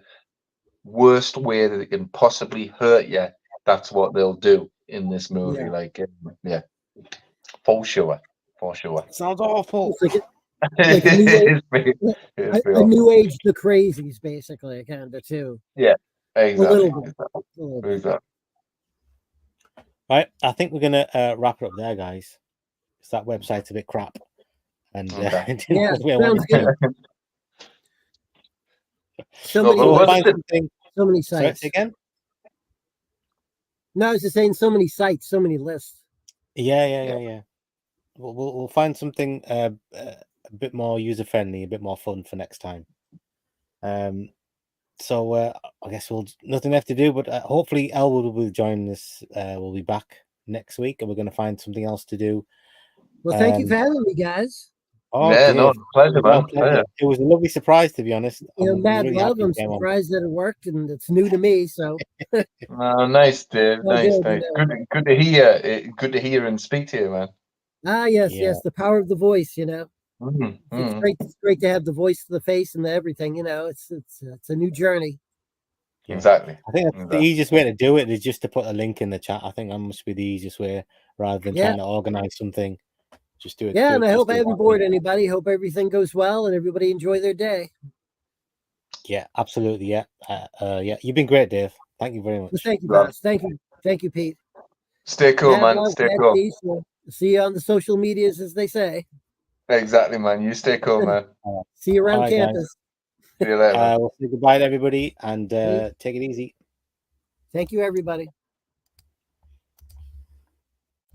worst way that it can possibly hurt you, that's what they'll do in this movie. Yeah. Like, yeah, for sure. Sounds awful. It's like a new age, It's a new age, the crazies, basically, kind of too. Yeah, A little exactly. bit. Exactly. Right, I think we're gonna wrap it up there, guys. Because that website's a bit crap. And Okay. Yeah, sounds good. So No, many, but we'll what's find it? something. so many Sorry, sites. say again? No, I was just saying, so many sites, so many lists. Yeah. We'll find something a bit more user friendly, a bit more fun for next time. So I guess nothing left to do, but hopefully Elwood will be joining us. We'll be back next week, and we're going to find something else to do. Well, thank you for having me, guys. Oh, Yeah, Dave, no, pleasure, it was our man. pleasure. Pleasure. It was a lovely surprise, to be honest. You know, I'm Mad really Love, happy I'm you came on. surprised that it worked, and it's new to me, so. Oh, nice, Dave. Oh, Nice. good, Good to hear. Good to hear and speak to you, man. Ah, yes, Yeah. the power of the voice, you know. Mm, It's great to have the voice, the face, and the everything, you know. It's a new journey. Yeah. Exactly. I think that's the easiest way to do it is just to put a link in the chat. I think that must be the easiest way rather than trying to organize something. Just do it. Yeah, and I hope I haven't bored anybody. Hope everything goes well and everybody enjoy their day. Yeah, absolutely. Yeah. Yeah, you've been great, Dave. Thank you very much. Well, thank you, boss. Thank you, Pete. Stay cool, Mad man. love, Stay mad cool. peace. We'll see you on the social medias, as they say. Exactly, man. You stay cool, man. See you around All right, campus. See you later. We'll say goodbye to everybody and take it easy. Thank you, everybody.